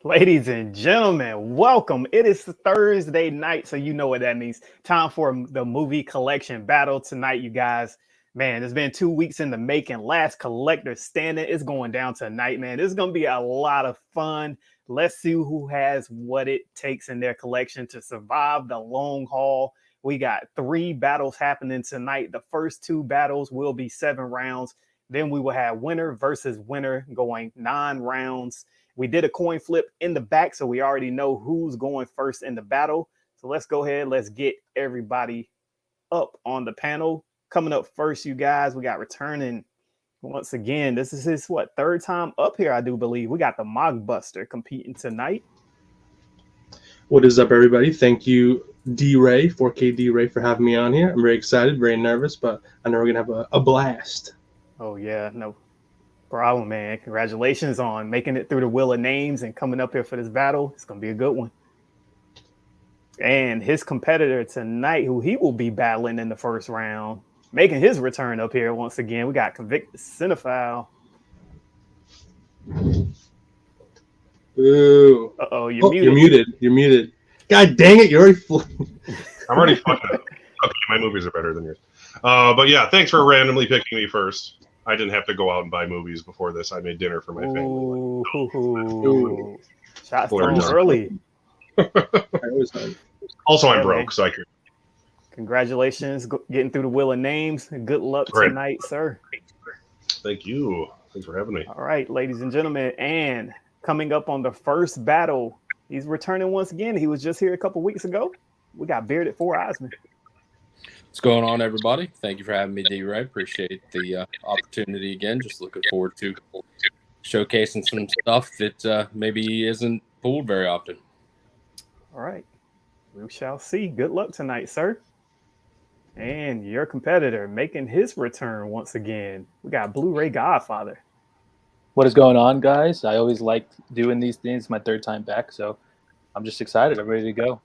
Ladies and gentlemen, welcome. It is Thursday night, so you know what that means. Time for the movie collection battle tonight, you guys. Man, it's been 2 weeks in the making. Last collector standing is going down tonight, man. This is going to be a lot of fun. Let's see who has what it takes in their collection to survive the long haul. We got 3 battles happening tonight. The first 2 battles will be 7 rounds. Then we will have winner versus winner going 9 rounds. We did a coin flip in the back, so we already know who's going first in the battle. So let's go ahead. Let's get everybody up on the panel. Coming up first, you guys, we got returning once again. This is his, third time up here, I do believe. We got the THEMOCKBUSTER competing tonight. What is up, everybody? Thank you, D-Ray, 4K D-Ray, for having me on here. I'm very excited, very nervous, but I know we're going to have a blast. Oh, yeah, no problem, man. Congratulations on making it through the wheel of names and coming up here for this battle. It's going to be a good one. And his competitor tonight, who he will be battling in the first round, making his return up here once again. We got convicted CINEPHILE. Ooh. Uh-oh, you're muted. You're muted. You're muted. God dang it, you're already I'm already fucking up. Okay, my movies are better than yours. But yeah, thanks for randomly picking me first. I didn't have to go out and buy movies before this. I made dinner for my family. Ooh. Shots thrown early. Also, I'm broke, so I could. Congratulations, getting through the wheel of names. Good luck tonight, sir. Thank you. Thanks for having me. All right, ladies and gentlemen, and coming up on the first battle, he's returning once again. He was just here a couple weeks ago. We got Bearded 4 Eisman. What's going on, everybody? Thank you for having me, D-Ray. Appreciate the opportunity again. Just looking forward to showcasing some stuff that maybe isn't pulled very often. All right. We shall see. Good luck tonight, sir. And your competitor making his return once again. We got BLURAYGODFATHER. What is going on, guys? I always like doing these things. It's my 3rd time back, so I'm just excited. I'm ready to go.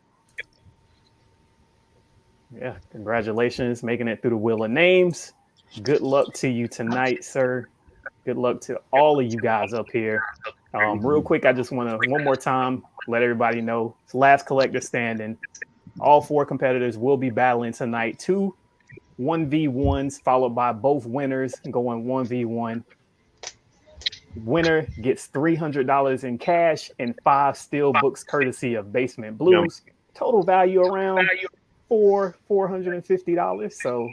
Yeah, congratulations, making it through the wheel of names. Good luck to you tonight, sir. Good luck to all of you guys up here. Real quick, I just want to, one more time, let everybody know it's last collector standing. All 4 competitors will be battling tonight. 2 1v1s, followed by both winners going 1v1. Winner gets $300 in cash and 5 Steelbooks courtesy of Basement Blues. Total value around $450. So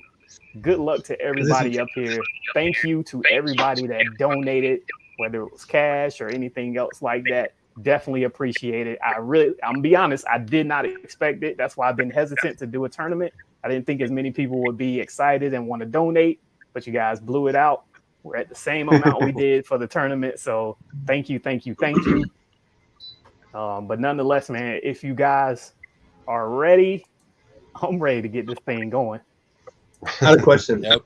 good luck to everybody up here. Thank you to everybody that donated, whether it was cash or anything else like that. Definitely appreciate it. I'm gonna be honest, I did not expect it. That's why I've been hesitant to do a tournament. I didn't think as many people would be excited and want to donate, but you guys blew it out. We're at the same amount we did for the tournament. So thank you. But nonetheless, man, if you guys are ready, I'm ready to get this thing going. I had a question. Yep.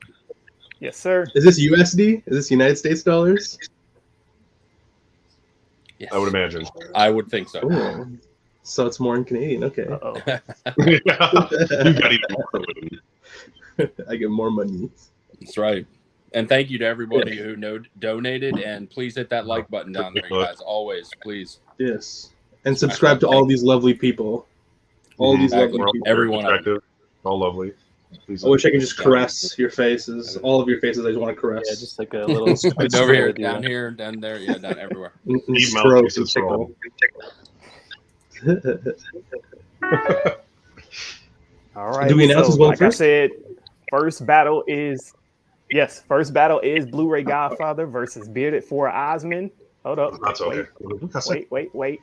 Yes, sir. Is this USD? Is this United States dollars? Yes. I would imagine. I would think so. Ooh. So it's more in Canadian. Okay. Uh-oh. You got even more money. I get more money. That's right. And thank you to everybody who donated. And please hit that like button down there, guys. Always, please. Yes. And subscribe to all these lovely people. All these lovely people. Everyone. All lovely. I wish I could just caress your faces. All of your faces, I just want to caress. Yeah, just like a little over here, down here, down there, yeah, down everywhere. Stroke and tickle. All right. Do we announce so, as well like first? I said, first battle is BLURAYGODFATHER versus Bearded 4 Eisman. Hold up. That's okay. Wait.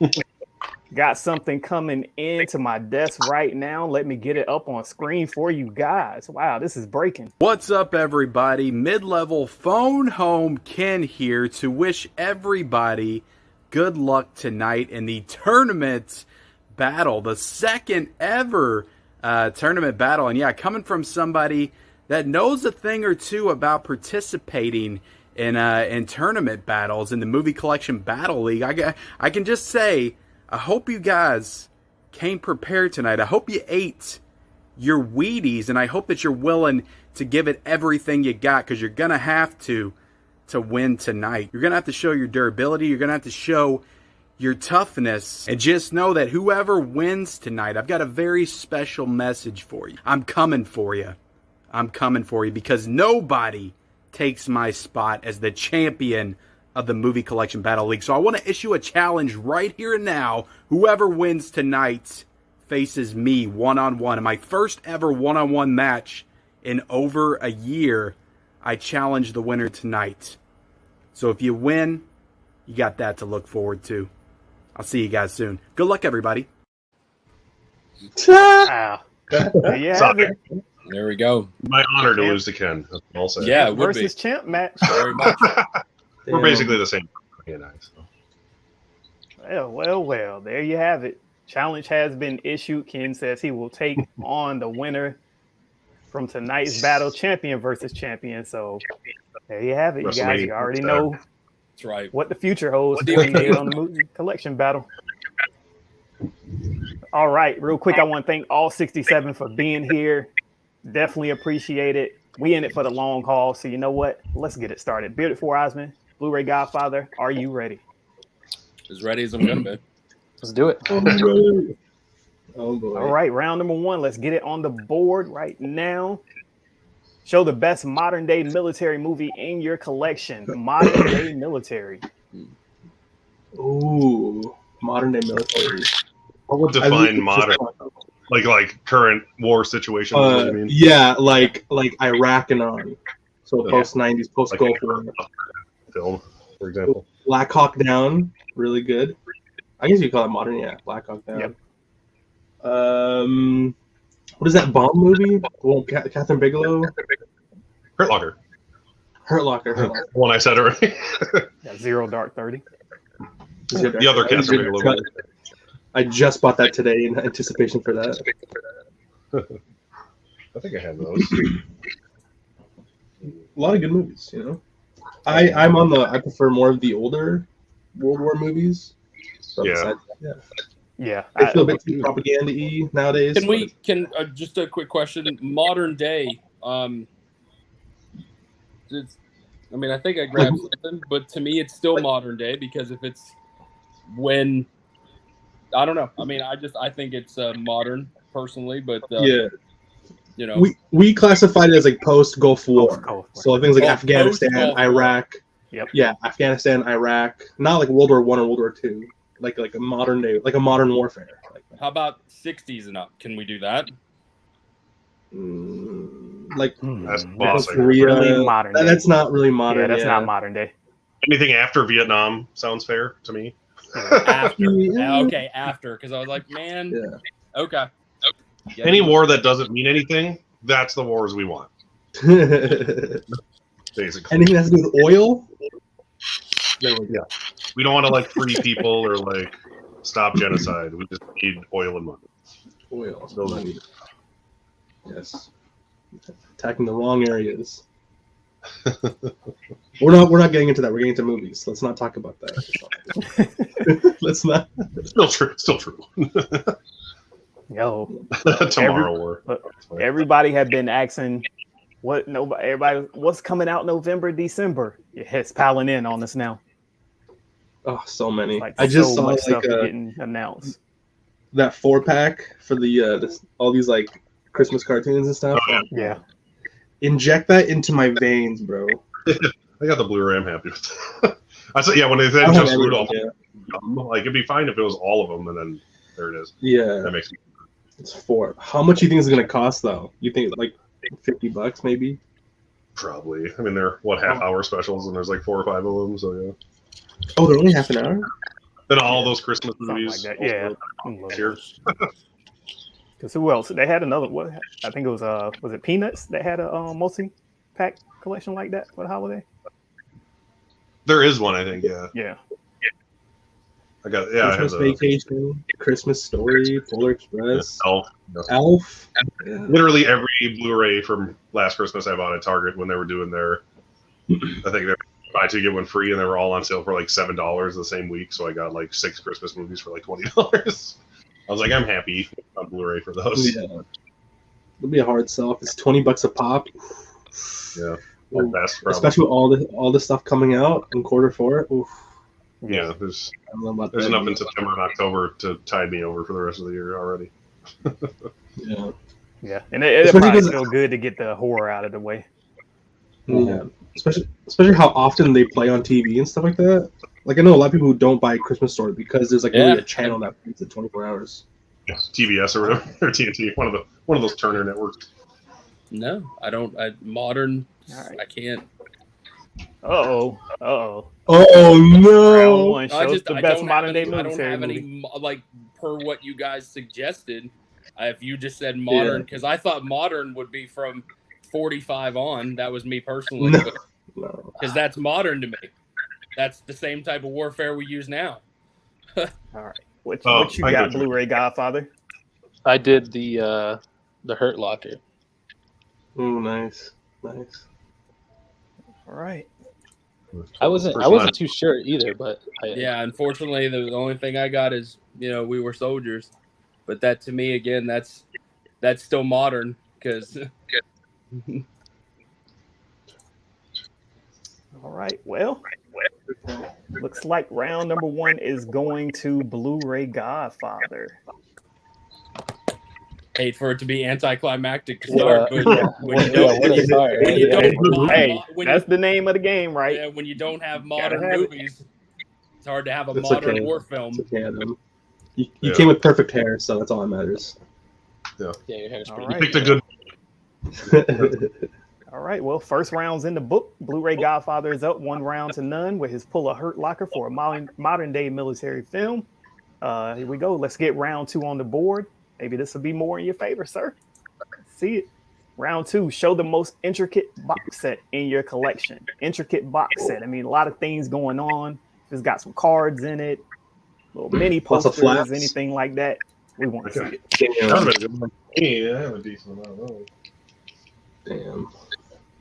Got something coming into my desk right now. Let me get it up on screen for you guys. Wow, this is breaking. What's up, everybody? Mid-level phone home Ken here to wish everybody good luck tonight in the tournament battle, the 2nd ever tournament battle. And yeah, coming from somebody that knows a thing or two about participating in tournament battles in the Movie Collection Battle League, I can just say, I hope you guys came prepared tonight. I hope you ate your Wheaties, and I hope that you're willing to give it everything you got, because you're going to have to win tonight. You're going to have to show your durability. You're going to have to show your toughness, and just know that whoever wins tonight, I've got a very special message for you. I'm coming for you. I'm coming for you because nobody takes my spot as the champion of the Movie Collection Battle League. So I want to issue a challenge right here and now. Whoever wins tonight faces me one-on-one. In my first ever one-on-one match in over a year, I challenge the winner tonight. So if you win, you got that to look forward to. I'll see you guys soon. Good luck, everybody. Wow. There you have it. There we go. My honor to lose to Ken. That's what I'll say. Yeah, it would Versus be. champ match. Very much. We're basically the same. He and I, so. Well. There you have it. Challenge has been issued. Ken says he will take on the winner from tonight's battle, champion versus champion. So there you have it. You guys, you already know That's right. what the future holds for you on the Movie Collection Battle. All right, real quick, I want to thank all 67 for being here. Definitely appreciate it. We in it for the long haul, so you know what? Let's get it started. Bearded Four Eyesman, Blu-ray Godfather, are you ready? As ready as I'm gonna be. Let's do it. Oh boy. All right, round number one. Let's get it on the board right now. Show the best modern day military movie in your collection. Modern day military. Ooh, modern day military. What would define modern? Like current war situation? What do you mean? Yeah, like Iraq and on. So post 90s, post Gulf War. Film, for example. Black Hawk Down, really good. I guess you call it modern, yeah. Black Hawk Down. Yep. What is that Bond movie? Well, Catherine Bigelow. Hurt Locker. Hurt Locker. One I said already. Yeah, Zero Dark 30. The other Catherine Bigelow movie. I just bought that today in anticipation for that. I think I had those. A lot of good movies, you know. I prefer more of the older World War movies. So Yeah. Yeah. I feel a bit too propaganda-y nowadays. Can just a quick question? Modern day. I think I grabbed something, but to me, it's still modern day because if it's when, I don't know. I mean, I think it's modern personally, but yeah, you know, we classified it as like post Gulf War. Post-Gulf War. So things like Oh, Afghanistan, post-Gulf War. Iraq. Yep. Yeah, Afghanistan, Iraq. Not like World War I or World War II. Like a modern day, like a modern warfare. how about 60s and up? Can we do that? That's That's bossing. Korea. really modern day. That's not really modern. Yeah, that's not modern day. Anything after Vietnam sounds fair to me. After. Yeah. Okay, after. Because I was like, man. Yeah. Okay. Yeah. Any war that doesn't mean anything, that's the wars we want, basically. Anything that has to do with oil? Yeah. We don't want to like free people or like stop genocide. We just need oil and money. Oil. So money. Yes. Attacking the wrong areas. We're not getting into that. We're getting into movies. Let's not talk about that. Let's not. Still true. Yo, Tomorrow War. everybody had been asking what's coming out November, December. It's piling in on us now. Oh, so many. Like I just so saw much like stuff getting announced. that 4-pack for the all these like Christmas cartoons and stuff. Oh, Yeah. Inject that into my veins, bro. I got the Blu-ray. I'm happy with that. I said, yeah, when they said I have just everything, Rudolph, yeah. like it'd be fine if it was all of them, and then there it is. Yeah, That makes sense. it's 4. How much do you think it's gonna cost though? You think like $50 maybe? Probably. I mean, they're half-hour specials, and there's like 4 or 5 of them. So yeah. Oh, they're only half an hour. Then all those Christmas Something movies. like that. Yeah. Here. Because who else? They had another. What I think it was it Peanuts that had a multi-pack collection like that for the holiday? There is one, I think. Yeah. Yeah. I got. Yeah. Christmas I have the Vacation, Christmas Story, Polar Express, Elf. Elf. Yeah. Literally every Blu-ray from last Christmas I bought at Target when they were doing their. I think they buy 2 get 1 free, and they were all on sale for like $7 the same week. So I got like 6 Christmas movies for like $20. I was like, I'm happy on Blu-ray for those. Yeah. It'll be a hard sell. If it's $20 a pop. Yeah. Ooh. Best, probably. Especially with all the stuff coming out in quarter 4. Oof. Yeah, there's I don't know about there's that enough in either. September and October to tide me over for the rest of the year already. Yeah. Yeah, and it Especially probably 'cause- feel good to get the horror out of the way. Yeah. Especially how often they play on TV and stuff like that. Like I know a lot of people who don't buy Christmas Story because there's like Yeah. really a channel that plays it 24 hours. Yeah, TBS or whatever, or TNT, one of those Turner networks. No, I don't. Modern. All right. I can't. Oh Oh round no! one I shows just the I best don't modern have day any. I don't military have movie. any like per what you guys suggested. If you just said modern, because I thought modern would be from 45 on. That was me personally, No. because No. that's modern to me. That's the same type of warfare we use now. All right, what Oh, you I got, got you. Blu-ray Godfather? I did the Hurt Locker. Oh, nice. Nice. All right. I wasn't too sure either, but Yeah, unfortunately, the only thing I got is we were soldiers, but that to me again, that's still modern because. All right. Well, looks like round number one is going to Blu-ray Godfather. Hate for it to be anticlimactic to start, but when you what don't, a start. when you don't, Hey, when that's the name of the game, right? yeah, when you don't have modern have it. movies, it's hard to have a That's modern okay. war film. It's okay, Adam. You Yeah. came with perfect hair, so that's all that matters. Yeah, your hair's All pretty right. Picked a good. All right. Well, first round's in the book. Blu-ray Godfather is up 1-0 with his pull of Hurt Locker for a modern day military film. Here we go. Let's get round two on the board. Maybe this will be more in your favor, sir. Let's see it. Round two, show the most intricate box set in your collection. Intricate box set. I mean, a lot of things going on. It's got some cards in it, little mini Lots of posters, flaps. anything like that. We want to see it. That would've been a good one. Yeah, I have a decent amount of those. Damn.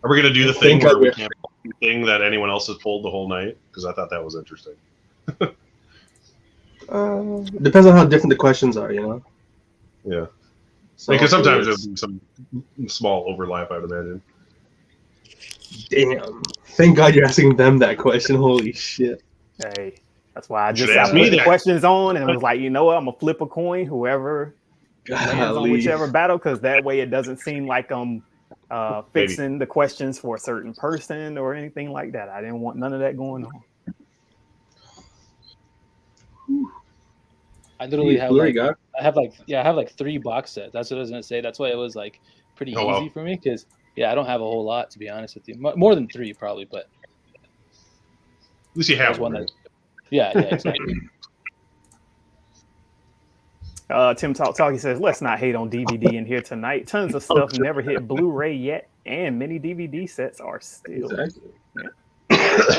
Are we gonna do the I thing think where I we will. can't pull the thing that anyone else has pulled the whole night? Because I thought that was interesting. Depends on how different the questions are, you know? Yeah, So because sometimes it's- there'll be some small overlap, I'd imagine. Damn. Thank God you're asking them that question. Holy shit. Hey, that's why I You should just ask put me the that. questions on and I was like, you know what? I'm gonna flip a coin, whoever lands on Golly. whichever battle, because that way it doesn't seem like I'm fixing the questions for a certain person or anything like that. I didn't want none of that going on. I literally have Blurry like guy. I have like 3 box sets. That's what I was gonna say. That's why it was like pretty Oh, wow. easy for me because I don't have a whole lot to be honest with you. More than 3 probably, but At least you there's have one one. that yeah exactly. Tim Talkie says, let's not hate on DVD in here tonight. Tons of stuff never hit Blu-ray yet, and many DVD sets are still. Exactly.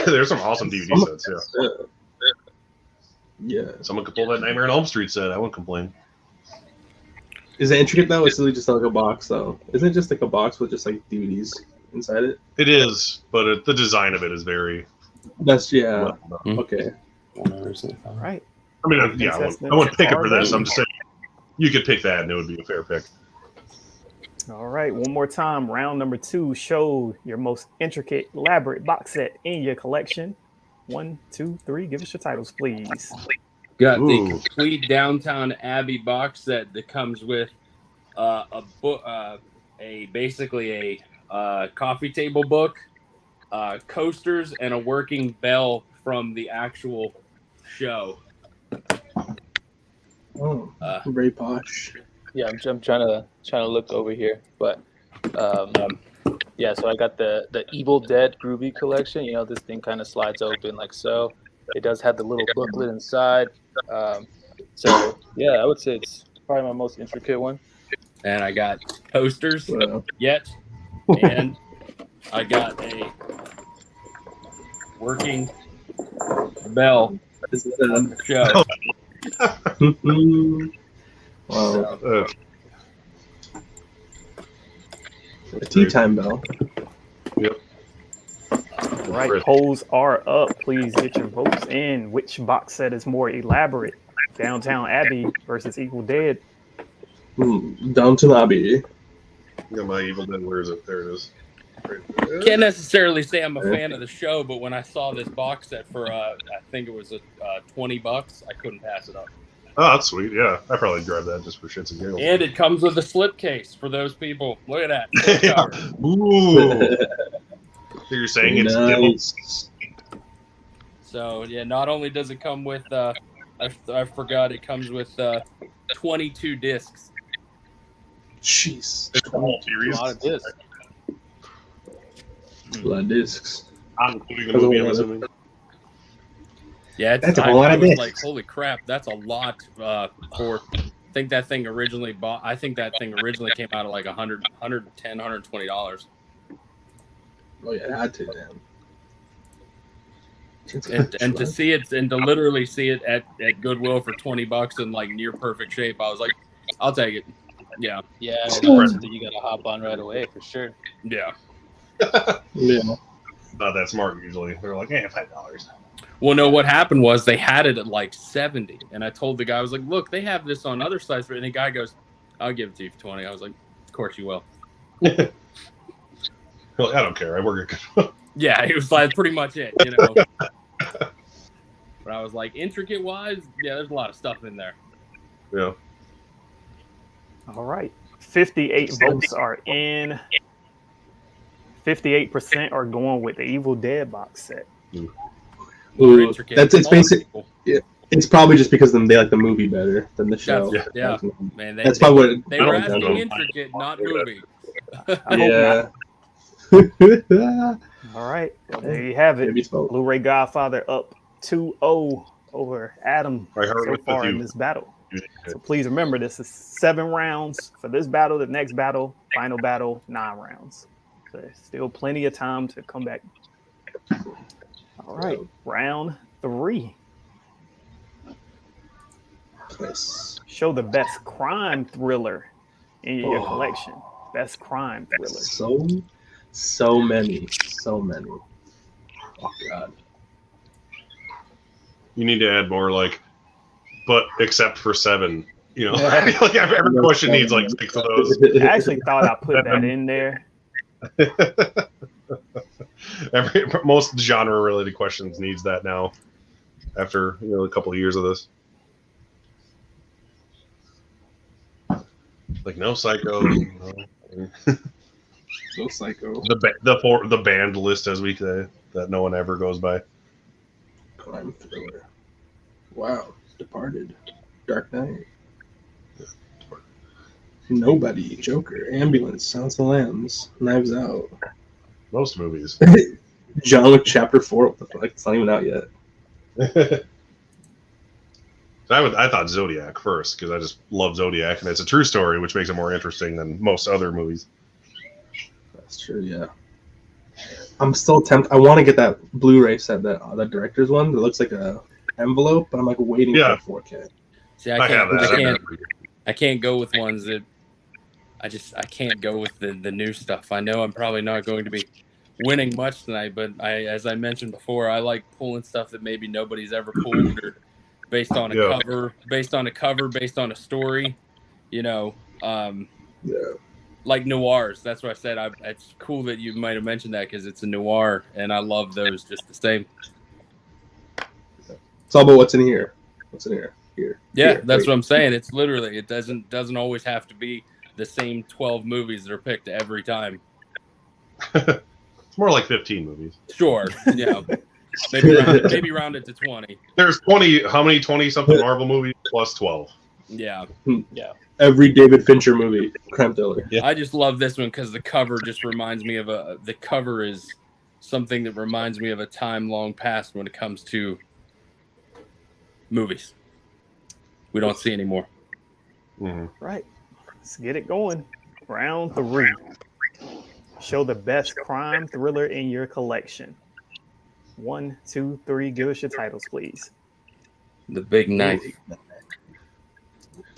There's some awesome DVD sets. Yeah, Yeah. someone could pull that Nightmare on Elm Street set. I wouldn't complain. Is it intricate though? It's really just like a box though. Isn't it just like a box with just like DVDs inside it? It is, but the design of it is very. That's yeah. Hmm. Okay. All right. I mean, yeah, I wouldn't pick it for this. I'm just saying you could pick that, and it would be a fair pick. All right. One more time. Round number 2. Show your most intricate, elaborate box set in your collection. 1, 2, 3. Give us your titles, please. Got Ooh. the complete Downtown Abbey box set that comes with a book, basically a coffee table book, coasters, and a working bell from the actual show. Oh, Uh, very posh. Yeah, I'm trying to look over here, but yeah. So I got the Evil Dead Groovy collection. You know, this thing kind of slides open like so. It does have the little booklet inside. So yeah, I would say it's probably my most intricate one. And I got posters Wow. yet, and I got a working bell Is it, from the show. wow. Uh, A tea time bell. All right. Polls are up. Please get your votes in. Which box set is more elaborate? Downtown Abbey versus Evil Dead. Down to lobby. got my Evil Dead. Where is it? There it is. Can't necessarily say I'm a fan of the show, but when I saw this box set for I think it was $20, I couldn't pass it up. Oh, that's sweet. Yeah, I probably grab that just for shits and giggles. And it comes with a slipcase for those people. Look at that. Yeah. Ooh. So you're saying it's nice. So yeah, not only does it come with I forgot it comes with 22 discs. Jeez. It's a whole A series. lot of discs. A lot of discs. Including the movie, I'm assuming. Yeah, That's a I whole lot of was discs. like, holy crap, that's a lot for. I think that thing originally came out at like $110, $120. Oh yeah, it had to, damn. And to see it and to literally see it at Goodwill for $20 in like near perfect shape, I was like, I'll take it. Yeah. Yeah, I mean, that's something you gotta hop on right away for sure. Yeah. Yeah. Not that smart usually. They're like, hey, $5. Well, no, what happened was they had it at like 70, and I told the guy, I was like, look, they have this on other sites, and the guy goes, I'll give it to you for 20. I was like, of course you will. Like, I don't care. I work at Yeah, it was like pretty much it, you know. But I was like, intricate wise, yeah, there's a lot of stuff in there. Yeah. All right. 58 votes are in. 58% are going with the Evil Dead box set. Ooh, Intricate. that's it's A lot of basic. people. It's probably just because they like the movie better than the show. That's- yeah. Man, That's probably what. they I were don't asking know. intricate, not movie. I hope Yeah. not. All right. Well, there you have it. Maybe it's both. Blu-ray Godfather up 2-0 over Adam I heard so with far in you. this battle. So please remember, this is 7 rounds for this battle, the next battle, final battle, 9 rounds. So there's still plenty of time to come back. All right, round 3. Nice. Show the best crime thriller in your Oh. collection. Best crime thriller. So many. Oh god. You need to add more like, but except for 7. You know, like every question needs like 6 of those. I actually thought I put that in there. Most genre related questions needs that now. After a couple of years of this, like no Psycho, So psycho. the banned list as we say that no one ever goes by. Crime thriller. Wow. Departed. Dark Knight. Nobody. Joker. Ambulance. Silence of the Lambs. Knives Out. Most movies. John Wick Chapter 4. What the fuck? It's not even out yet. I thought Zodiac first because I just love Zodiac and it's a true story, which makes it more interesting than most other movies. That's true, yeah. I'm still tempted. I want to get that Blu-ray set, that director's one that looks like a envelope, but I'm like waiting for 4K. See, I have that. I can't go with ones that I can't go with the new stuff. I know I'm probably not going to be winning much tonight, but as I mentioned before, I like pulling stuff that maybe nobody's ever pulled or based on a cover, based on a story, like noirs. That's what I said. It's cool that you might have mentioned that because it's a noir, and I love those just the same. It's all about what's in here. What's in here? Here. Yeah, Here. that's Wait. what I'm saying. It's literally, it doesn't always have to be the same 12 movies that are picked every time. It's more like 15 movies. Sure, yeah. Maybe round it to 20. There's 20. How many 20-something Marvel movies plus 12? Yeah. Yeah. Every David Fincher movie, crime thriller. Yeah. I just love this one because the cover just reminds me of the cover is something that reminds me of a time long past when it comes to movies. We don't see anymore. Mm-hmm. Right. Let's get it going. Round 3. Show the best crime thriller in your collection. 1, 2, 3. Give us your titles, please. The Big Knife. You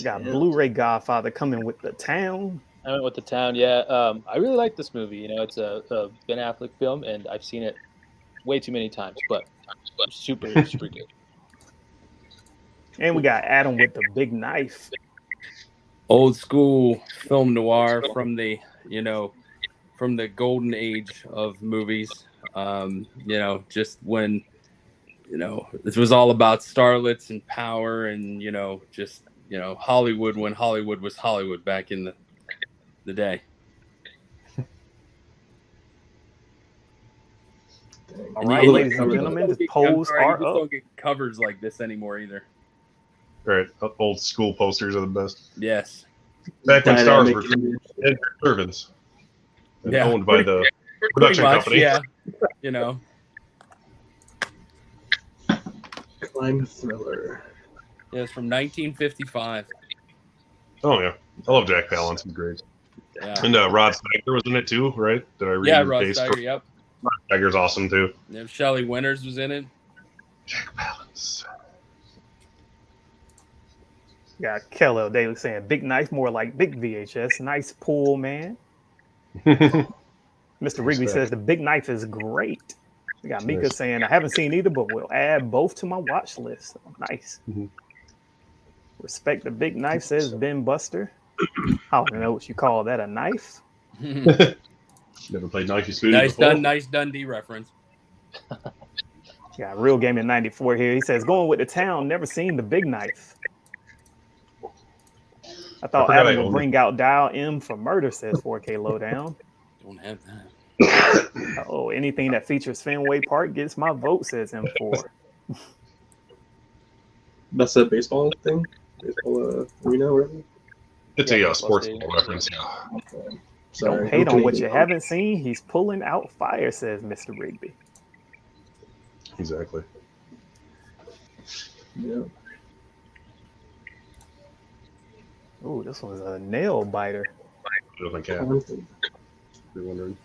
got Blu-ray Godfather coming with The Town. I went with The Town. Yeah, I really like this movie. It's a Ben Affleck film, and I've seen it way too many times, but super good. And we got Adam with The Big Knife. Old school film noir from the from the golden age of movies. Just when, this was all about starlets and power and, Hollywood when Hollywood was Hollywood back in the day. All right, ladies and gentlemen, the polls are You up. don't get covers like this anymore either. Right, old school posters are the best. Yes. Back when stars Dynamic were image. servants and Yeah, owned by the Pretty production much, company. yeah. Crime thriller. Yeah, it's from 1955. Oh yeah, I love Jack Palance. He's great. Yeah. And Rod Steiger was in it too, right? Did I read Yeah, your Rod case? Steiger, yep. Rod Steiger's awesome too. Yeah, Shelley Winters was in it. Jack Palance. Got Kello Daly saying big knife, more like big VHS. Nice pull, man. Mr. Wrigley says the big knife is great. We got Mika Nice. saying I haven't seen either, but we'll add both to my watch list. Oh, nice. Mhm. Respect the big knife, says Ben Buster. I don't know what you call that, a knife? Never played Nike Studio Nice before. done, nice Dundee reference. Got Real Game in 94 here. He says, going with the town, never seen the big knife. I thought forgot I Adam would owned bring out Dial M for murder, says 4K Lowdown. Don't have that. Oh, anything that features Fenway Park gets my vote, says M4. That's a baseball thing? Baseball arena or whatever? It's Yeah, a baseball sports stadium. reference. Yeah. Okay. Don't Sorry. hate on what Okay. you haven't seen. He's pulling out fire, says Mr. Rigby. Exactly. Yeah. Ooh, this one's a nail biter. With my cat. You're wondering.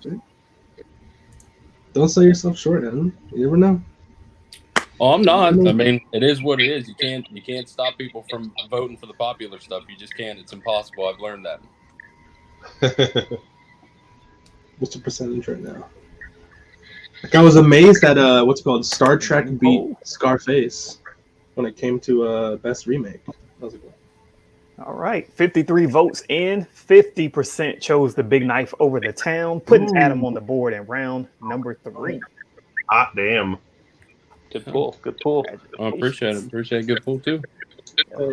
Don't sell yourself short, Adam. You never know. Oh, I'm not. I mean, it is what it is. You can't stop people from voting for the popular stuff. You just can't. It's impossible. I've learned that. What's the percentage right now? Like I was amazed at what's it called Star Trek beat Scarface when it came to best remake. I was like, All right, 53 votes in, 50% chose the big knife over the town, putting Adam on the board in round number 3. Hot damn. Good pull. Good pull. I appreciate it. Appreciate a good pull too.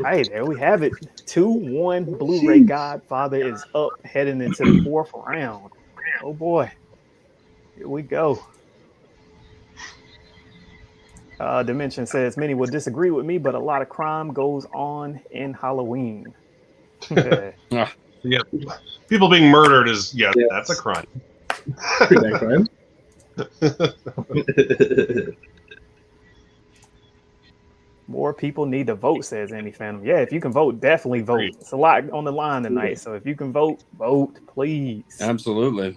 Hey, there we have it. 2-1 Blu-ray Godfather is up, heading into the 4th round. Oh boy, here we go. Dimension says many will disagree with me, but a lot of crime goes on in Halloween. Yeah. People being murdered is Yes. that's a crime. pretty bad crime. More people need to vote, says Andy Phantom. Yeah, if you can vote, definitely vote. It's a lot on the line tonight, so if you can vote, vote, please. Absolutely.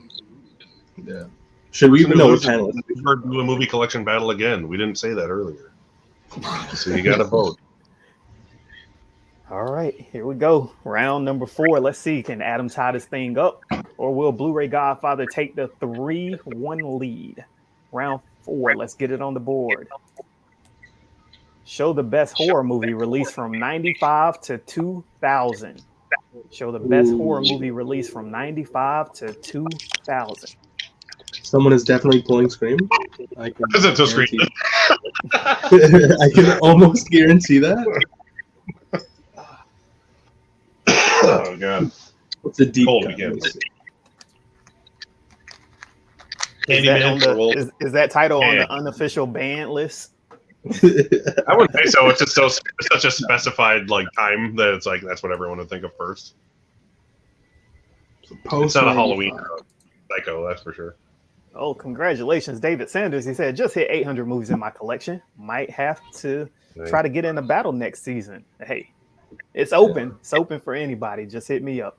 Yeah. Should we even know what We're panelists? do a movie collection battle again. We didn't say that earlier. So you got to vote. All right, here we go. Round number 4. Let's see, can Adam tie this thing up, or will Blu-ray Godfather take the 3-1 lead? Round 4, let's get it on the board. Show the best horror movie released from 95 to 2000. Show the best horror movie released from 95 to 2000. Someone is definitely pulling Scream. I can Is it to Scream? guarantee- I can almost guarantee that. Oh god. What's the deep Cold cut? begins. Is that, on the, is that title on the unofficial band list? I wouldn't say so. It's just such a specified like time that it's like that's what everyone would think of first. It's not a Halloween psycho, that's for sure. Oh, congratulations, David Sanders. He said, just hit 800 movies in my collection. Might have to try to get in a battle next season. Hey, it's open. It's open for anybody. Just hit me up.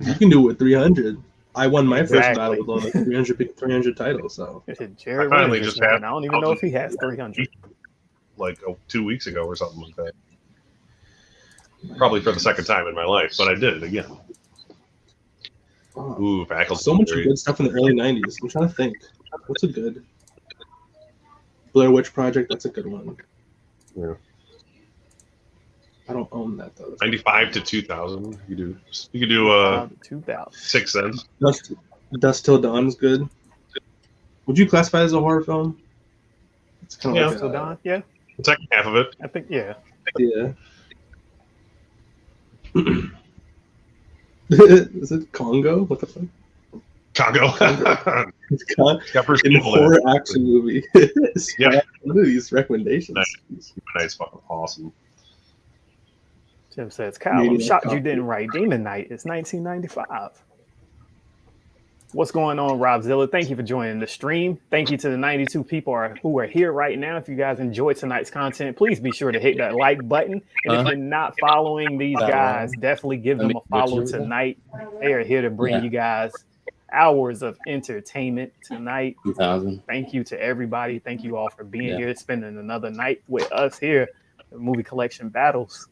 You can do it with 300. I won my first Exactly. battle with only 300 titles. So Jared I finally Williams just won. had- I don't even know if he has 300. Like 2 weeks ago or something like that. Probably for the second time in my life, but I did it again. wow. Ooh, faculty. So much good stuff in the early 90s. I'm trying to think. What's a good Blair Witch Project? That's a good one. Yeah. I don't own that though. 95 to 2000. You could do 2000. Sixth Sense. Dusk Till Dawn is good. Would you classify it as a horror film? It's kind of Yeah. like Still Dawn? Yeah, The second half of it. I think yeah. yeah. Is it Congo? What the fuck? Congo. It's Con- Got Bruce in a Campbell in horror it. action movie. Yeah. What are these recommendations? Night's fucking awesome. Jim says, Kyle, I'm shocked you didn't write Demon Knight. It's 1995. What's going on, Robzilla? Thank you for joining the stream. Thank you to the 92 people who are here right now. If you guys enjoyed tonight's content, please be sure to hit that like button. And if you're not following these guys, definitely give them a follow tonight. They are here to bring you guys hours of entertainment tonight. 2000. Thank you to everybody. Thank you all for being here, spending another night with us here at Movie Collection Battles.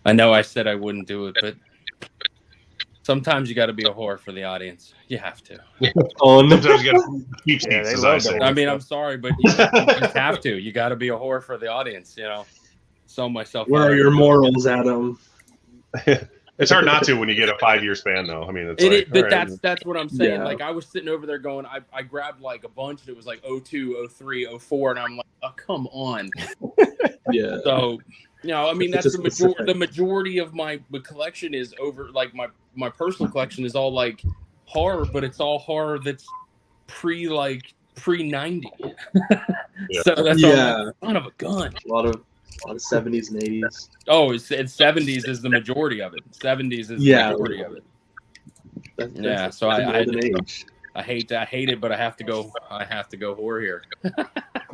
I know I said I wouldn't do it, but sometimes you got to be a whore for the audience. You have to. Sometimes you got to keep seats, as I say. I mean, I'm sorry, but you just have to. You got to be a whore for the audience, you know. Sell myself. Where are your morals, Adam? It's hard not to when you get a 5-year span, though. I mean, it's like, but right. that's what I'm saying. Yeah. Like, I was sitting over there going, I grabbed like a bunch, and it was like 02, 03, 04, and I'm like, oh, come on. Yeah. So, you know, I mean, It's that's just the majority of my collection is over. Like my personal collection is all like horror, but it's all horror that's pre 90. Yeah. So that's all son of a gun. A lot of 70s and 80s. Oh, it's 70s is the majority of it. 70s is the majority of it. So I hate it, but I have to go horror here.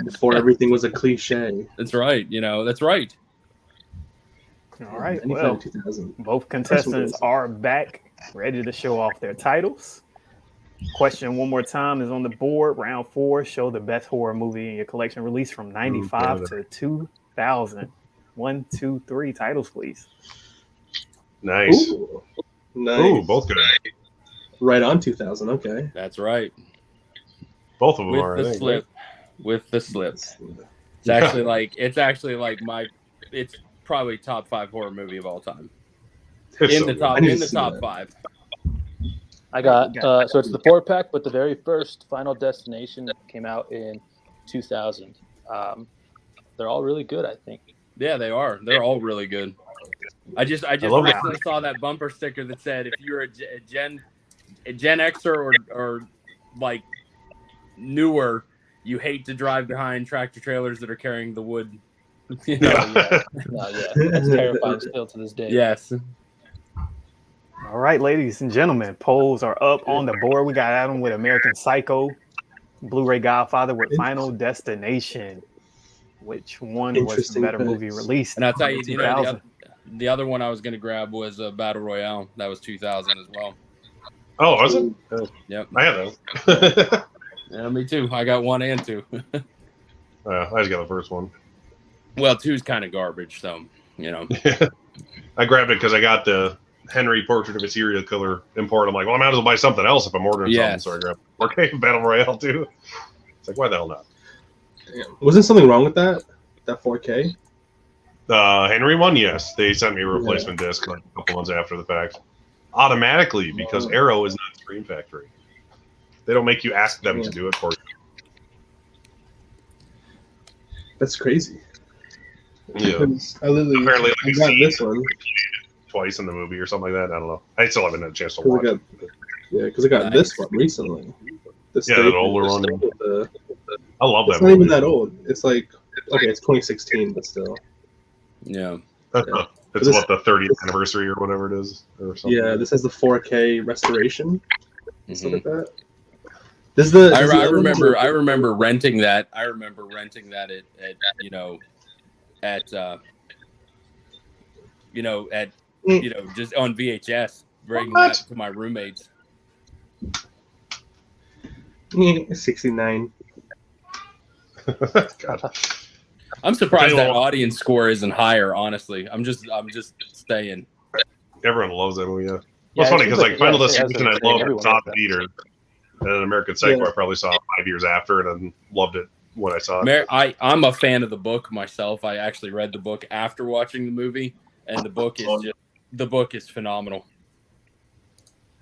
Before everything was a cliche. That's right. You know, that's right. All right. Well, 2000. both contestants are back, ready to show off their titles. Question one more time is on the board. Round 4, show the best horror movie in your collection, released from 95 to 2000. 1, 2, 3 titles, please. Nice. Ooh, nice. Ooh, both good. Right on 2000. Okay. That's right. Both of them With are. the I think, slip. right? With the slip. It's actually like it's probably top 5 horror movie of all time. It's In so the good. top I need in to the see top that. 5. I got so it's the 4-pack, but the very first Final Destination came out in 2000. They're all really good, I think. Yeah, they are. They're all really good. I just love it. recently saw that bumper sticker that said if you're a Gen Xer or like newer, you hate to drive behind tractor trailers that are carrying the wood. You know? That's terrifying still to this day. Yes. All right, ladies and gentlemen, polls are up on the board. We got Adam with American Psycho, Blu-ray Godfather with Final Destination. Which one was the better movie released? And I'll tell you, 2000. the other one I was going to grab was Battle Royale. That was 2000 as well. Oh, was it? Yep. I have that. Yeah, me too. I got 1 and 2. I just got the first one. Well, 2's kind of garbage, so, you know. I grabbed it because I got the Henry Portrait of a Serial Killer import. I'm like, well, I might as well buy something else if I'm ordering something. So I grabbed Battle Royale too. It's like, why the hell not? Damn. Wasn't something wrong with that 4K? The Henry one, yes. They sent me a replacement disc like a couple months after the fact. Automatically, because Arrow is not Screen Factory. They don't make you ask them to do it for you. That's crazy. Yeah. I literally Apparently, I like, got scene this one. twice in the movie or something like that. I don't know. I still haven't had a chance to watch it. Because I got this one recently. That older one. I love that It's movie. not even that old. It's like, okay, it's 2016, but still. Yeah. It's what, the 30th anniversary or whatever it is? Or something. Yeah, this has the 4K restoration. Stuff like that. I remember renting that. I remember renting that at just on VHS, bringing that to my roommates. 69. God. I'm surprised that audience score isn't higher. Honestly, I'm just saying. Everyone loves that movie. Yeah. Well, it's funny because like Final Destination, I loved saw the theater, and then American Psycho, I probably saw 5 years after, and then loved it when I saw it. I'm a fan of the book myself. I actually read the book after watching the movie, and the book is phenomenal.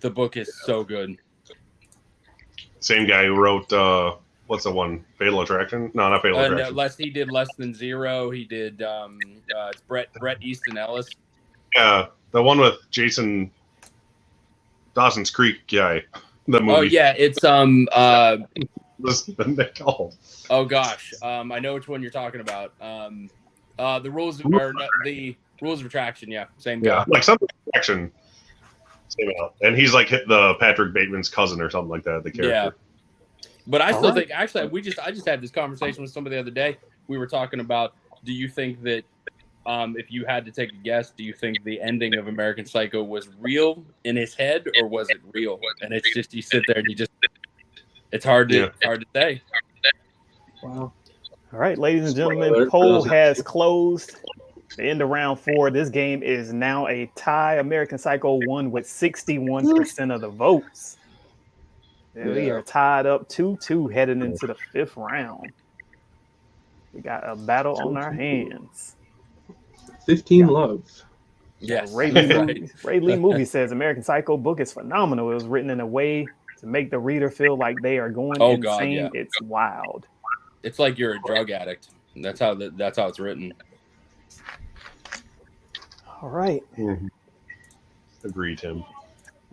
The book is so good. Same guy who wrote what's the one? Fatal Attraction? No, not Fatal Attraction. He did Less Than Zero. He did it's Bret Easton Ellis. Yeah, the one with Jason Dawson's Creek guy. The movie. Oh yeah, it's What's the called? Oh gosh, I know which one you're talking about. The rules of attraction. Yeah, same guy. Yeah, like some attraction. Same out. And he's like hit the Patrick Bateman's cousin or something like that. The character. Yeah. But I still think actually I just had this conversation with somebody the other day. We were talking about, do you think that if you had to take a guess, do you think the ending of American Psycho was real in his head or was it real? And it's just you sit there and it's hard to say. Wow. All right, ladies and gentlemen, poll has closed. The end of round 4. This game is now a tie. American Psycho won with 61% of the votes. And we are tied up 2-2 heading into the 5th round. We got a battle on our hands. 15 love. Yes. Ray Lee Movie says American Psycho book is phenomenal. It was written in a way to make the reader feel like they are going insane. God, yeah. It's wild. It's like you're a drug addict. That's how it's written. All right. Mm-hmm. Agreed, Tim.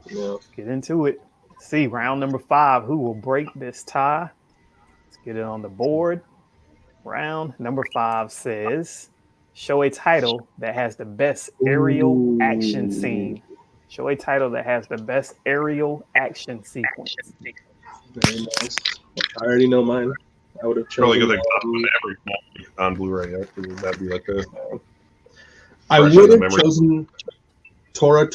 Yeah. Get into it. See, round number 5. Who will break this tie? Let's get it on the board. Round number 5 says, show a title that has the best aerial action scene. Show a title that has the best aerial action sequence. Very nice. I already know mine. I would have chosen. Really good thing on Blu-ray. That'd be like the. I would have chosen Tora,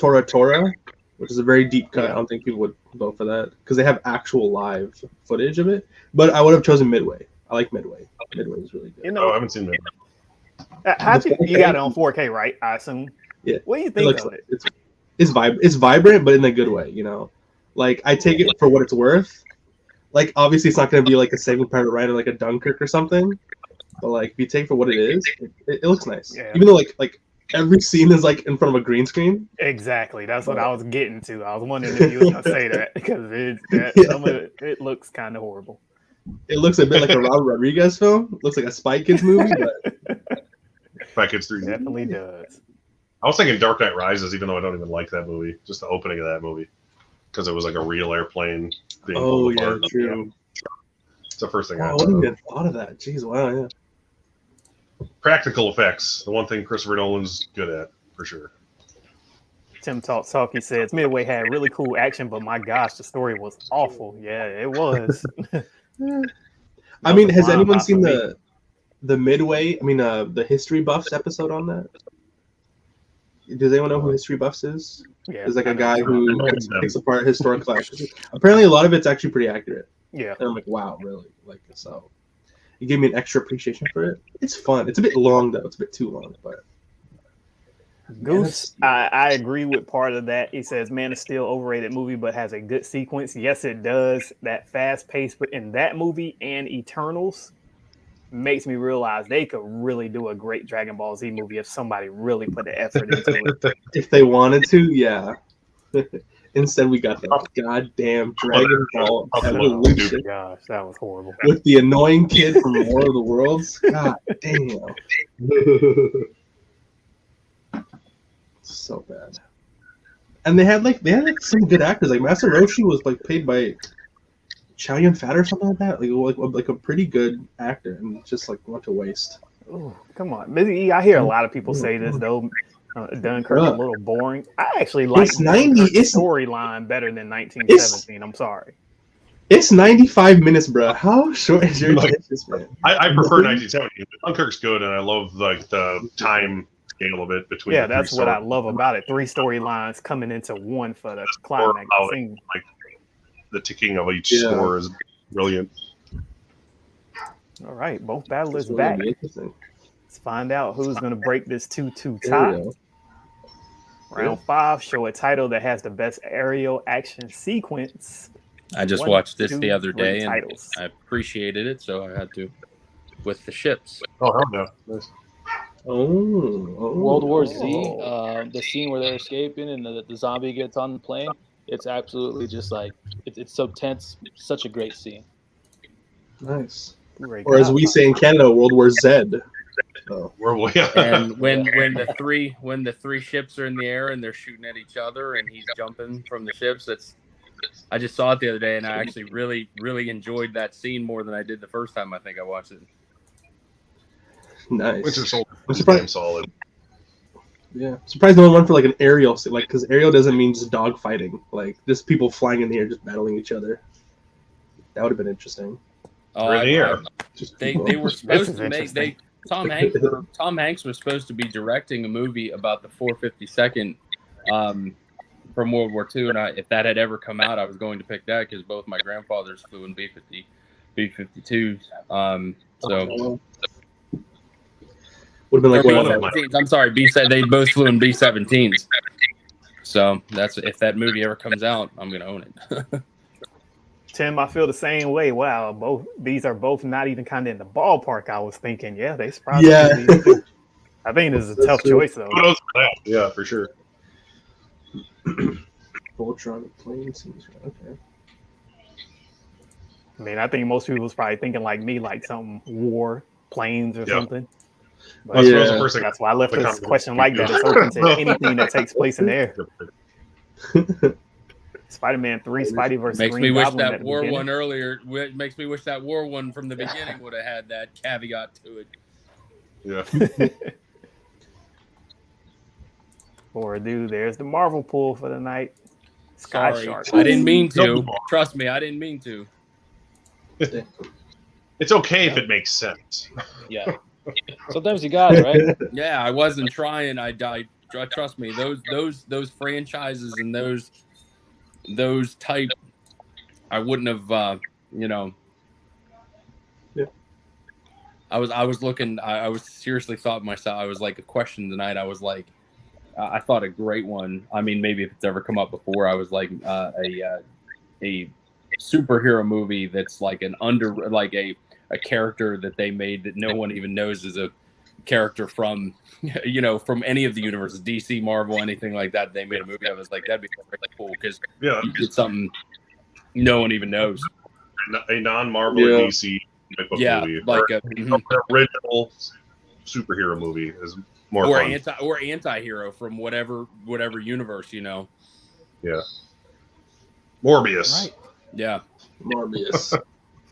which is a very deep cut. I don't think people would vote for that because they have actual live footage of it. But I would have chosen Midway. I like Midway. Midway is really good. You know, I haven't seen Midway. You got it on 4K, right? I assume. Yeah. What do you think of it? It's vibrant, but in a good way. You know, like I take it for what it's worth. Like obviously, it's not going to be like a Saving Private Ryan or like a Dunkirk or something. But like, if you take it for what it is, it looks nice. Yeah. Even though like every scene is like in front of a green screen. Exactly. That's what I was getting to. I was wondering if you were going to say that because some of it looks kind of horrible. It looks a bit like a Robert Rodriguez film. It looks like a Spy Kids movie, but Spy Kids 3 definitely does. I was thinking Dark Knight Rises, even though I don't even like that movie. Just the opening of that movie, because it was like a real airplane being pulled apart. True. It's the first thing I wouldn't even thought of that. Jeez, wow, yeah. Practical effects, the one thing Christopher Nolan's good at, for sure. Tim Talkie says Midway had really cool action, but my gosh, the story was awful. Yeah, it was. I mean, has anyone seen the Midway? I mean, the History Buffs episode on that? Does anyone know who History Buffs is? Yeah, there's like a guy who takes apart historic classics. Apparently, a lot of it's actually pretty accurate. Yeah, and I'm like, wow, really? Like, so you gave me an extra appreciation for it. It's fun. It's a bit long though. It's a bit too long, but. Goose, I agree with part of that. He says Man of Steel overrated movie, but has a good sequence. Yes, it does. That fast pace, but in that movie and Eternals makes me realize they could really do a great Dragon Ball Z movie if somebody really put the effort into it. If they wanted to, yeah. Instead, we got that goddamn Dragon Ball Evolution. Gosh, that was horrible. With the annoying kid from War of the Worlds. God damn. So bad. And they had some good actors. Like Master Roshi was like paid by Chow Yun-Fat or something like that. Like a pretty good actor, and just like went to waste. Oh, come on. I hear a lot of people say this though. Dunkirk a little boring. I actually like Dunkirk's storyline better than 1917. I'm sorry. It's 95 minutes, bro. How short is your attention span? I prefer 1917. Dunkirk's good, and I love like the time scale of it between. Yeah, that's what I love about it. 3 storylines coming into one for the climax scene. Like the ticking of each score is brilliant. All right, both battlers back. Let's find out who's going to break this 2-2 tie. Round 5, show a title that has the best aerial action sequence. I just watched this the other day, and I appreciated it, so I had to. With the ships. Oh, hell no. Nice. World War Z, the scene where they're escaping and the zombie gets on the plane. It's absolutely just like it's so tense. Such a great scene. Nice. Blu-ray Or as we say in Canada, World War Z. Oh. And when the three ships are in the air and they're shooting at each other and he's jumping from the ships, I just saw it the other day and I actually really, really enjoyed that scene more than I did the first time I think I watched it. Nice. Winter Soldier I'm surprised. Solid. Yeah, surprised no one went for like an aerial, like because aerial doesn't mean just dog fighting, like just people flying in the air just battling each other. That would have been interesting. Oh, in the air. They were supposed to make Tom Hanks was supposed to be directing a movie about the 452nd from World War II, and if that had ever come out, I was going to pick that because both my grandfathers flew in B-52s. So. Would have been like B-17s. I'm sorry, they both flew in B-17s. So that's if that movie ever comes out, I'm gonna own it. Tim, I feel the same way. Wow, these are both not even kind of in the ballpark. I was thinking, yeah, they surprised me. I think this is a tough choice though. Yeah, for sure. Voltron plane seems okay. I mean, I think most people was probably thinking like me, like something war, planes or something. But that's why I left this question like that. It's open to anything that takes place in the air. Spider-Man 3, Spidey versus makes Green me wish Goblin that war one earlier. Makes me wish that war one from the beginning would have had that caveat to it. Yeah. Or dude, there's the Marvel pool for the night. Sky Sorry, Shark. I didn't mean to. Trust me, I didn't mean to. It's okay if it makes sense. Yeah. Sometimes you got it, right? Yeah, I wasn't trying. I trust me. Those franchises and those type, I wouldn't have. Yeah. I was looking. I was seriously thought myself. I was like a question tonight. I was like, I thought a great one. I mean, maybe if it's ever come up before, I was like a superhero movie that's like a character that they made that no one even knows is a character from, from any of the universes, DC, Marvel, anything like that. They made a movie. I was like, that'd be really cool because you get something no one even knows. A non-Marvel DC movie, like an original superhero movie is more fun. Anti-hero from whatever universe, Yeah. Morbius. Right. Yeah. Morbius.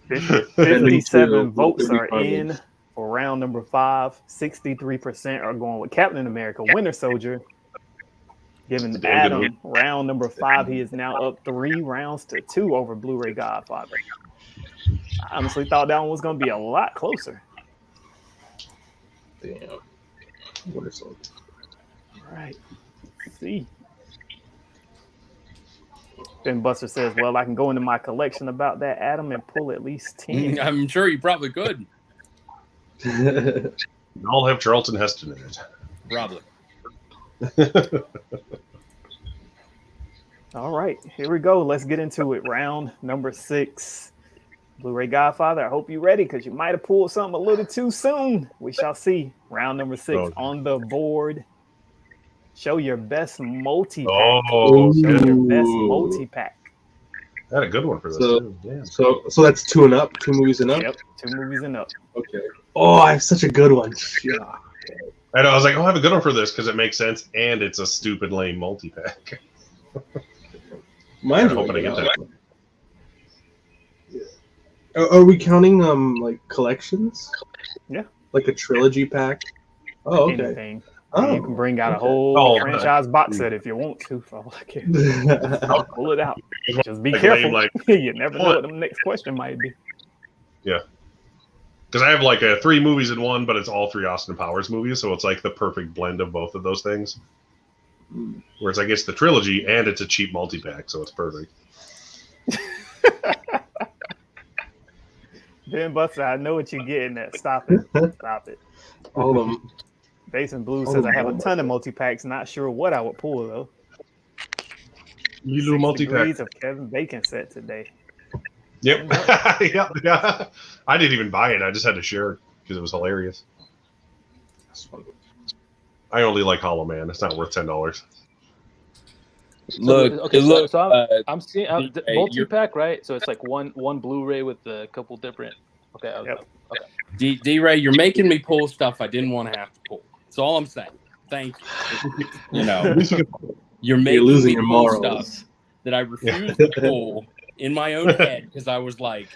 57 votes are in for round number 5. 63% are going with Captain America, Winter Soldier. Giving Adam round number 5. He is now up 3 rounds to 2 over Blu-ray Godfather. I honestly thought that one was going to be a lot closer. Damn. Winter Soldier. All right. Let's see. Ben Buster says, well, I can go into my collection about that, Adam, and pull at least 10. I'm sure you probably could. I'll have Charlton Heston in it. Probably. All right, here we go. Let's get into it. Round number 6. Blu-ray Godfather, I hope you're ready because you might have pulled something a little too soon. We shall see. Round number 6 on the board. Show your best multi-pack. Show your best multi-pack. I had a good one for this. So that's 2 and up, 2 movies and up? Yep, 2 movies and up. Okay. Oh, I have such a good one. Yeah. I know, I was like, I have a good one for this because it makes sense and it's a stupid lame multi-pack. Mine's hoping I get that. Yeah. Are we counting like collections? Yeah. Like a trilogy pack? Oh, okay. Anything. Oh, you can bring out a whole franchise box set if you want to. For all I care. I'll pull it out. Just be careful. You never know what the next question might be. Yeah. Because I have like 3 movies in one, but it's all 3 Austin Powers movies, so it's like the perfect blend of both of those things. Whereas I guess the trilogy and it's a cheap multi-pack, so it's perfect. Ben Buster, I know what you're getting at. Stop it. Stop it. All of them. Basin Blue says I have a ton of multi-packs. Not sure what I would pull, though. You do multi-pack. Of Kevin Bacon set today. Yep. yeah. I didn't even buy it. I just had to share it because it was hilarious. I only like Hollow Man. It's not worth $10. Look, okay, look. I'm seeing D-Ray, multi-pack, right? So it's like one Blu-ray with a couple different. Okay, Yep. okay. D-Ray, you're making me pull stuff I didn't want to have to pull. That's all I'm saying. Thank you. You know, you're making losing me your pull morals. stuff that I refused to pull in my own head because I was like,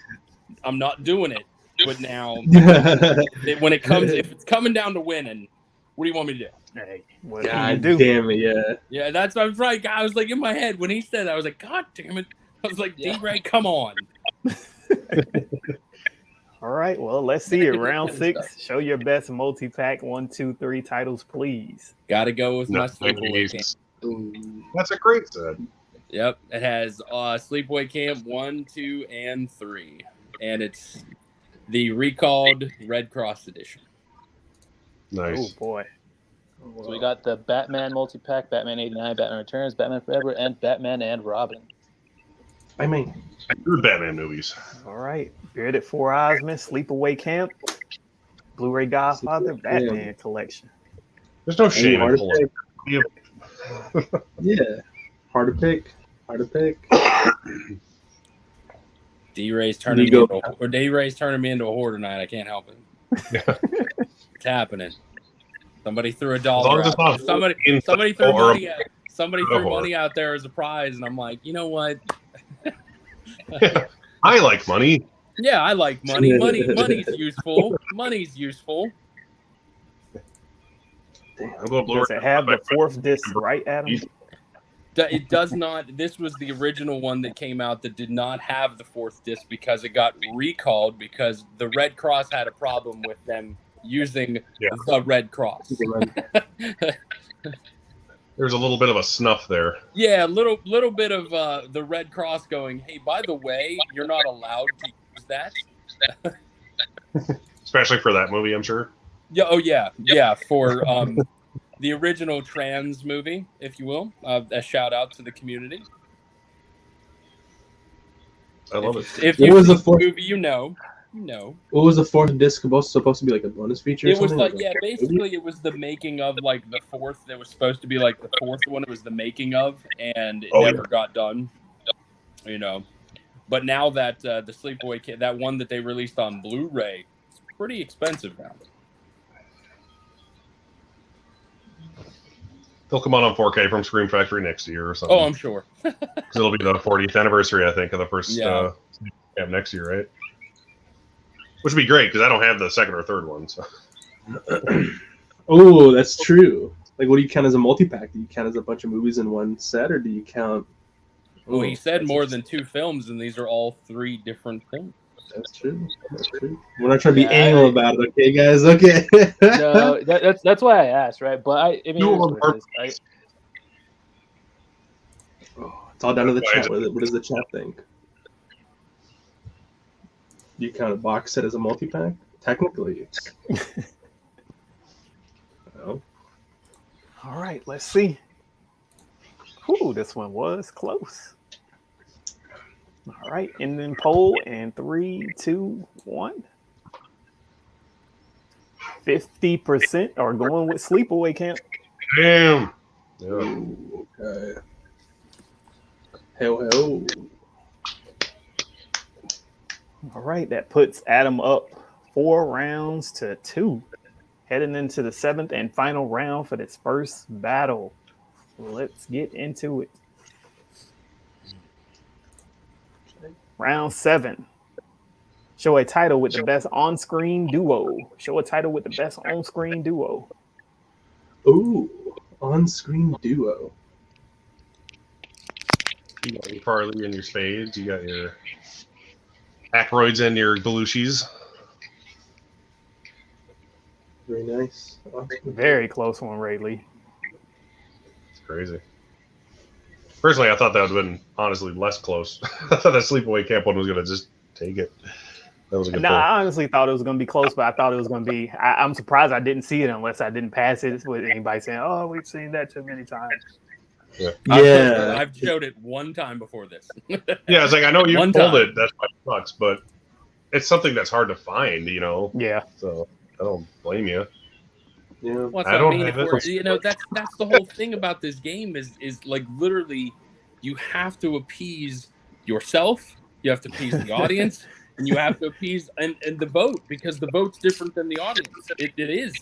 I'm not doing it. But now, when it comes, if it's coming down to winning, what do you want me to do? Hey, what can you God do? damn it, yeah. Yeah, that's what I was right. I was like in my head when he said that, I was like, God damn it. I was like, Yeah. D-Ray, come on. All right, well, let's see it. Round 6. Show your best multi-pack 1, 2, 3 titles, please. Gotta go with my Sleepaway Camp. That's a great set. Yep, it has Sleepaway Camp 1, 2, and 3. And it's the recalled Red Cross edition. Nice. Oh, boy. So we got the Batman multi-pack, Batman 89, Batman Returns, Batman Forever, and Batman and Robin. I mean, Good Batman movies. All right. Bearded Four Eyesmen, Sleepaway Camp, Blu-ray Godfather, Batman collection. There's no shame in hard to pulling. yeah. Hard to pick. D-Ray's turning me into a whore tonight. I can't help it. It's happening. Somebody threw a dollar as it's out. not Somebody threw money out. Somebody threw money out there as a prize, and I'm like, you know what? I like money. Yeah, I like money. Money's useful. Money's useful. I'm going Does it have the 4th disc, right, Adam? It does not. This was the original one that came out that did not have the 4th disc because it got recalled because the Red Cross had a problem with them using the Red Cross. There's a little bit of a snuff there. Yeah, little bit of the Red Cross going, hey, by the way, you're not allowed to use that. Especially for that movie, I'm sure. Yeah. Oh, yeah. For the original trans movie, if you will. A shout out to the community. I love it. If you see the movie, you know. What was the 4th disc supposed to be, like a bonus feature? It was like, basically it was the making of like the 4th. That was supposed to be like the 4th one. It was the making of, and it never got done. You know, but now that the Sleepaway Camp, that one that they released on Blu-ray, it's pretty expensive now. They'll come on 4K from Scream Factory next year or something. Oh, I'm sure. Because it'll be the 40th anniversary, I think, of the first camp next year, right? Which would be great because I don't have the 2nd or 3rd one. So. Oh, that's true. Like, what do you count as a multi-pack? Do you count as a bunch of movies in one set, or do you count? Well, he said more than 2 films, and these are all 3 different films. That's true. We're not trying to be anal about it, okay, guys? Okay. No, that's why I asked, right? But I mean, it's all down to the chat. What does the chat think? Do you count a box set as a multi-pack? Technically, it's. No. All right, let's see. Ooh, this one was close. All right, and then poll in 3, 2, 1. 50% are going with Sleepaway Camp. Damn. Ooh, okay. Hell. All right, that puts Adam up 4 rounds to 2, heading into the 7th and final round for this first battle. Let's get into it. Round 7. Show a title with the best on-screen duo. Ooh, on-screen duo. You got your Farley and your Spades. You got your Ackroyds and your Belushis. Very nice. Very close one, Ray Lee. It's crazy. Personally, I thought that would have been honestly less close. I thought that Sleepaway Camp one was going to just take it. That was a good pull. I honestly thought it was going to be close, but I thought it was going to be. I'm surprised I didn't see it unless I didn't pass it with anybody saying, "Oh, we've seen that too many times." Yeah. I've showed it one time before this. Yeah, it's like I know you pulled it. That's why it sucks, but it's something that's hard to find, you know. Yeah. So I don't blame you. Yeah. What's I I don't mean? have If it. we're, that's the whole thing about this game is like literally you have to appease yourself, you have to appease the audience, and you have to appease and the vote, because the vote's different than the audience. It is.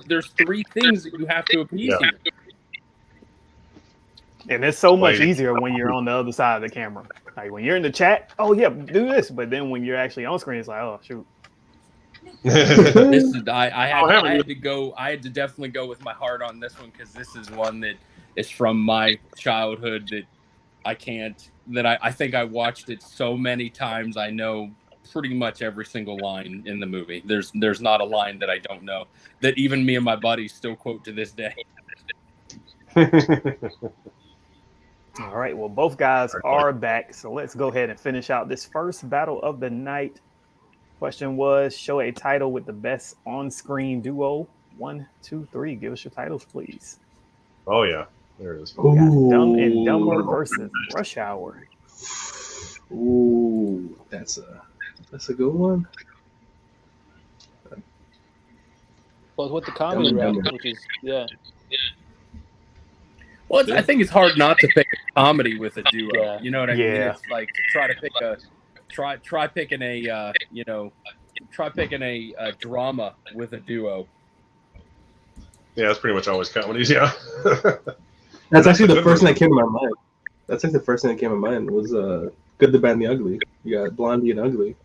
There's three things that you have to appease here. And it's so much Like- easier when you're on the other side of the camera. Like when you're in the chat, oh yeah, do this. But then when you're actually on screen, it's like, oh shoot. This is I had to definitely go with my heart on this one, because this is one that is from my childhood that I think I watched it so many times. I know pretty much every single line in the movie. There's not a line that I don't know, that even me and my buddies still quote to this day. All right, well, both guys are back, so let's go ahead and finish out this first battle of the night. Question was, show a title with the best on-screen duo. 1, 2, 3. Give us your titles, please. Oh yeah, there it is. We got Dumb and Dumber versus Rush Hour. Ooh, that's a good one. Well, with the comedy rap, which is Well, I think it's hard not to pick a comedy with a duo. Yeah. You know what I mean? Yeah. It's like to try to pick try picking a drama with a duo. Yeah, that's pretty much always comedies. Yeah. That's actually the first thing that came to my mind. That's like the first thing that came to mind was Good, the Bad, and the Ugly. You got Blondie and Ugly.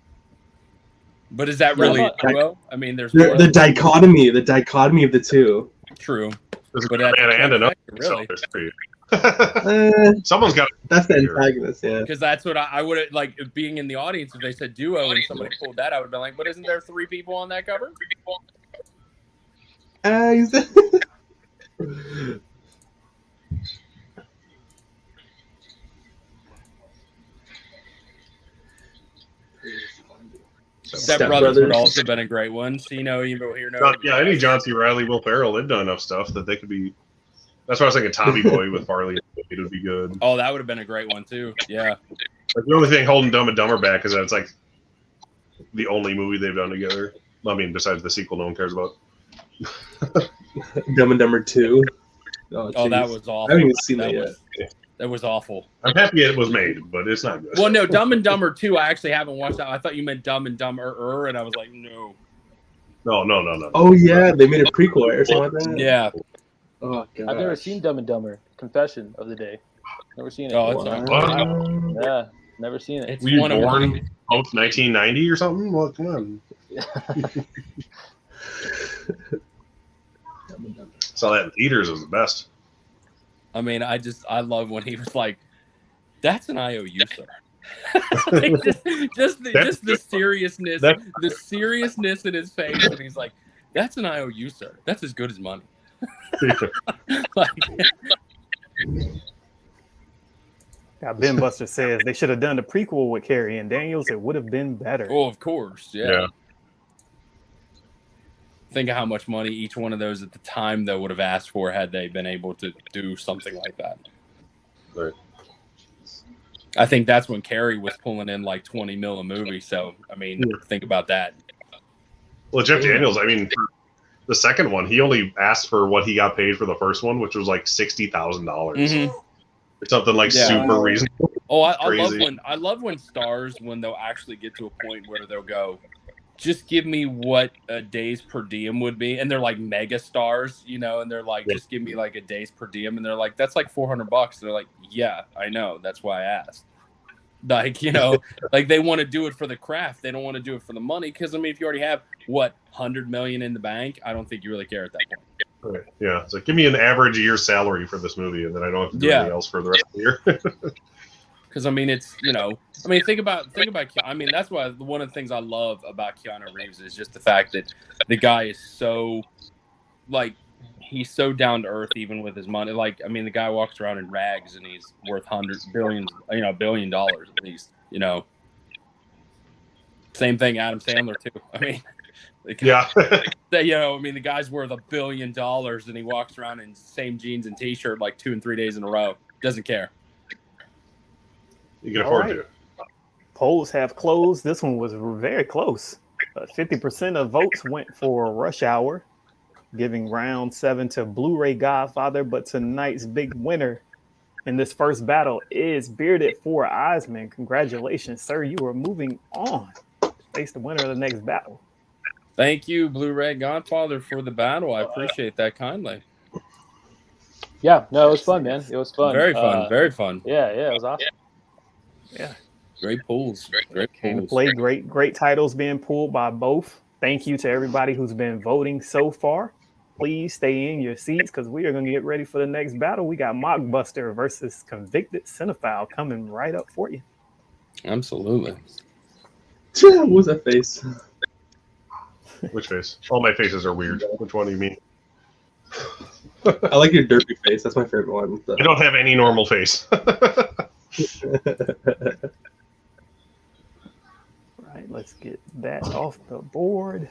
But is that really a duo? I mean, there's The dichotomy of the two. true. There's But a that's man and another. really. There's three. Eh, Someone's got. that's the antagonist, yeah. Because that's what I would have, like, being in the audience, if they said duo and somebody pulled that, I would have been like, but isn't there 3 people on that cover? Step Brothers would also have been a great one. See no evil, hear no. Yeah, any John C. Reilly, Will Ferrell, they've done enough stuff that they could be. That's why I was thinking Tommy Boy with Farley. It would be good. Oh, that would have been a great one too. Yeah. Like, the only thing holding Dumb and Dumber back is that it's like the only movie they've done together. I mean, besides the sequel no one cares about. Dumb and Dumber 2. Oh, that was awful. I haven't even seen that yet. That was awful. I'm happy it was made, but it's not good. Well, no, Dumb and Dumber 2, I actually haven't watched that. I thought you meant Dumb and Dumber, and I was like, no. No. Oh yeah, they made a prequel or something like that. Yeah. Oh god. I've never seen Dumb and Dumber. Confession of the day. Never seen it. Oh, it's Wow. Yeah, never seen it. It's Were you one of born my, post 1990 or something? Well, come on. Saw that in theaters. It was the best. I mean, I love when he was like, that's an IOU, sir. Like, just the seriousness, the seriousness in his face, and he's like, that's an IOU, sir. That's as good as money. Like, Ben Buster says they should have done the prequel with Carrie and Daniels. It would have been better. oh, of course, Yeah. Think of how much money each one of those at the time, though, would have asked for had they been able to do something like that. Right. I think that's when Carrie was pulling in like 20 mil a movie. So, I mean, think about that. Well, Jeff Daniels, I mean, for the second one, he only asked for what he got paid for the first one, which was like $60,000. Mhm. Or something like Yeah. super reasonable. Oh, I Crazy. love when stars, when they'll actually get to a point where they'll go, just give me what a day's per diem would be, and they're like mega stars, you know, and they're like, just give me like a day's per diem, and they're like, that's like $400. They're like, yeah, I know, that's why I asked. Like, you know, like they want to do it for the craft, they don't want to do it for the money, because I mean, if you already have what $100 million in the bank, I don't think you really care at that point. Right. Yeah. It's like, give me an average year's salary for this movie, and then I don't have to do anything else for the rest of the year. Because I mean, it's, you know, I mean, think about. I mean, that's why one of the things I love about Keanu Reeves is just the fact that the guy is so, like, he's so down to earth even with his money. Like, I mean, the guy walks around in rags and he's worth $1 billion at least. You know, same thing. Adam Sandler too. I mean, Yeah. you know, I mean, the guy's worth $1 billion and he walks around in the same jeans and t-shirt like 2 and 3 days in a row. Doesn't care. You can afford All to. Polls have closed. This one was very close. 50% of votes went for Rush Hour, giving round 7 to Blu-ray Godfather. But tonight's big winner in this first battle is Bearded Four Eyesman. Congratulations, sir. You are moving on. Face the winner of the next battle. Thank you, Blu-ray Godfather, for the battle. I appreciate that kindly. Yeah, no, it was fun, man. It was fun. Very fun. Very fun. Yeah, it was awesome. Yeah. Great pulls. Great Came to pulls. play. Great titles being pulled by both. Thank you to everybody who's been voting so far. Please stay in your seats because we are going to get ready for the next battle. We got Mockbuster versus Convicted Cinephile coming right up for you. Absolutely. What was that face? Which face? All my faces are weird. Which one do you mean? I like your derpy face. That's my favorite one. I don't have any normal face. Right, let's get that off the board.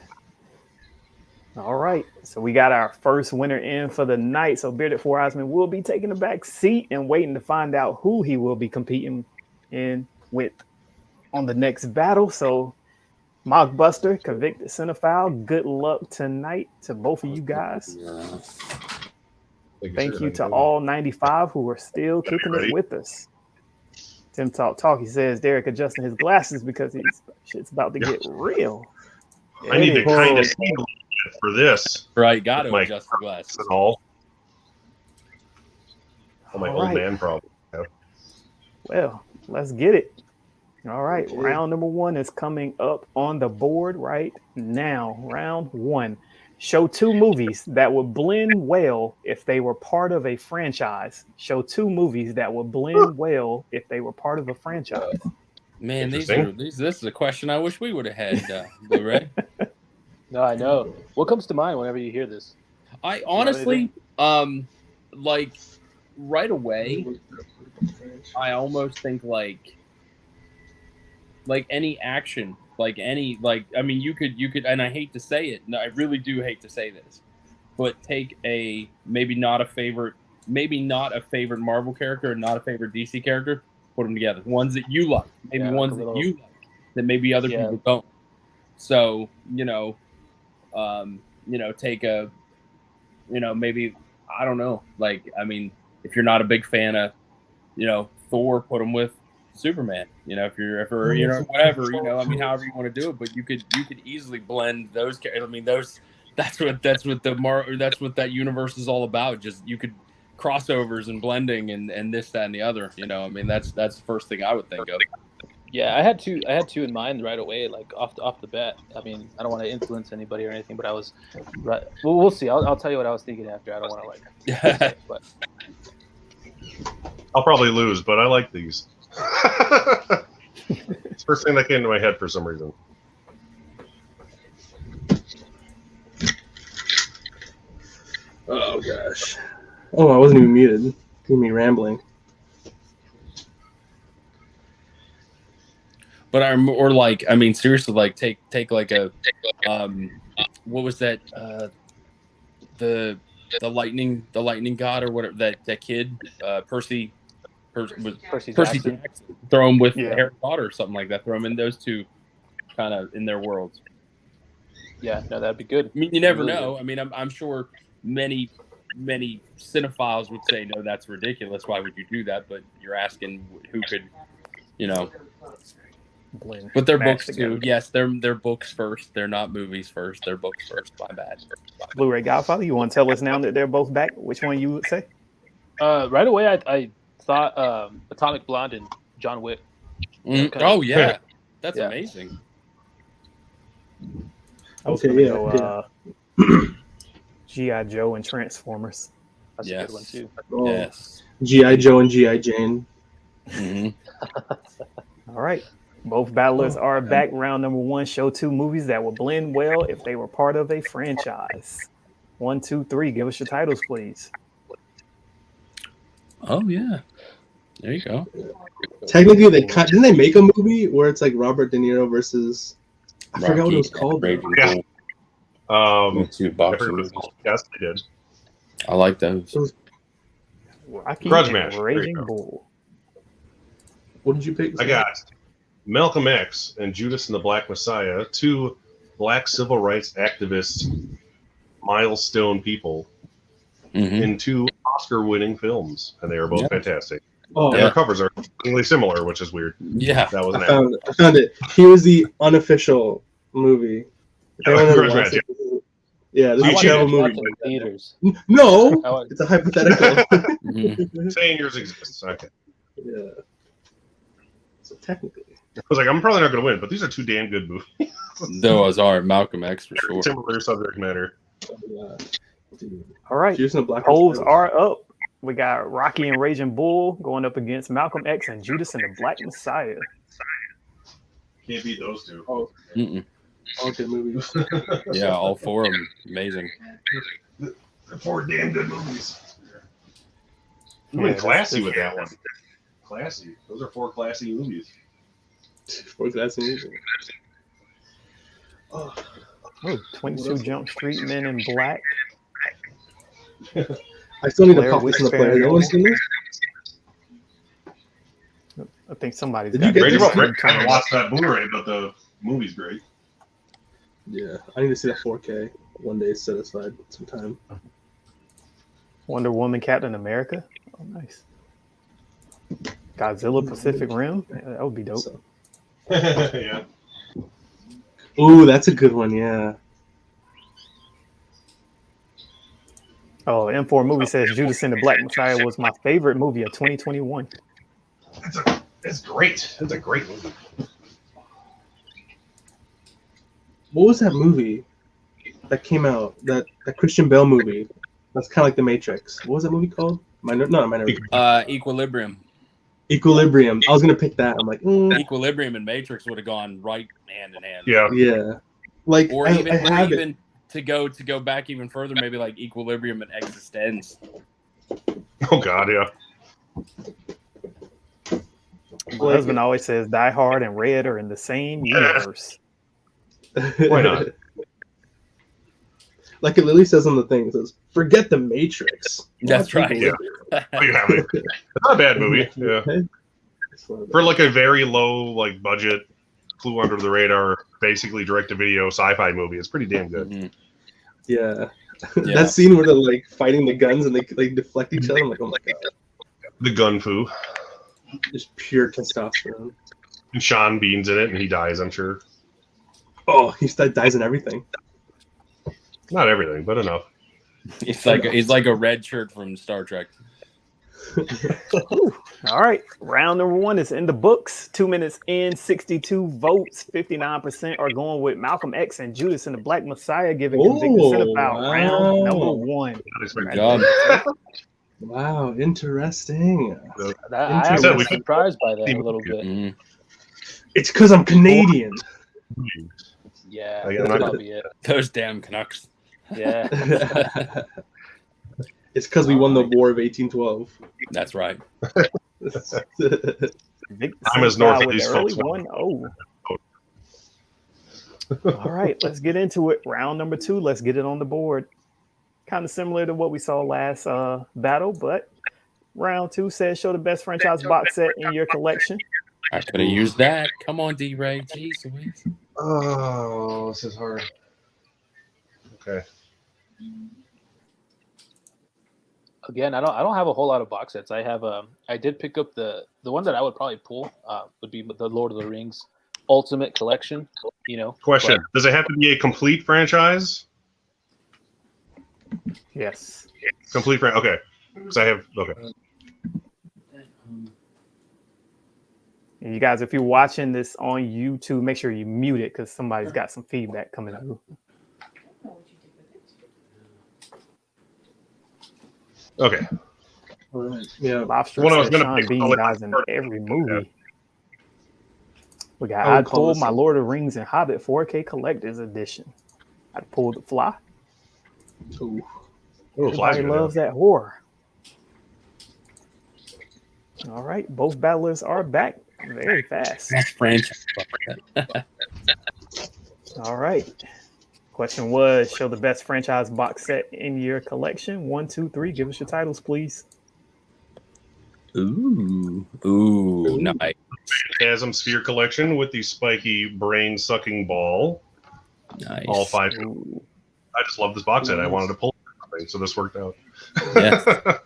All right, so we got our first winner in for the night. So Bearded Four Eyesman will be taking the back seat and waiting to find out who he will be competing in with on the next battle. So Mockbuster, Convicted Cinephile, good luck tonight to both of you guys. Thank you to all 95 who are still kicking it with us. Tim Talk, he says Derek adjusting his glasses because shit's about to get real. I need to kind of see for this. Right, got to adjust the glasses. And all my old man problem. Yeah. Well, let's get it. All right, round number 1 is coming up on the board right now. Round 1. Show 2 movies that would blend well if they were part of a franchise. Show 2 movies that would blend well if they were part of a franchise. Man, this is a question I wish we would have had, Blu-ray. No, I know. What comes to mind whenever you hear this? I honestly, like right away, I almost think like any action, I mean, you could, and I hate to say it, no, I really do hate to say this, but take a maybe not a favorite Marvel character and not a favorite DC character, put them together. Ones that you like, maybe ones that you like that maybe other people don't. So take a, maybe, I don't know. Like, I mean, if you're not a big fan of, Thor, put them with Superman. If you're whatever, I mean, however you want to do it, but you could easily blend those. I mean, that's what that universe is all about. Just you could crossovers and blending and this, that, and the other. I mean, that's the first thing I would think of. Yeah, I had two in mind right away, like off the bat. I mean, I don't want to influence anybody or anything, but I was right. Well, we'll see. I'll tell you what I was thinking after. I don't want to but I'll probably lose, but I like these. It's the first thing that came to my head for some reason. Oh gosh. Oh, I wasn't even muted. Give me rambling. But seriously, like take like a what was that? The lightning god or whatever, that kid, Percy Jackson. Throw him with Harry Potter or something like that. Throw him in those two, kind of in their worlds. Yeah, no, that'd be good. I mean, you never know. I mean, I'm sure many cinephiles would say, no, that's ridiculous. Why would you do that? But you're asking who could, Blend. But they're books too. Yes, they're books first. They're not movies first. They're books first. My bad. Blu-ray Godfather, you want to tell us now that they're both back? Which one you would say? Right away, I thought Atomic Blonde and John Wick. Oh yeah, that's amazing. I was gonna go G.I. Joe and Transformers. That's a good one too. Oh, yes, G.I. Joe and G.I. Jane. Mm-hmm. All right. Both battlers are back. Round number 1. Show 2 movies that would blend well if they were part of a franchise. 1, 2, 3. Give us your titles, please. Oh yeah, there you go. Technically, didn't they make a movie where it's like Robert De Niro versus I forgot what it was called. Yeah. Two boxing movies. Yes, they did. I like those. Rocky Grudge and Match. Raging Bull. What did you pick? I got Malcolm X and Judas and the Black Messiah, 2 black civil rights activists, milestone people, in 2 Oscar-winning films, and they are both fantastic. Oh, And Yeah. their covers are really similar, which is weird. Yeah. That was an I found it. Here's the unofficial movie. If anyone ever Grudge watched Match, it, yeah, this You is a cheated. terrible Watch movie. it in theaters. No, I watched- it's a hypothetical. Mhm. saying yours exists. Okay. Yeah. So technically, I was like, I'm probably not going to win, but these are two damn good movies. Those are Malcolm X for sure. Similar subject matter. dude. All right. Judas and the Black Polls Messiah. are up. We got Rocky and Raging Bull going up against Malcolm X and Judas and the Black Messiah. Can't beat those two. Oh, Mm-mm. all good movies. Yeah, all four of them amazing. They're four damn good movies. You Yeah, went this- classy this- with that one. Classy. Those are four classy movies. For class movies. Oh, Oh, 22 Jump Street Men in Black. I still need to Blair pop this in the Witch player. No one's seen this? I think somebody's Did got you get it. Raging this? Bull, I haven't watched that Blu-ray, but the movie's great. Yeah, I need to see that 4K one day set aside some time. Wonder Woman, Captain America. Oh, nice. Godzilla, Pacific Rim. Yeah, that would be dope. So. Yeah. Ooh, that's a good one. Yeah. Oh, M4 movie says Judas and the Black Messiah was my favorite movie of 2021. It's great. It's a great movie. What was that movie that came out? That Christian Bale movie. That's kind of like The Matrix. What was that movie called? Minority. Equilibrium. Equilibrium. I was gonna pick that. I'm like, Equilibrium and Matrix would have gone right hand in hand. Yeah. yeah. Like Or I even have it. to go back even further, maybe like Equilibrium and Existence. Oh God, yeah. My husband always says Die Hard and Red are in the same universe. Why not? Like it Lily says on the thing, it says, "Forget the Matrix." That's Watch right. Equilibrium. Oh, you have it. It's not a bad movie. Yeah. For like a very low like budget, flew under the radar, basically direct to video sci-fi movie, it's pretty damn good. Mhm. Yeah. Yeah. That scene where they're like fighting the guns and they like deflect each other. I'm like, oh my god, The gun fu. just pure testosterone. And Sean Bean's in it, and he dies. I'm sure. Oh, he dies in everything. Not everything, but enough. He's like a red shirt from Star Trek. All right. Round number one is in the books. 2 minutes in, 62 votes. 59% are going with Malcolm X and Judas and the Black Messiah, giving convicted cinephile wow. round number one. Not expecting God. Wow, interesting. I said was we could- surprised by that a little bit. Mhm. It's because I'm Canadian. Yeah, I that's got- probably it. Those damn Canucks. Yeah. It's because we won the War of 1812. That's right. Convicted I'm as cinephile north of with these the early folks. 1-0. All right, let's get into it. Round number two. Let's get it on the board. Kind of similar to what we saw last battle, but round two says show the best franchise box set in your collection. I could have used that. Come on, D-Ray. Jeez Louise. Oh, this is hard. Okay. Again, I don't have a whole lot of box sets. I did pick up the one that I would probably pull would be the Lord of the Rings Ultimate Collection. You know, Question: does it have to be a complete franchise? Yes. Complete franchise. Okay. Because I have. Okay. And you guys, if you're watching this on YouTube, make sure you mute it because somebody's got some feedback coming through. Okay. All right. Yeah. Lobster One I was said gonna Sean pick, Bean but dies in every movie. We got I would I'd call pull this my a- Lord of the Rings and Hobbit 4K Collector's Edition. I'd pull The Fly. Ooh. Oh, Fly's Everybody good, loves that horror. All right, both battlers are back very fast. That's franchise. All right. Question was, show the best franchise box set in your collection. 1, 2, 3. Give us your titles, please. Ooh, nice. Phantasm Sphere Collection with the spiky brain sucking ball. Nice. All five. Ooh. I just love this box set. I wanted to pull something, so this worked out. Yeah.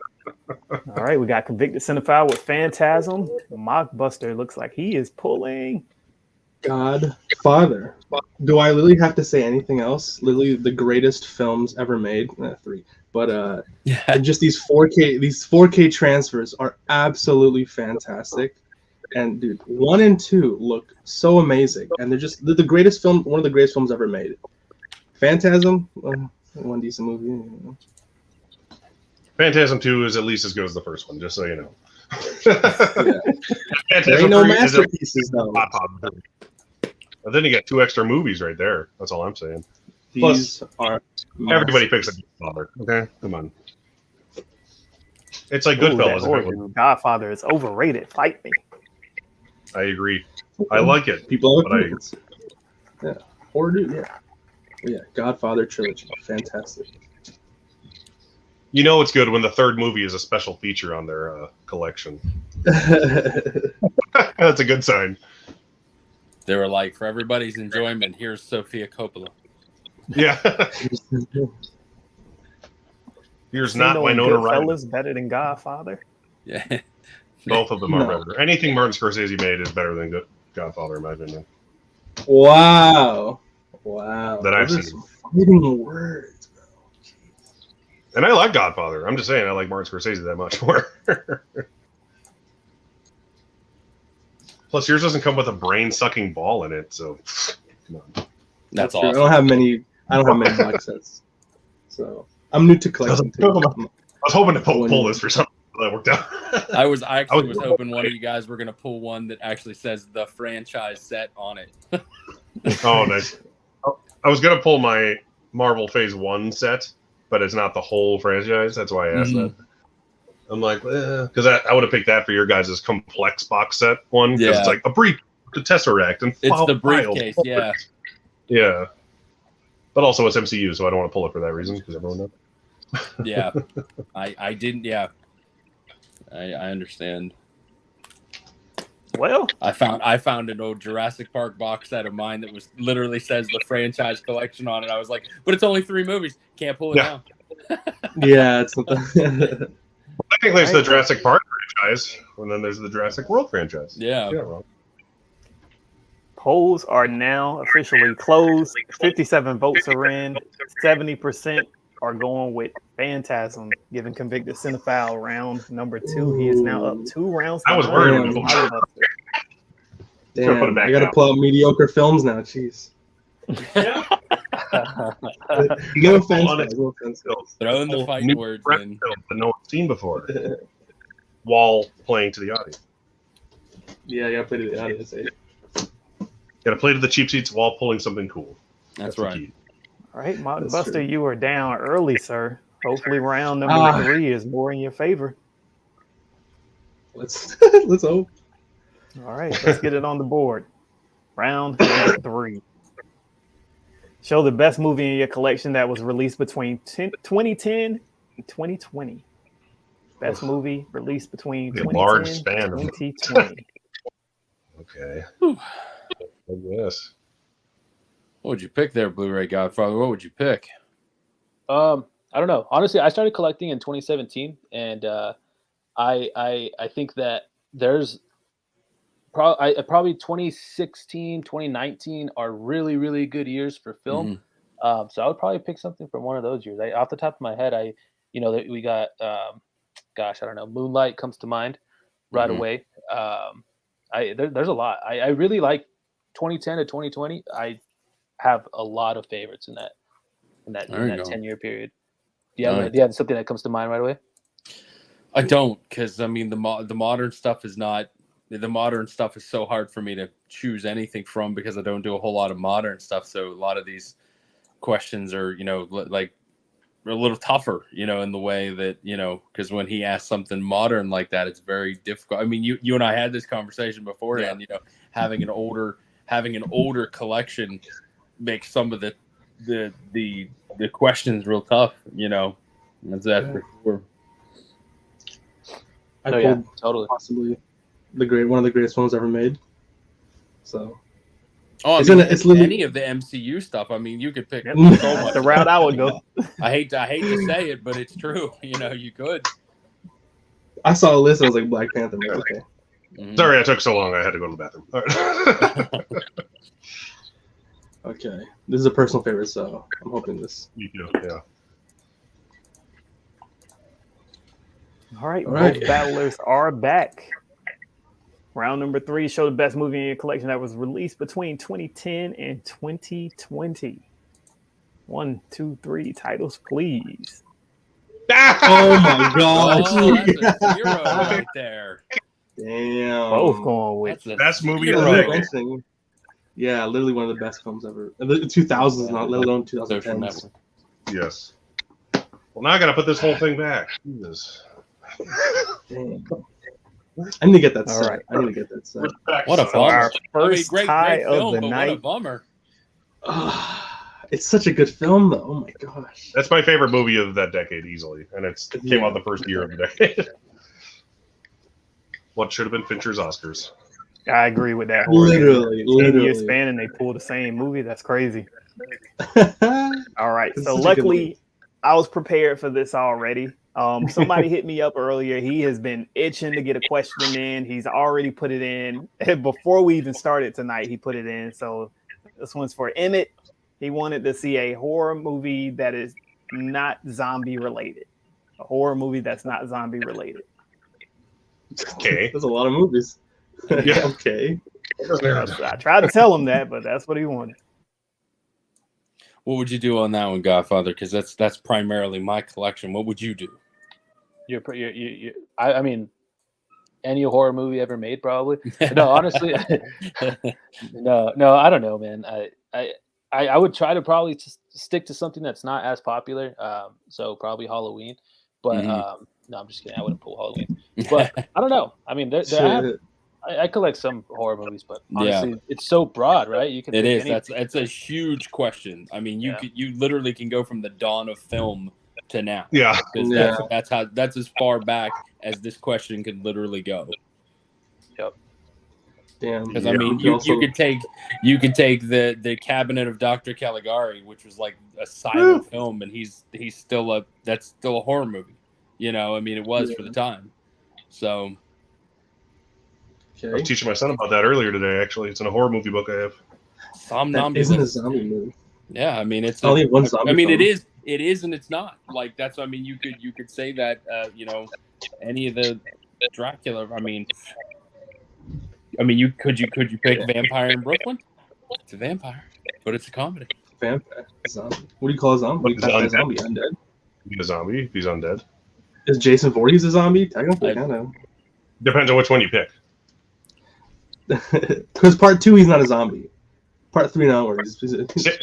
All right, we got Convicted Cinephile with Phantasm. Mockbuster looks like he is pulling. Godfather. Do I literally have to say anything else? Literally the greatest films ever made. 3, but and just these 4K transfers are absolutely fantastic. And dude, 1 and 2 look so amazing, and they're the greatest film, one of the greatest films ever made. Phantasm, one decent movie. You know. Phantasm 2 is at least as good as the first one, just so you know. Yeah. There ain't no masterpieces though. But then you got 2 extra movies right there. That's all I'm saying. These Plus, are everybody picks a Godfather. Okay, come on. It's like Goodfellas. Godfather is overrated. Fight me. I agree. I like it. People but yeah. Or dude, yeah. Godfather trilogy, fantastic. You know it's good when the third movie is a special feature on their collection. That's a good sign. They were like, for everybody's enjoyment, here's Sofia Coppola. Yeah. Here's not Winona Ryder. Is better than Godfather. Yeah. Both of them are better. Anything Martin Scorsese made is better than Godfather, in my opinion. Wow. That I've seen. Fighting words, bro. And I like Godfather. I'm just saying I like Martin Scorsese that much more. Plus, yours doesn't come with a brain-sucking ball in it, so come on. That's awesome. I don't have many box sets, so I'm new to collecting. I was hoping to pull this for something that worked out. I was hoping one of you guys were going to pull one that actually says the franchise set on it. Oh, nice. I was going to pull my Marvel Phase 1 set, but it's not the whole franchise. That's why I asked that. I'm like, because I would have picked that for your guys' complex box set one, because it's like a brief, the Tesseract, and it's the briefcase, yeah. Yeah. But also it's MCU, so I don't want to pull it for that reason, because everyone knows. Yeah. I didn't, I understand. Well, I found an old Jurassic Park box set of mine that was literally says the franchise collection on it. I was like, but it's only 3 movies. Can't pull it now. Yeah, it's something. I think there's the Jurassic Park franchise, and then there's the Jurassic World franchise. Yeah. Polls are now officially closed. 57 votes are in. 70% are going with Phantasm, giving Convicted Cinephile round number 2. He is now up 2 rounds. I was worried. Damn, I gotta pull out mediocre films now. Jeez. No offense. Throw in the fighting words in. That no one's seen before. While playing to the audience. Yeah, I gotta play to the audience. Gotta play to the cheap seats while pulling something cool. That's right. All right, Buster, you are down early, sir. Hopefully round number 3 is more in your favor. Let's hope. All right, let's get it on the board. Round number 3. Show the best movie in your collection that was released between 2010 and 2020. Best movie released between 2010 and 2020. Okay. I guess. What would you pick there, Blu-ray Godfather? What would you pick? I don't know. Honestly, I started collecting in 2017, and I think that there's probably 2016, 2019 are really, really good years for film. So I would probably pick something from one of those years. Off the top of my head, we got, I don't know, Moonlight comes to mind right away. There's a lot. I really like 2010 to 2020. I have a lot of favorites in that 10-year period. Do you have something that comes to mind right away? I don't, because I mean the modern stuff is not. The modern stuff is so hard for me to choose anything from because I don't do a whole lot of modern stuff. So a lot of these questions are, like a little tougher, in the way that, because when he asks something modern like that, it's very difficult. I mean, you and I had this conversation beforehand, having an older collection makes some of the questions real tough, That's that for sure. Totally. Possibly one of the greatest films ever made. So, it's any of the MCU stuff. I mean, you could pick so much. The route I would go. I hate to say it, but it's true. You could. I saw a list and I was like Black Panther. Like, okay. Sorry, I took so long. I had to go to the bathroom. All right. Okay. This is a personal favorite, so I'm hoping this. You do, yeah. All right, All right. both battlers are back. Round number 3, show the best movie in your collection that was released between 2010 and 2020. 1, 2, 3 titles, please. Oh my gosh. Oh, that's a 0 right there. Damn. Both going with That's a Best movie zero. of the decade. Interesting. Yeah, literally one of the best films ever. The 2000s, not let alone 2010s. Yes. Well, now I got to put this whole thing back. Jesus. Damn. I need to get that All set. right. I need to get that set. What a So bummer. our first great tie of film, the but night. what a bummer. It's such a good film, though. Oh my gosh. That's my favorite movie of that decade, easily. And it came out the first year of the decade. What should have been Fincher's Oscars. I agree with that. Literally. 10-year span and they pulled the same movie. That's crazy. All right. It's So such a good movie. luckily, I was prepared for this already. Somebody hit me up earlier. He has been itching to get a question in. He's already put it in. Before we even started tonight, he put it in. So this one's for Emmett. He wanted to see a horror movie that is not zombie related. A horror movie that's not zombie related. Okay. There's a lot of movies. Yeah. Okay. I tried to tell him that, but that's what he wanted. What would you do on that one, Godfather? Because that's primarily my collection. What would you do? I mean, any horror movie ever made, probably. No, honestly, no. I don't know, man. I would try to probably just stick to something that's not as popular. So probably Halloween. But no, I'm just kidding. I wouldn't pull Halloween. But I don't know. I mean, I collect some horror movies, but honestly, it's so broad, right? You can. It is. That's a huge question. I mean, you literally can go from the dawn of film to now. Yeah. Because that's as far back as this question could literally go. Yep. Damn. Because I mean, you could take the Cabinet of Dr. Caligari, which was like a silent film, and that's still a horror movie. You know, I mean, it was for the time. So. I was teaching my son about that earlier today. Actually, it's in a horror movie book I have. That isn't a zombie movie. Yeah, I mean, it's only one zombie. I mean, film. it is, and it's not. Like that's. I mean, you could say that. You know, any of the Dracula. I mean, you could pick Vampire in Brooklyn? It's a vampire, but it's a comedy. Vampire, zombie. What do you call a zombie? A zombie, undead. He's a zombie. If he's undead. Is Jason Voorhees a zombie? Technically, kind of. Depends on which one you pick. Because part 2, he's not a zombie. Part 3 now, where he's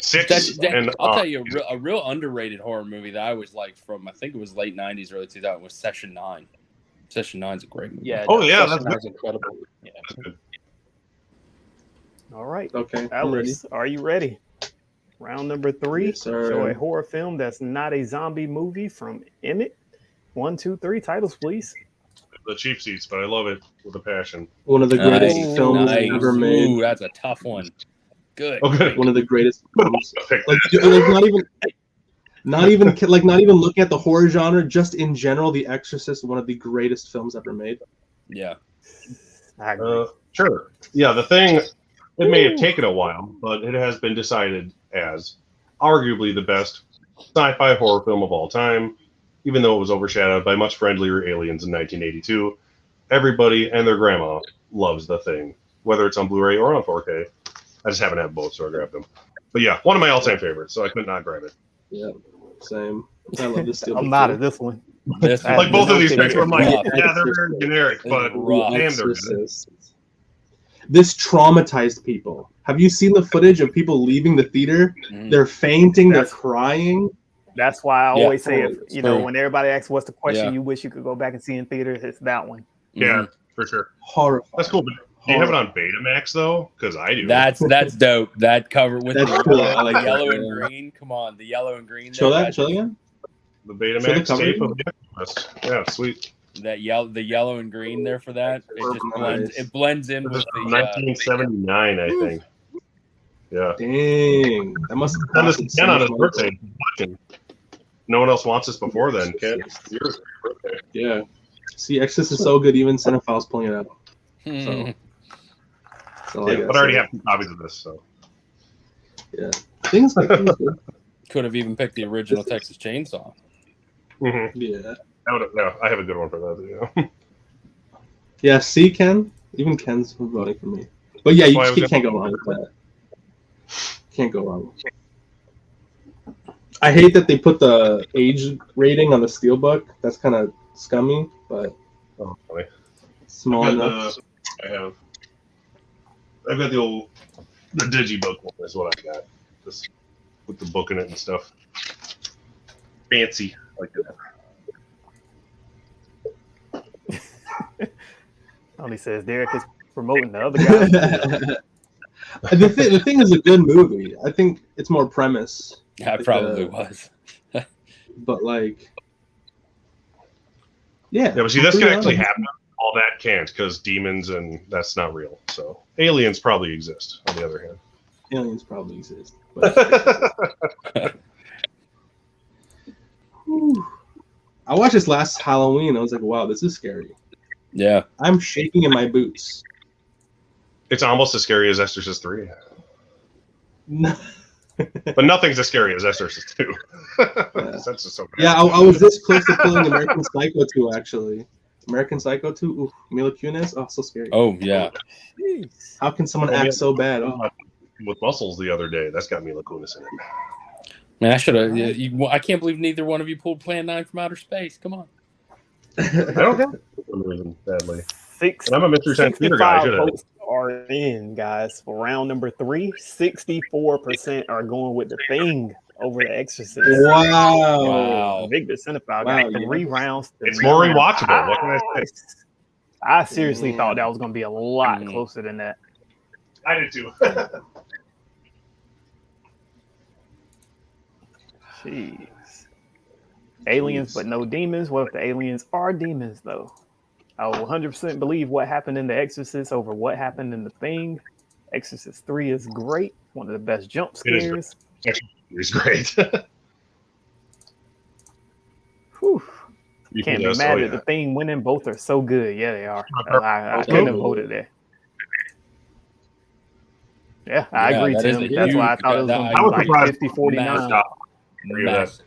six. And I'll tell you a real underrated horror movie that I always liked from I think it was late '90s, early 2000s was Session 9. Session 9's a great movie. Yeah. Oh yeah, that's incredible. Yeah. All right. Okay. I'm ready. Alice, are you ready? Round number 3. Yes, sir. Show a horror film that's not a zombie movie from Emmett. 1, 2, 3 titles, please. The cheap seats, but I love it with a passion. One of the greatest films ever made. Ooh, that's a tough one. Good. Okay. One of the greatest films. Pick Like not even looking at the horror genre, just in general, The Exorcist, one of the greatest films ever made. Yeah. I agree. Sure. Yeah, The Thing, it may have taken a while, but it has been decided as arguably the best sci-fi horror film of all time, even though it was overshadowed by much friendlier aliens in 1982. Everybody and their grandma loves The Thing, whether it's on Blu-ray or on 4K. I just haven't had both, so I grabbed them. But yeah, one of my all-time favorites, so I could not grab it. Yeah, same. I love this Steelbooks. I'm out of this one. Like both of these picks, I'm like, rough. yeah, they're very generic, but rough. damn, they're good. Exorcist. This traumatized people. Have you seen the footage of people leaving the theater? They're fainting, they're crying. That's why I always say, if it's you know, true. when everybody asks what's the question Yeah. you wish you could go back and see in theaters, it's that one. Yeah, for sure. Horrifying. That's cool. Do you have it on Betamax though? Because I do. That's dope. That cover with That's the cool. I like yellow that. and green. Come on, the yellow and green. Show there, that again. The Show Betamax the cover tape again. of the Exorcist. Yeah, sweet. the yellow and green there for that. It just blends. Nice. It blends in This with is from the. 1979, I think. Yeah. Dang, that must have Send us costed Ken so on his much birthday. No one else wants this before then, Ken. Yours birthday. Yeah. See, Exorcist is so good, even Cinephile's pulling it out. Hmm. So Yeah, but I already have 2 copies of this, so. Yeah. Things good. Could have even picked the original Texas Chainsaw. Mm-hmm. Yeah. No, I have a good one for that. Yeah. Yeah, see, Ken? Even Ken's voting for me. But yeah, That's why you can't go wrong with that. Can't go wrong. I hate that they put the age rating on the Steelbook. That's kind of scummy, but Oh, funny. small I've enough. got I've got the Digibook one is what I got. Just with the book in it and stuff. Fancy like that. Only says Derek is promoting the other guy. The thing is a good movie. I think it's more premise. Yeah, it probably was. But like, yeah. Yeah, but see, this can actually happen. All that can't because demons and that's not real. So aliens probably exist. On the other hand, Aliens probably exist. But I watched this last Halloween. I was like, wow, this is scary. Yeah. I'm shaking in my boots. it's almost as scary as Exorcist 3, No. but nothing's as scary as Exorcist 2. That's just so bad. Yeah, I was this close to pulling American Psycho 2, actually. American Psycho 2? Ooh, Mila Kunis? Oh, so scary. Oh, yeah. Jeez. How can someone act so bad? Oh. With Muscles the other day, that's got Mila Kunis in it. Man, I should have. I can't believe neither one of you pulled Plan 9 from outer space. Come on. I don't have for some reason, sadly. And I'm a Mystery Science Theater guy. I 65 should have. votes are in, guys. For round number 3, 64% are going with The Thing over The Exorcist. Wow. Victor Cinephile Wow, got 3 rounds. To It's more none. rewatchable. What can I say? I seriously thought that was going to be a lot closer than that. I did too. Jeez. Aliens, but no demons. What if the aliens are demons, though? I will 100% believe what happened in The Exorcist over what happened in The Thing. Exorcist 3 is great. One of the best jump It is scares. It's great. Whew. Can't be Yes, mad oh, at The Thing winning. Both are so good. Yeah, they are. I Okay. couldn't have voted there. Yeah, I agree, that is Tim. a That's why I huge- thought it was going to I be was like surprised. 50-49. Massive.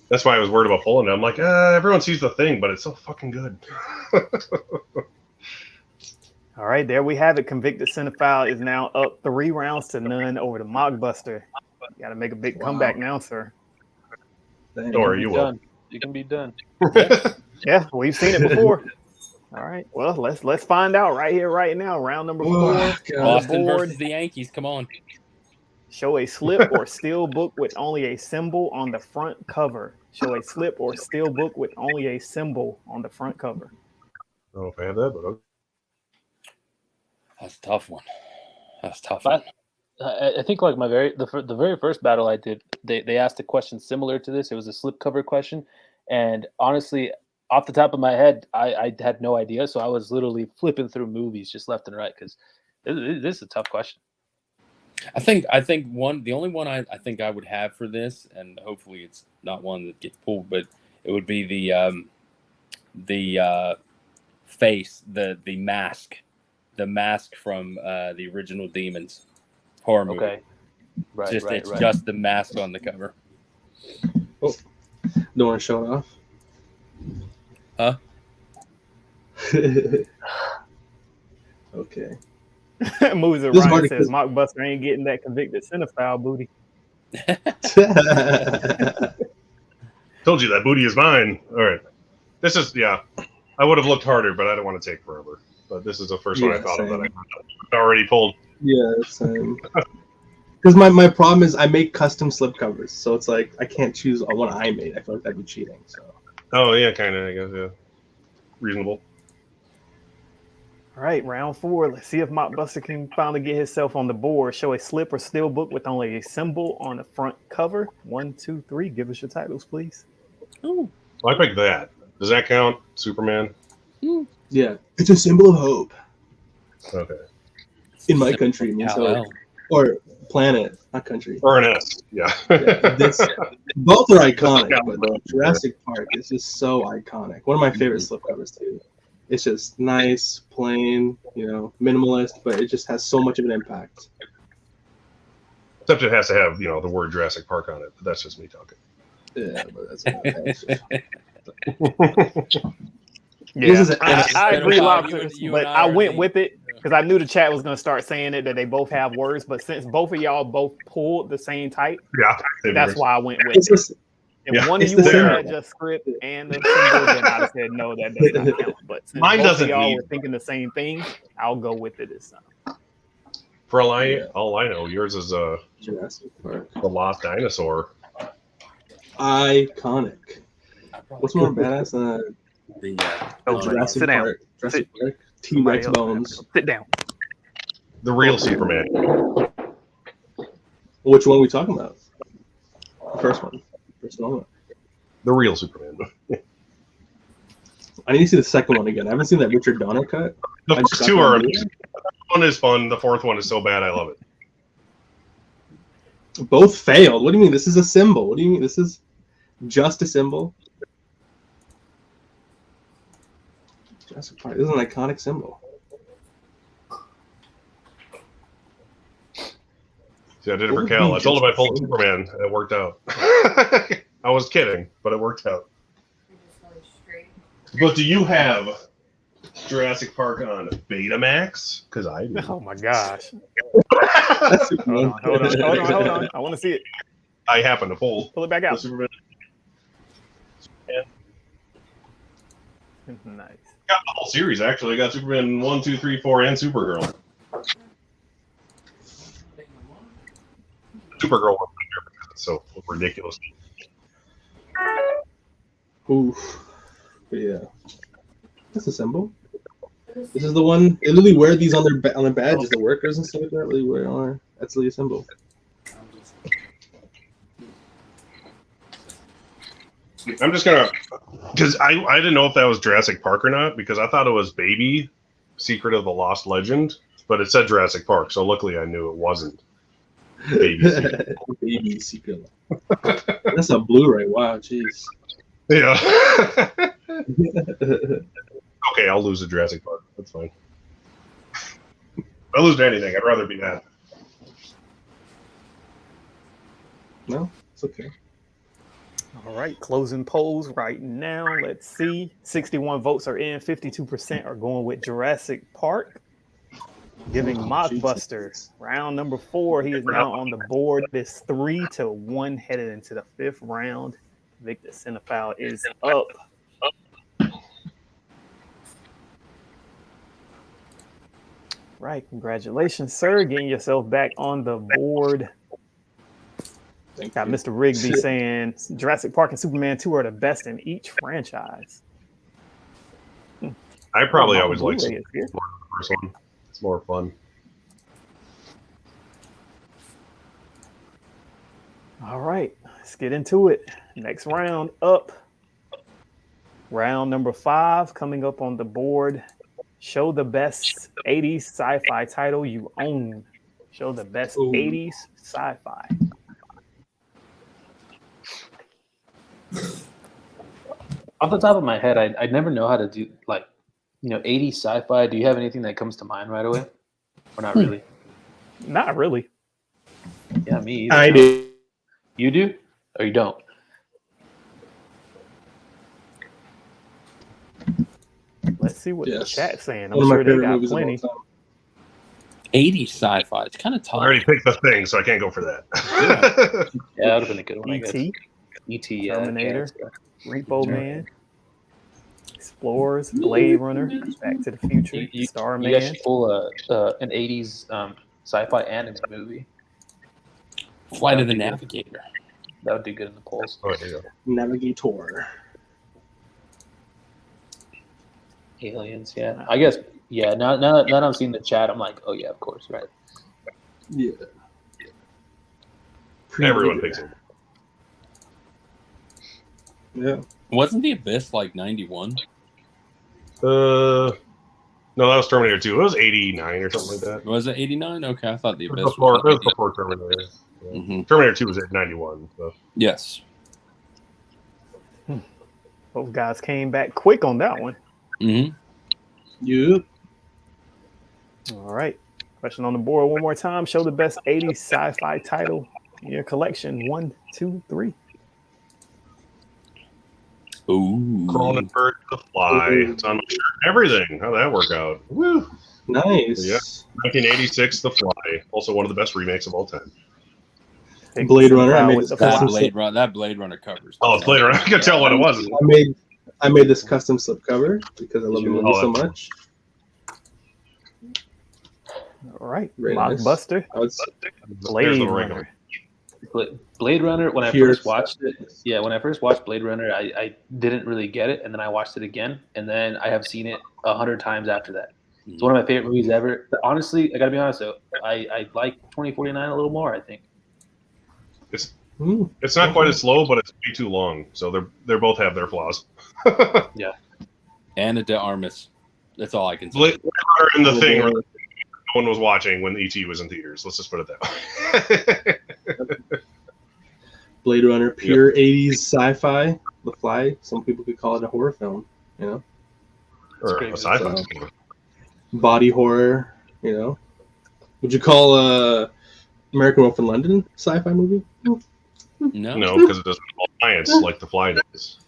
That's why I was worried about pulling it. I'm like, everyone sees The Thing, but it's so fucking good. All right, there we have it. Convicted Cinephile is now up 3 rounds to none over the Mockbuster. You got to make a big comeback now, sir. Dang. Don't worry, you will. Done. You can be done. Yeah, we've seen it before. All right, well, let's find out right here, right now. Round number 4. Oh, God. Boston board. versus the Yankees. Come on. Show a slip or steel book with only a symbol on the front cover. Show a slip or steel book with only a symbol on the front cover. I don't know if I have that, but okay. That's a tough one. That's a tough one. I think like the very first battle I did, they asked a question similar to this. It was a slipcover question, and honestly, off the top of my head, I had no idea. So I was literally flipping through movies just left and right because this is a tough question. I think the only one I think I would have for this, and hopefully it's not one that gets pulled, but it would be the face, the mask from the original Demons horror movie. Okay, right, It's just the mask on the cover. Oh, don't want to show it off. Huh? Okay. Moves it This right. Marty- Says Mockbuster ain't getting that convicted cinephile booty. Told you that booty is mine. All right. This is, yeah. I would have looked harder, but I don't want to take forever. But this is the first one I thought of that I already pulled. Yeah, because my problem is I make custom slipcovers, so it's like I can't choose one I made. I feel like that'd be cheating. So Oh, yeah, kind of, I guess, yeah. Reasonable. All right, round 4. Let's see if Mockbuster can finally get himself on the board. Show a slip or steel book with only a symbol on the front cover. 1, 2, 3. Give us your titles, please. Ooh. Well, I picked that. Does that count? Superman? yeah, it's a symbol of hope Okay. in my country. It means LL. hope. Or planet, not country. Or an S. Yeah. Both are iconic, but Jurassic Park is just so iconic. One of my favorite slipcovers too. It's just nice, plain, minimalist, but it just has so much of an impact. Except it has to have, the word Jurassic Park on it. But that's just me talking. Yeah, but that's Yeah, This is I agree, Lobster, you but and I I are went the- with it because I knew the chat was going to start saying it, that they both have words. But since both of y'all both pulled the same type, Yeah. that's why I went with It's it. just, If Yeah, one of it's you the would have symbol. had just script and the symbol, then I'd have said no, that does not count. But since Mine both of doesn't y'all need- were thinking the same thing, I'll go with it this time. For all I know, yours is Jurassic Park. the Lost Dinosaur. Iconic. What's more badass than Jurassic Sit down. Park? Jurassic Park. T-Rex bones. Sit down. The real Superman. Which one are we talking about? The first one. First one. The real Superman. I need to see the second one again. I haven't seen that Richard Donner cut. The I just first got two that are. movie. The one is fun. The fourth one is so bad, I love it. Both failed. What do you mean? This is a symbol. What do you mean? This is just a symbol. Jurassic Park. This is an iconic symbol. See, I did it for Cal. I told him I pulled Superman, and it worked out. I was kidding, but it worked out. But do you have Jurassic Park on Betamax? Because I do. Oh my gosh. That's Hold on. I want to see it. I happen to pull Pull it back the out. Superman. Nice. I got the whole series, actually. I got Superman 1, 2, 3, 4, and Supergirl. Supergirl was my favorite because it's so ridiculous. Oof. But yeah. That's a symbol. This is the one. They literally wear these on their badges. The workers and stuff like that really wear it on there. That's literally a symbol. I'm just gonna, because I didn't know if that was Jurassic Park or not, because I thought it was Baby, Secret of the Lost Legend, but it said Jurassic Park, so luckily I knew it wasn't Baby Secret. Baby secret. That's a Blu-ray. Wow, jeez. Yeah. Okay, I'll lose to Jurassic Park. That's fine. I'll lose to anything. I'd rather be that. No, it's okay. All right, closing polls right now. Let's see. 61 votes are in. 52% are going with Jurassic Park. Giving Mockbuster round number 4. He is now on the board. It's 3-1 headed into the 5th round. Victor CINEPHILE is up. Right, congratulations, sir. Getting yourself back on the board. Thank Got you. Mr. Rigby saying Jurassic Park and Superman 2 are the best in each franchise. I probably Oh, always like Blu-ray is here. the first one. It's more fun. All right, let's get into it. Next round up. Round number 5 coming up on the board. Show the best 80s sci-fi title you own. Show the best 80s sci-fi. Off the top of my head, I never know how to do 80s sci-fi. Do you have anything that comes to mind right away? Or not really? Not really. Yeah, me either. I do. You do? Or you don't? Let's see what the Yes. chat's saying. One I'm of my sure they favorite got movies of all plenty. time. 80s sci-fi. It's kind of I tough. already picked the thing, so I can't go for that. Yeah, that would have been a good one, I guess. E.T., E.T., yeah. Terminator. Yeah. Repo Man, Explorers, Blade Runner, Back to the Future, You guys Starman. should pull an 80s sci-fi animated movie. Flight of the Navigator. That would do good in the polls. Oh, there you go. Navigator. Aliens, yeah. I guess, yeah, now that I'm seeing the chat, I'm like, oh, yeah, of course, right. Yeah. Everyone picks it. Yeah. Wasn't The Abyss like 91? No, No, that was Terminator 2. It was 89 or something like that. Was it 89? Okay, I thought the It Abyss was before, was it was 88. before Terminator. Yeah. Mhm. Terminator 2 was at 91. So. Yes. Those guys came back quick on that one. Mm-hmm. Yep. All right. Question on the board one more time. Show the best 80s sci-fi title in your collection. 1, 2, 3. Ooh. Cronenberg, The Fly. It's on my shirt. Everything. How'd that work out? Woo. Nice. Yeah. 1986, The Fly. Also one of the best remakes of all time. Blade Runner. I made with this the custom That Blade Runner covers. Oh, it's Blade Runner. I could tell what it was. I made this custom slipcover because I love the movie Oh, so that's much. All right. Very nice. Blockbuster. There's Blade the Runner. Blade Runner, when I Pure first watched it, when I first watched Blade Runner, I didn't really get it, and then I watched it again, and then I have seen it 100 times after that. It's one of my favorite movies ever. But honestly, I gotta be honest though, I like 2049 a little more, I think. It's not quite as slow, but it's way too long. So they both have their flaws. Yeah. Anna de Armas. That's all I can say. Blade Runner and the thing no one was watching when ET was in theaters. Let's just put it that way. Blade Runner, pure 80s sci-fi. The Fly. Some people could call it a horror film, you know? Or great. a sci-fi. Body horror, you know? Would you call American Wolf in London a sci-fi movie? No. No, because it doesn't involve science like The Fly does.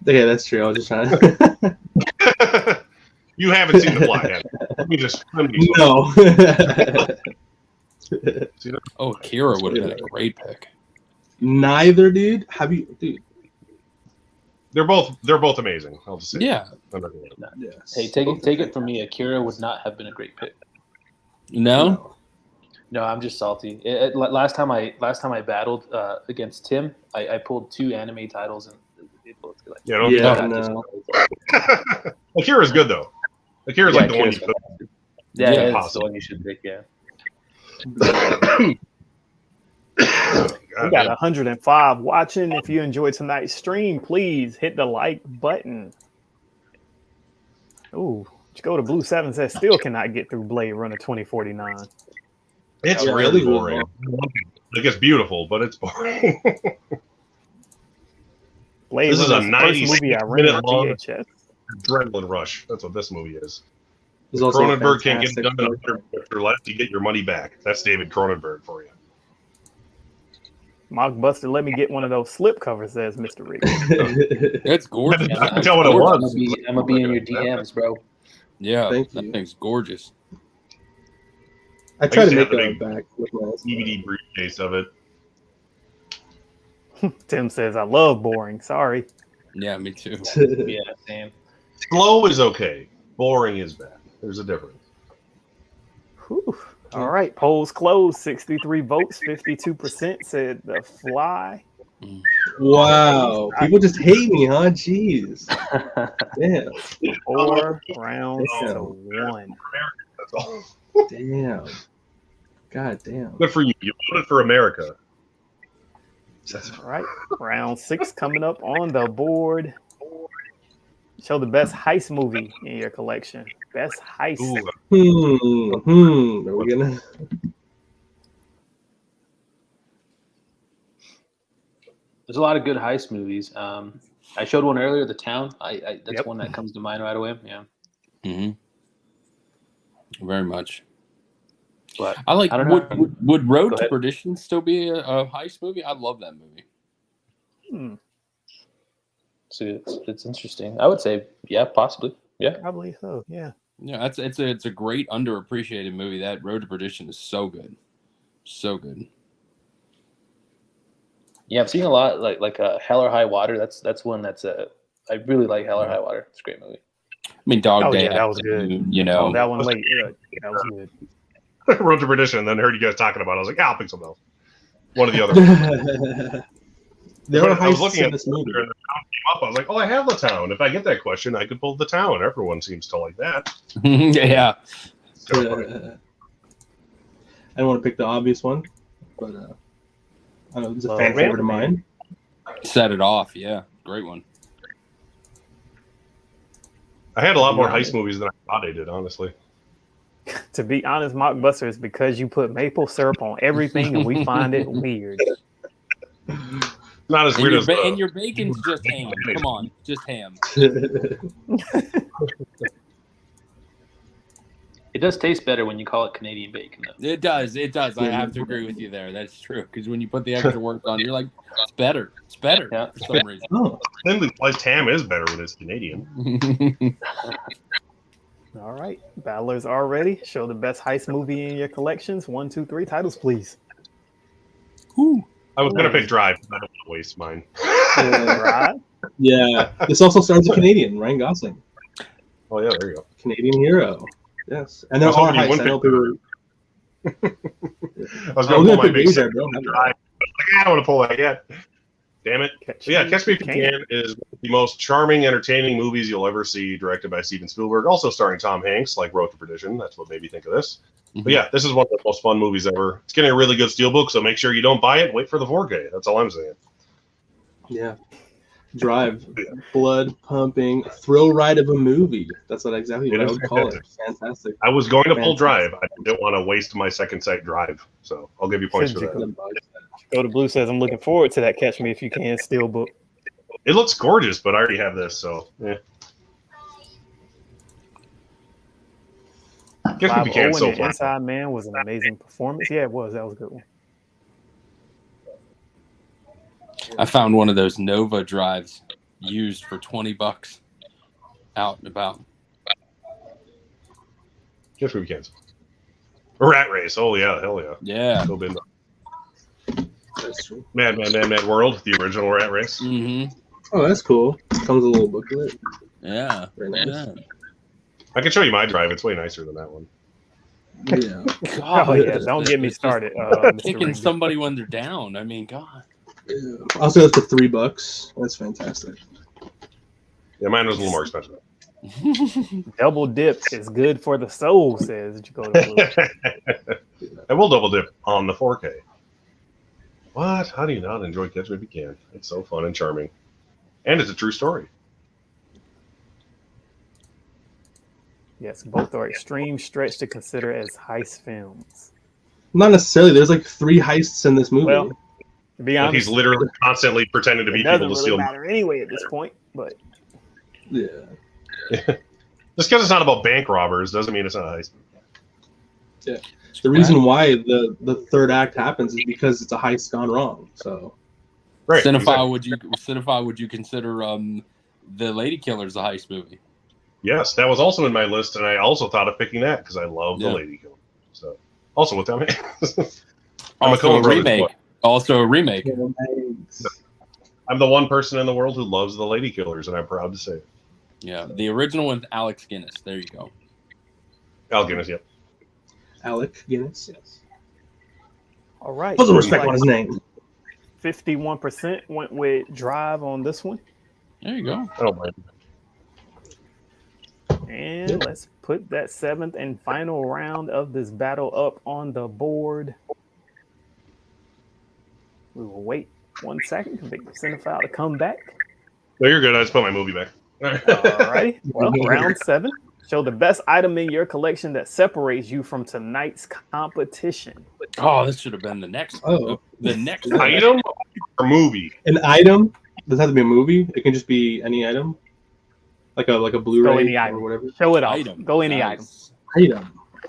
Yeah, that's true. I was just trying to... You haven't seen The Fly yet. Let me just. No. Oh, Akira would have been a great pick. Neither, dude. Have you... Dude. They're both amazing. I'll just say. Yeah. I'm not gonna- Yes. Hey, take it from me. Akira would not have been a great pick. No? No, I'm just salty. Last time I battled against Tim, I pulled 2 anime titles and they both like. Yeah, don't Yeah, talk. no. Akira's good though. Akira's like the one you Akira's put. Yeah, Yeah, it's possible. the one you should pick. Yeah. We got 105 watching. If you enjoyed tonight's stream, please hit the like button. Ooh, go to Blue 7 says still cannot get through Blade Runner 2049. It's Yeah, really really boring. Like it's beautiful, but it's boring. Blade This is Runner's a the first 96 movie I rented on minute long- VHS. Adrenaline rush. That's what this movie is. There's also a Cronenberg can't get it fantastic done in 100 minutes or less. You get your money back. That's David Cronenberg for you. Mockbuster, let me get one of those slip covers, says Mr. Reed. It's gorgeous. I can tell what it was. I'm gonna be in your DMs, bro. Yeah, Thank that you. thing's gorgeous. I tried used to to make have a the back with my DVD briefcase of it. Tim says, I love boring. Sorry. Yeah, me too. Yeah, same. Slow is okay. Boring is bad. There's a difference. Whew. All right, polls closed. 63 votes, 52% said The Fly. Wow. People just hate me, huh? Jeez. Damn. 4 rounds to Damn. 1. That's all. Damn. God damn. Good for you. You voted for America. All right, round 6 coming up on the board. Show the best heist movie in your collection. Best heist. Ooh, Are we gonna? There's a lot of good heist movies. I showed one earlier, The Town. That's Yep. one that comes to mind right away. Yeah, Mm-hmm. Very much. but I like. I don't know. Would Road Go to ahead. Perdition still be a heist movie? I love that movie. Hmm, so it's interesting. I would say, yeah, possibly. Yeah, probably so, yeah. Yeah, it's a great underappreciated movie. That Road to Perdition is so good, so good. yeah. I've seen a lot like Hell or High Water. That's one that's I really like Hell or High Water. It's a great movie. I mean, Dog Oh, Day. yeah, that was good. You know, Oh, that one late. Yeah, that was good. Road to Perdition. Then I heard you guys talking about it. I was like, I'll pick something else. One of the other. There are I was heists looking in at this this movie. and the town came up. I was like, oh, I have the town. If I get that question, I could pull the town. Everyone seems to like that. yeah. So funny. I don't want to pick the obvious one, but I don't know, it's a Well, fan favorite of Railman. mine. Set it off. Yeah, great one. I had a lot more heist movies than I thought I did, honestly. To be honest, Mockbuster is because you put maple syrup on everything and we find it weird. Not as weird as and your bacon's just ham. Come on, just ham. It does taste better when you call it Canadian bacon, though. It does. I have to agree with you there. That's true. Because when you put the extra work on, you're like, it's better. It's better for some reason. Thinly sliced ham is better when it's Canadian. All right. Battlers are ready. Show the best heist movie in your collections. 1, 2, 3 titles, please. Ooh. I was going to pick Drive. I don't want to waste mine. Drive? Yeah. This also stars a Canadian, Ryan Gosling. Oh, yeah, there you go. Canadian hero. Yes. And there are heists. I know people. I was going to pull my big Drive. I don't want to pull that yet. Damn it. Catch Me If You Can is one of the most charming, entertaining movies you'll ever see, directed by Steven Spielberg, also starring Tom Hanks, like Road to Perdition. That's what made me think of this. Mm-hmm. But yeah, this is one of the most fun movies ever. It's getting a really good steelbook, so make sure you don't buy it. Wait for the 4K. That's all I'm saying. Yeah. Drive. Blood pumping thrill ride of a movie. That's what exactly what I would call it. Fantastic. I was going to pull Drive. I didn't want to waste my second sight Drive, so I'll give you points for that. Go to Blue says, I'm looking forward to that Catch Me If You Can steelbook. It looks gorgeous, but I already have this, so yeah. Catch Me If You Can so far. Inside Man was an amazing performance. Yeah, it was. That was a good one. I found one of those Nova drives used for $20 out and about. Catch Me If You Can. Rat Race. Oh yeah, hell yeah. Yeah. So been That's true. Mad World, the original Rat Race. Mm-hmm. Oh, that's cool. Comes a little booklet. Yeah. Very nice. Yeah. I can show you my drive. It's way nicer than that one. Yeah. God, yeah. Don't get me started. Kicking somebody when they're down. I mean, God. Yeah. Also, that's for $3. That's fantastic. Yeah, mine was a little more expensive. Double dip is good for the soul, says you go to Blue. I will double dip on the 4K. What? How do you not enjoy Catch Me If You Can? It's so fun and charming. And it's a true story. Yes, both are extreme stretch to consider as heist films. Not necessarily. There's like 3 heists in this movie. Well, to be honest, he's literally constantly pretending to be people to steal. It doesn't really matter anyway at this point, but... Yeah. Just because it's not about bank robbers doesn't mean it's not a heist. Yeah. The reason why the third act happens is because it's a heist gone wrong. So, right. CINEPHILE, would you consider The Lady Killers a heist movie? Yes, that was also in my list, and I also thought of picking that because I love The Lady Killers. So, also with them. Also a remake. Also a remake. I'm the one person in the world who loves The Lady Killers, and I'm proud to say it. Yeah, the original with Alex Guinness. There you go. Al Guinness, yep. Alec Guinness, yes. All right. Put some respect on his name. 51% went with Drive on this one. There you go. I don't mind. And let's put that 7th and final round of this battle up on the board. We will wait 1 second for the CINEPHILE to come back. No, you're good. I just put my movie back. All right. Well, round 7. Show the best item in your collection that separates you from tonight's competition. Oh, this should have been the next. Oh, the next item or movie? An item doesn't have to be a movie. It can just be any item, like a Blu-ray or whatever. Show it off. Go any item.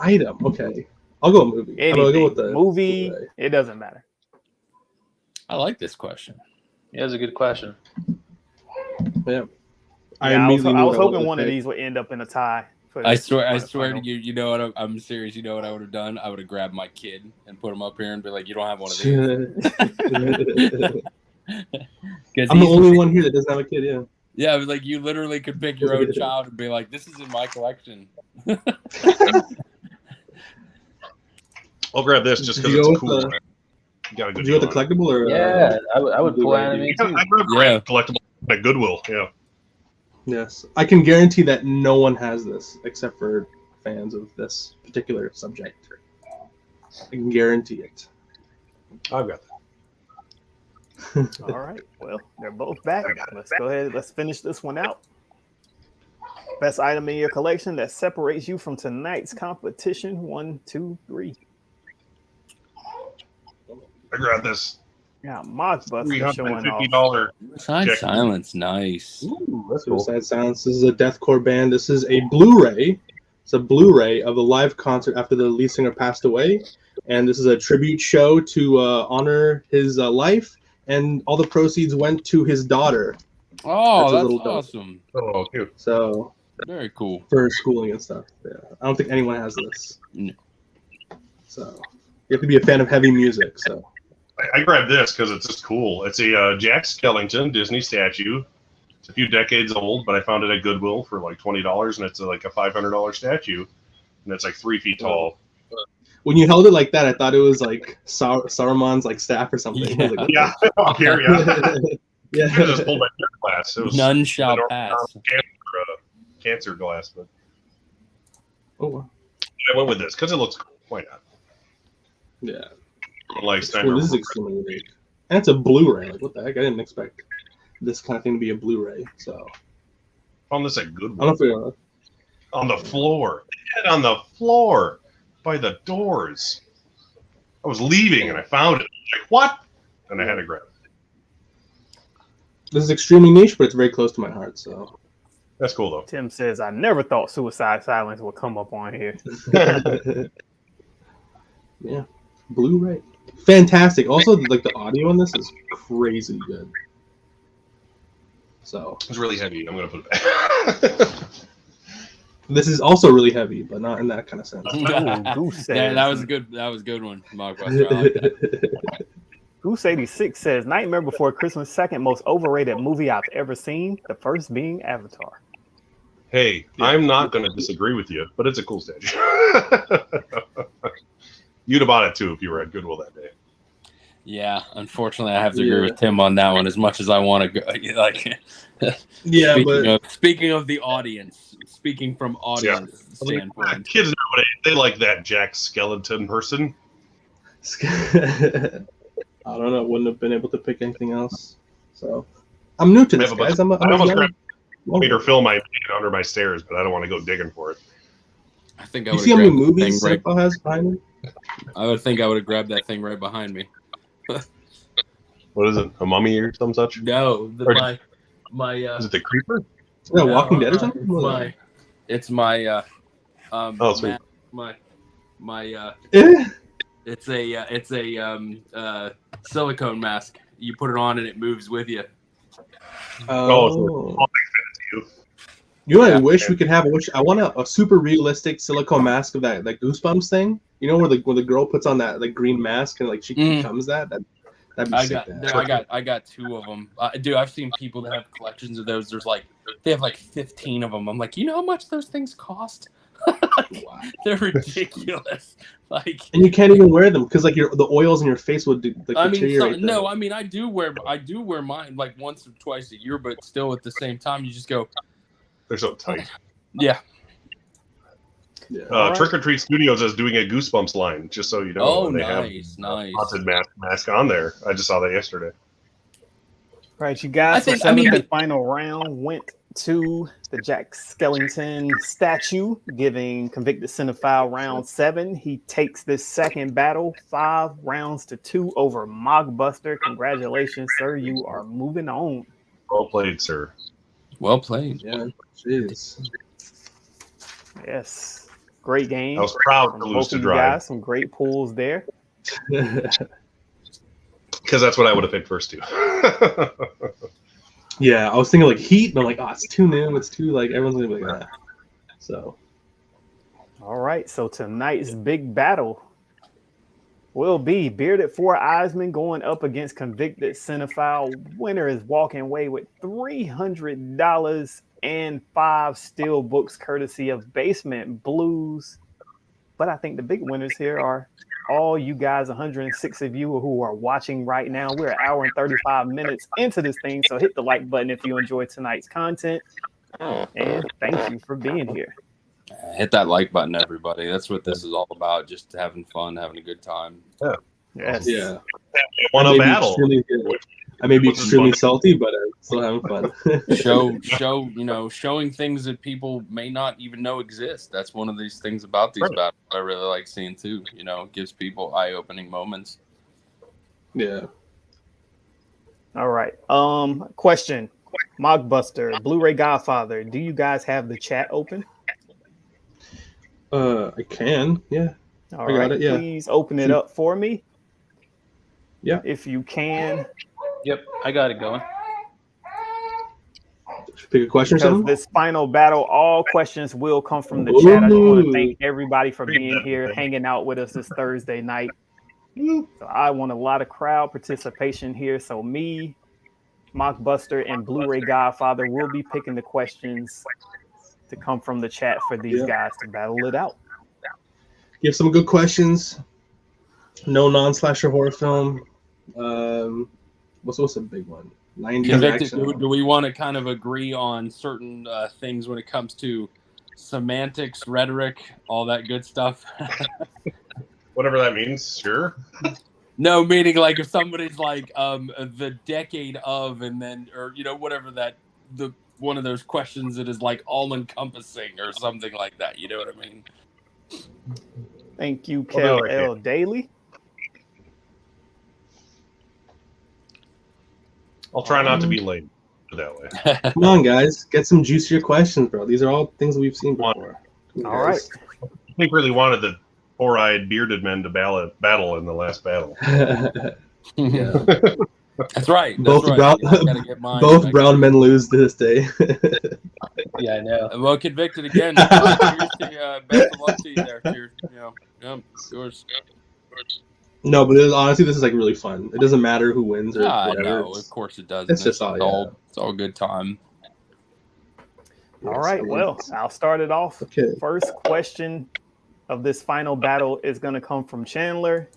Item. Okay, I'll go movie. I'll go with the movie. Blu-ray. It doesn't matter. I like this question. Yeah, that's a good question. Yeah. I was hoping one of these would end up in a tie. I swear to you, you know what? I'm serious. You know what I would have done? I would have grabbed my kid and put him up here and be like, "You don't have one of these." I'm the only one here that doesn't have a kid. Yeah. Yeah, I was like, you literally could pick your own child and be like, "This is in my collection." I'll grab this just because it's cool. Did you go with the collectible or? Yeah, I would pull anime too. I grab collectible at Goodwill. Yeah. Yes, I can guarantee that no one has this except for fans of this particular subject. I can guarantee it. I've got that. All right. Well, they're both back. Let's go ahead. Let's finish this one out. Best item in your collection that separates you from tonight's competition. 1, 2, 3. I grabbed this Yeah, Mockbuster showing off. $350. Suicide Check. Silence, nice. Ooh, that's cool. Suicide Silence. This is a deathcore band. This is a Blu-ray. It's a Blu-ray of the live concert after the lead singer passed away, and this is a tribute show to honor his life. And all the proceeds went to his daughter. Oh, That's a that's little awesome. Oh, cute. So Very cool. for her schooling and stuff. Yeah, I don't think anyone has this. No. So you have to be a fan of heavy music. So I grabbed this because it's just cool. It's a Jack Skellington Disney statue. It's a few decades old, but I found it at Goodwill for like $20, and it's like a $500 statue, and it's like 3 feet tall. when you held it like that, I thought it was like Saruman's like staff or something. Yeah. I was like, Yeah, up here, yeah. yeah. I just pulled my glass. It was None shall the pass. cancer glass, but Oh, wow. I went with this because it looks cool. Why not? Yeah. Like Well, this is extremely unique. And it's a Blu-ray. Like, what the heck? I didn't expect this kind of thing to be a Blu-ray. So found this at I don't Goodwill. know if you're On the floor. Dead on the floor by the doors. I was leaving and I found it. Like, what? And I had to grab it. This is extremely niche, but it's very close to my heart. So That's cool though. Tim says, I never thought Suicide Silence would come up on here. yeah, Blu-ray, fantastic. Also, like the audio on this is crazy good. So It's really heavy. I'm gonna put it back. this is also really heavy, but not in that kind of sense. Ooh, Goose Yeah, says, that was a good one, Mockbuster. I like that. Goose 86 says, Nightmare Before Christmas, second most overrated movie I've ever seen. The first being Avatar. Hey, I'm not gonna disagree with you, but it's a cool statue. You'd have bought it too if you were at Goodwill that day. Yeah, unfortunately, I have to agree with Tim on that one. As much as I want to go, like, Yeah, speaking of the audience, speaking from audience standpoint, Kids nowadays, they like that Jack Skellington person. I don't know. Wouldn't have been able to pick anything else. So I'm new to this, guys. I almost made her film my under my stairs, but I don't want to go digging for it. I think I You would see how many have grabbed the movies thing right. Cinephile has behind him? I would think I would have grabbed that thing right behind me. What is it? A mummy or some such? No, Or- my Is it the creeper? Yeah, Walking Dead or something? it's my Oh, sweet. it's a silicone mask. You put it on and it moves with you. Oh. Oh. You know what Yeah. I wish we could have? I want a super realistic silicone mask of that Goosebumps thing. You know where the girl puts on that like green mask and like she becomes that'd be I sick. got 2 of them. Dude, I've seen people that have collections of those. They have like 15 of them. I'm like, you know how much those things cost? Wow. They're ridiculous. Like, And you can't even wear them because like the oils in your face would deteriorate. I mean, I do wear mine like once or twice a year, but still at the same time, you just go, They're so tight. yeah. Yeah. Trick or Treat Studios is doing a Goosebumps line, just so you know. Oh, They nice. have haunted mask on there. I just saw that yesterday. Right, you guys, the final round went to the Jack Skellington statue, giving convicted cinephile round 7. He takes this second battle 5 rounds to 2 over Mockbuster. Congratulations, sir. You are moving on. Well played, sir. Well played. Yeah. Jeez. Yes. Great game. I was proud from to both lose to of you drive guys. Some great pulls there. because that's what I would have picked first too. Yeah, I was thinking like Heat, and I'm like, oh, it's too new. It's too like everyone's gonna be like that. So All right, so tonight's big battle will be Bearded Four Eyesmen going up against Convicted Cinephile. Winner is walking away with $300 and 5 Steelbooks courtesy of Basement Blues. But I think the big winners here are all you guys, 106 of you who are watching right now. We're an hour and 35 minutes into this thing, so hit the like button if you enjoyed tonight's content. And thank you for being here. Hit that like button, everybody. That's what this is all about. Just having fun, having a good time. Yes. yeah, Won I a may be battle. I may be Which is extremely fun. salty, but Still having fun. Showing things that people may not even know exist. That's one of these things about these battles I really like seeing too. It gives people eye-opening moments. Yeah. All right. Question. Mockbuster, Blu-ray Godfather. Do you guys have the chat open? I can. Yeah. All right. Got it, yeah. Please open it up for me. Yeah. If you can. Yep, I got it going. Pick a question or Because something? this final battle, all questions will come from the chat. I just want to thank everybody for being here, hanging out with us this Thursday night. So I want a lot of crowd participation here. So me, Mockbuster, and Blu-ray Godfather will be picking the questions to come from the chat for these guys to battle it out. You have some good questions. No non-slasher horror film. What's a big one? 90s action. Do we want to kind of agree on certain things when it comes to semantics, rhetoric, all that good stuff? Whatever that means, sure. No, meaning like if somebody's like the decade of, and then, or whatever one of those questions that is like all encompassing or something like that. You know what I mean? Thank you, Kel L. Daly. I'll try not to be late that way. Come on, guys. Get some juicier questions, bro. These are all things we've seen before. All right. I think really wanted the four-eyed bearded men to battle in the last battle. Yeah. That's right. Both brown men lose to this day. Yeah, I know. Well, convicted again. Cheers to best of luck to you there. Cheers. Yours. No, but honestly, this is like really fun. It doesn't matter who wins or whatever. No, of course it does. It's just all it's all good time. All right. Well, I'll start it off. Okay. First question of this final battle is going to come from Chandler.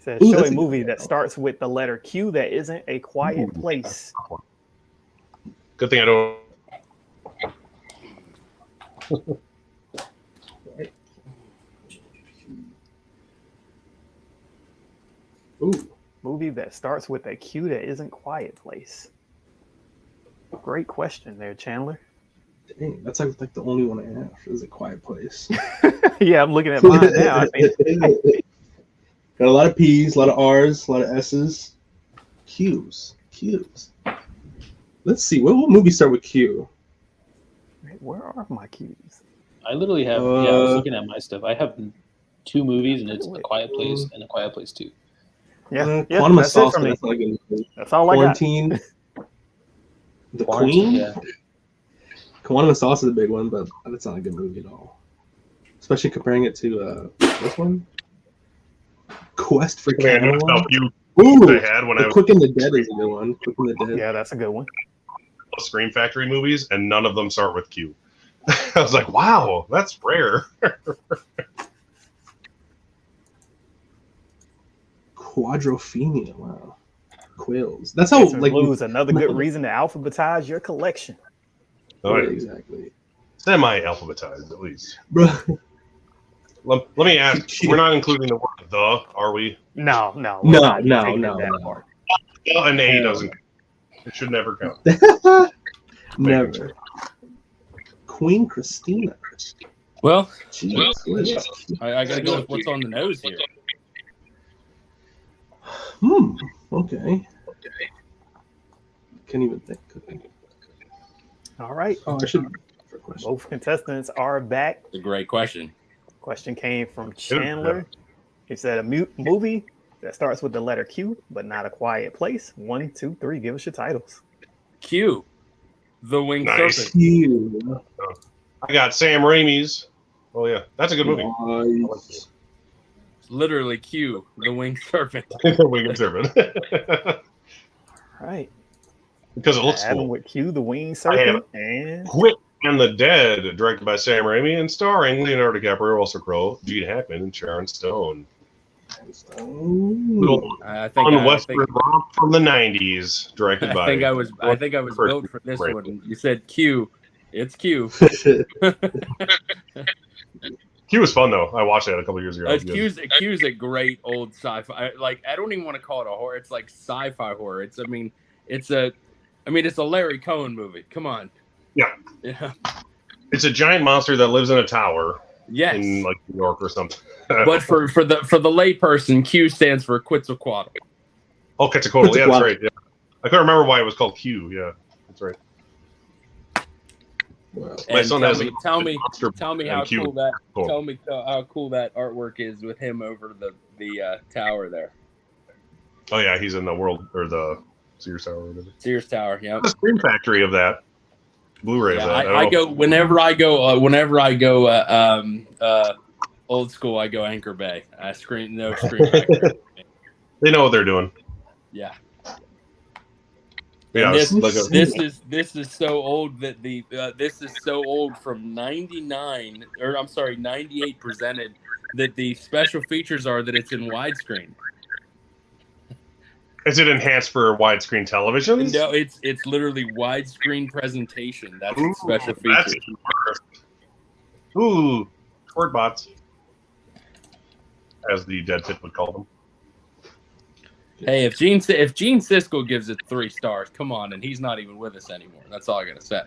It says, show a movie that starts with the letter Q that isn't A Quiet Place. Good thing I don't. Ooh. Movie that starts with a Q that isn't Quiet Place. Great question there, Chandler. Dang, that's like the only one I have is A Quiet Place. Yeah, I'm looking at mine now. I think. Got a lot of P's, a lot of R's, a lot of S's. Q's. Let's see. What movie start with Q? Where are my Q's? I literally have, I was looking at my stuff. I have 2 movies, and it's A Quiet Place and A Quiet Place 2. Yeah, Quantum of that's it for Solace. me. That's not a good movie. That's all Quarantine. I got. The Queen? Yeah. Quantum of Solace is a big one, but that's not a good movie at all. Especially comparing it to this one. Quest for Canada. Ooh, I had when I was Quick and the Dead is a good one. Quick and the Dead. Yeah, that's a good one. Scream Factory movies, and none of them start with Q. I was like, wow, that's rare. Quadrophenia. Wow. Quills. That's how like Blues, another good reason to alphabetize your collection. Oh, yeah, exactly. Semi-alphabetized, at least. Bro. Let me ask. We're not including the word "the," are we? No. No. An A doesn't. It should never count. Never. Queen Christina. Well, Jeez. I gotta go with what's on the nose here. Okay. Can't even think. All right. Oh, I should. Both contestants are back. It's a great question. Question came from Chandler. He said a movie that starts with the letter Q, but not A Quiet Place. 1, 2, 3. Give us your titles. Q. The Winged Serpent. Q. I got Sam Raimi's. Oh yeah, that's a good movie. Nice. Literally Q. The Winged Serpent. The Winged Serpent. All right. Because it looks Adam cool. with Q, the Winged Serpent, and Quick and the Dead, directed by Sam Raimi and starring Leonardo DiCaprio, Russell Crowe, Gene Hackman, and Sharon Stone. I think Western romp from the '90s, directed by. I think I was built for this one. You said Q. It's Q. Q was fun though. I watched that a couple years ago. Q's a great old sci-fi. I don't even want to call it a horror. It's like sci-fi horror. It's I mean, it's a Larry Cohen movie. Come on. Yeah. Yeah. It's a giant monster that lives in a tower Yes. in like New York or something. But for the layperson, Q stands for Quetzalcoatl. Oh, Quetzalcoatl. Yeah, that's right. Yeah. I couldn't remember why it was called Q. Yeah, that's right. My son has tell me how Q. cool that. Cool. Tell me how cool that artwork is with him over the tower there. Oh yeah, he's in the world or the Sears Tower or whatever. Sears Tower. Yeah. The Screen Factory of that. Blu-ray. Yeah, of that. I go whenever I go old school. I go Anchor Bay. Screen Factory. They know what they're doing. Yeah. Yeah. This is so old that this is so old from 98 presented that the special features are that it's in widescreen. Is it enhanced for widescreen televisions? No, it's literally widescreen presentation. That's the special feature. Ooh, word bots, as the Dead Pit would call them. Hey, if Gene Siskel gives it 3 stars, come on, and he's not even with us anymore. That's all I gotta say.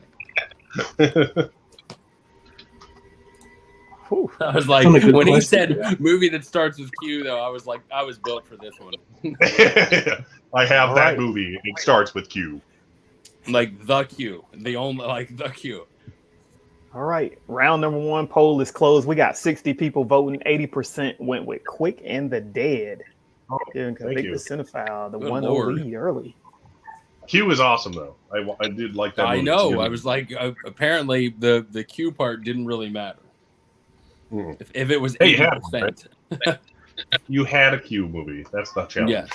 I was like, when he said movie that starts with Q, though, I was like, I was built for this one. I have that movie. It starts with Q. Like the Q, the only like the Q. All right, round number 1 poll is closed. We got 60 people voting. 80% went with Quick and the Dead. Here in Convicted Cinephile, the one lead early. Q is awesome though. I did like that. I know. I was like, apparently the Q part didn't really matter. If it was 80%. You had a Q movie. That's the challenge. Yes.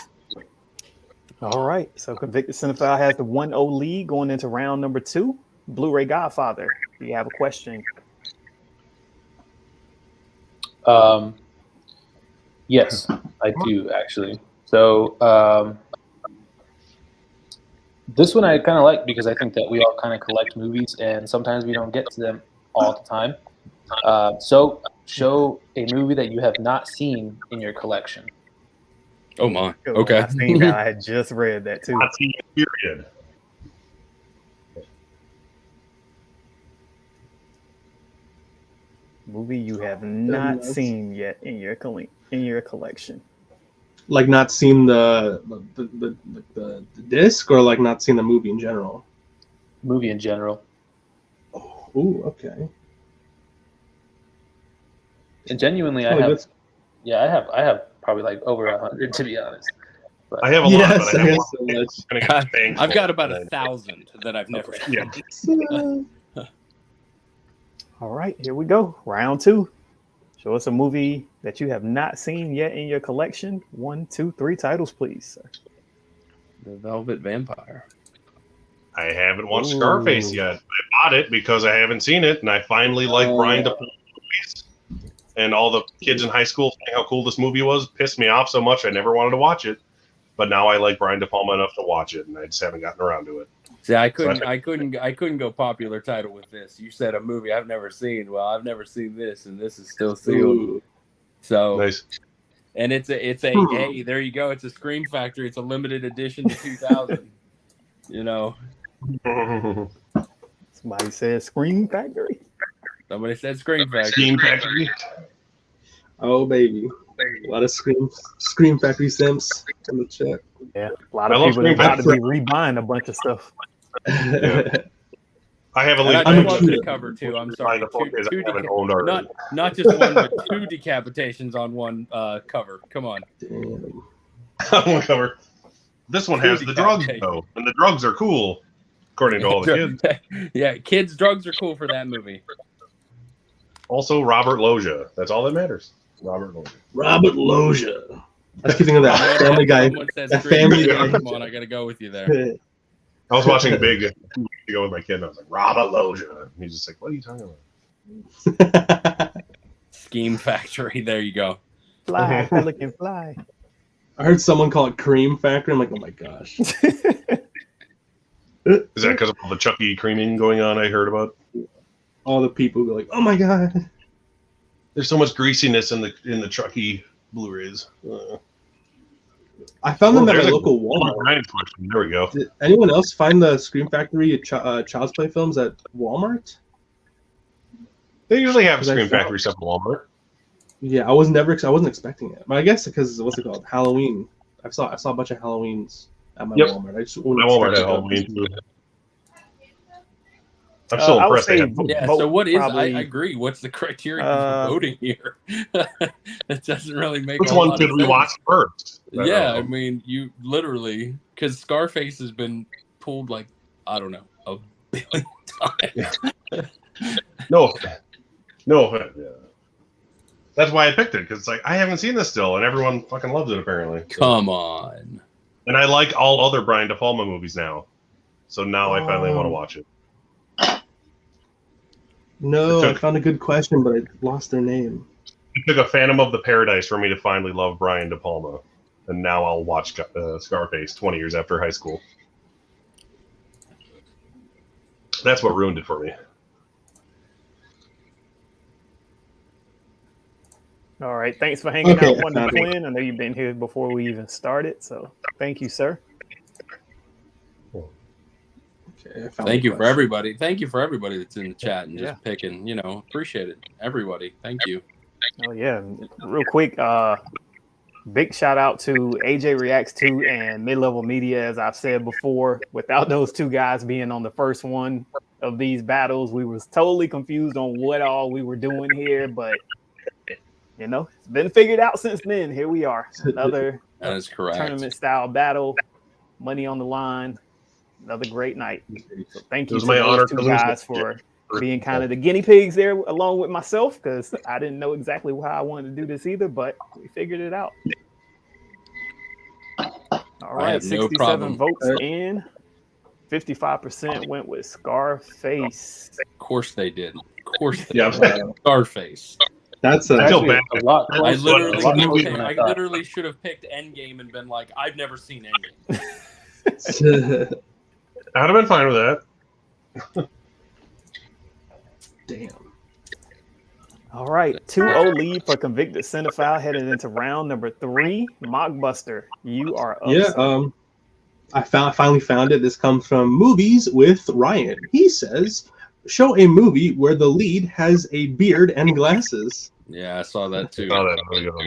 All right. So Convicted Cinephile has the 1-0 lead going into round number 2. Blu-ray Godfather, do you have a question? Yes, I do actually. So this one I kind of like because I think that we all kind of collect movies and sometimes we don't get to them all the time. So show a movie that you have not seen in your collection. Oh my. Okay. I think that I had just read that too. Not seen it, period. Movie you have not seen yet in your collection. Like not seen the disc, or like not seen the movie in general. Movie in general. Ooh, okay. And genuinely, I have probably like over 100 to be honest. But I have a lot. But I have so much. I've got about 1,000 that I've never seen. Yeah. All right, here we go. Round 2. Show us a movie that you have not seen yet in your collection. 1, 2, 3 titles, please, sir. The Velvet Vampire. I haven't watched Scarface yet. I bought it because I haven't seen it, and I finally like Brian De Palma movies. And all the kids in high school saying how cool this movie was pissed me off so much I never wanted to watch it. But now I like Brian De Palma enough to watch it, and I just haven't gotten around to it. See, I couldn't go popular title with this. You said a movie I've never seen. Well, I've never seen this, and this is still sealed. Ooh. So Nice. And it's a hey, there you go. It's a Screen Factory. It's a limited edition to 2000. You know. Somebody said Screen Factory. Somebody said Screen Factory. Screen Factory. Oh baby, a lot of Screen Factory simps in the chat. Yeah, a lot of people are about to be rebuying a bunch of stuff. Yeah. I have a link. I love the cover too. I'm sorry. Not just one, but 2 decapitations on one cover. Come on. One cover. This one has the drugs though, and the drugs are cool, according to all the kids. Yeah, kids, drugs are cool for that movie. Also, Robert Loggia. That's all that matters. Robert Loggia. Robert Loggia. I keep thinking of that Family Guy. That Family Guy. Come on, I gotta go with you there. I was watching Big 2 weeks ago with my kid, and I was like, Robert Loggia. And he's just like, what are you talking about? Scheme Factory. There you go. Fly, pelican, fly. I heard someone call it Cream Factory. I'm like, oh my gosh. Is that because of all the Chucky creaming going on I heard about? All the people go like, oh my god. There's so much greasiness in the Chucky Blu-rays. I found them at my there's a local Walmart. Brian's question. There we go. Did anyone else find the Scream Factory Child's Play films at Walmart? They usually have a 'Cause I Scream thought- Factory stuff at Walmart. Yeah, I wasn't expecting it. But I guess because what's it called? Halloween. I saw a bunch of Halloweens at my Yep. Walmart. I just My Walmart had Halloween too. I'm still I would impressed. They say have movies. Yeah. vote So what is? I probably- agree. What's the criteria for voting here? It doesn't really make. Which a one lot did of we sense. watch first? Yeah, I mean, you literally because Scarface has been pulled like I don't know a billion times. No. Yeah. That's why I picked it because it's like I haven't seen this still, and everyone fucking loves it apparently. So. Come on. And I like all other Brian De Palma movies now, so now I finally want to watch it. No, It I took- found a good question, but I lost their name. It took a Phantom of the Paradise for me to finally love Brian De Palma, and now I'll watch Scarface 20 years after high school. That's what ruined it for me. All right. Thanks for hanging Okay, out, Wonder found it. Twin. I know you've been here before we even started, so thank you, sir. Okay, I found Thank the you for question. everybody. Thank you for everybody that's in the chat and just Yeah. picking. You know, appreciate it. Everybody. Thank you. Oh yeah. Real quick, big shout out to AJ Reacts 2 and Mid Level Media, as I've said before. Without those two guys being on the first one of these battles, we was totally confused on what all we were doing here, but you know, it's been figured out since then. Here we are. Another That is correct. tournament style battle, money on the line. Another great night. So thank It you was to my honor those to two lose guys this. for being kind of the guinea pigs there along with myself, because I didn't know exactly how I wanted to do this either, but we figured it out. All right, have no 67 problem. votes in. 55% went with Scarface. Of course they did. Of course they Yeah, did. Scarface. That's I feel Actually, bad. a lot I closer. I a literally, lot knew we- closer than I I thought. literally should have picked Endgame and been like, I've never seen Endgame. I'd have been fine with that. damn. All right, 2-0 lead for convicted cinephile headed into round number 3. Mockbuster, you are up. Yeah, sir. I finally found it. This comes from Movies with Ryan. He says, "Show a movie where the lead has a beard and glasses." Yeah, I saw that too. Oh, that. There we go.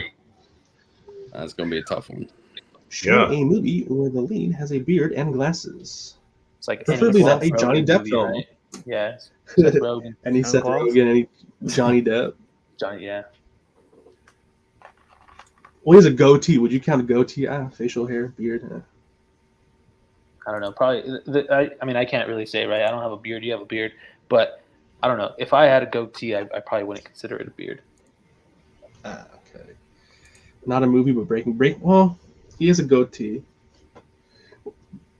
That's gonna be a tough one. Show Yeah. a movie where the lead has a beard and glasses. It's like Preferably any not a Seth Johnny Rogen Depp movie, film. right? Yeah, Seth Rogen, Any Santa Seth Claus? Rogen, any Johnny Depp. Johnny. Yeah, Well, he has a goatee. Would you count a goatee? Facial hair, beard. I don't know. Probably. I mean, I can't really say, right? I don't have a beard. You have a beard, but I don't know. If I had a goatee, I probably wouldn't consider it a beard. Okay. Not a movie, but Breaking. Well, he has a goatee.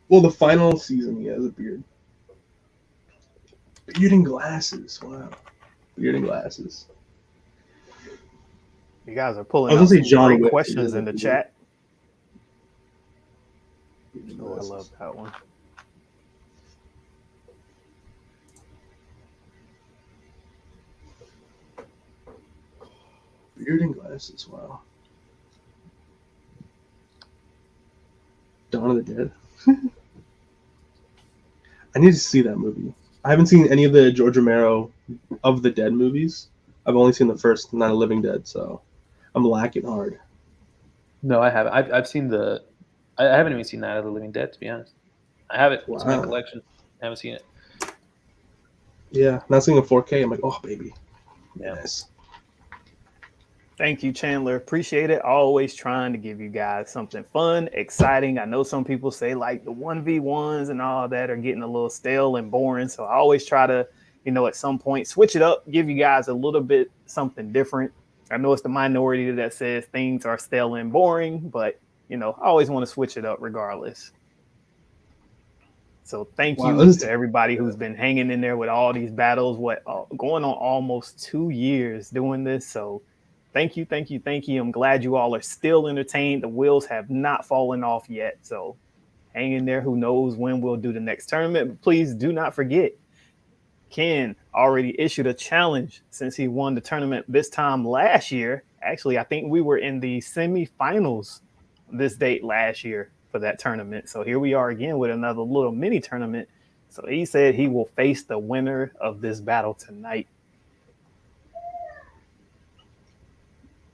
Well, the final season, he has a beard. Beard and glasses. Wow. Beard and glasses. You guys are pulling I out was gonna some say John great Wick. questions in the chat. Beard and Oh, I glasses. love that one. Beard and glasses. Wow. Dawn of the Dead. I need to see that movie. I haven't seen any of the George Romero of the Dead movies. I've only seen the first Night of the Living Dead, so I'm lacking hard. No, I haven't. I've seen the. I haven't even seen Night of the Living Dead, to be honest. I have it. It's in my Wow. collection. I haven't seen it. Yeah, not seeing a 4K. I'm like, oh baby. Yeah. Yes. Thank you, Chandler. Appreciate it. Always trying to give you guys something fun, exciting. I know some people say like the 1v1s and all that are getting a little stale and boring. So I always try to, at some point switch it up, give you guys a little bit something different. I know it's the minority that says things are stale and boring, but I always want to switch it up regardless. So thank you to everybody who's been hanging in there with all these battles, going on almost 2 years doing this. So thank you. I'm glad you all are still entertained. The wheels have not fallen off yet. So hang in there. Who knows when we'll do the next tournament. But please do not forget, Ken already issued a challenge since he won the tournament this time last year. Actually, I think we were in the semifinals this date last year for that tournament. So here we are again with another little mini tournament. So he said he will face the winner of this battle tonight.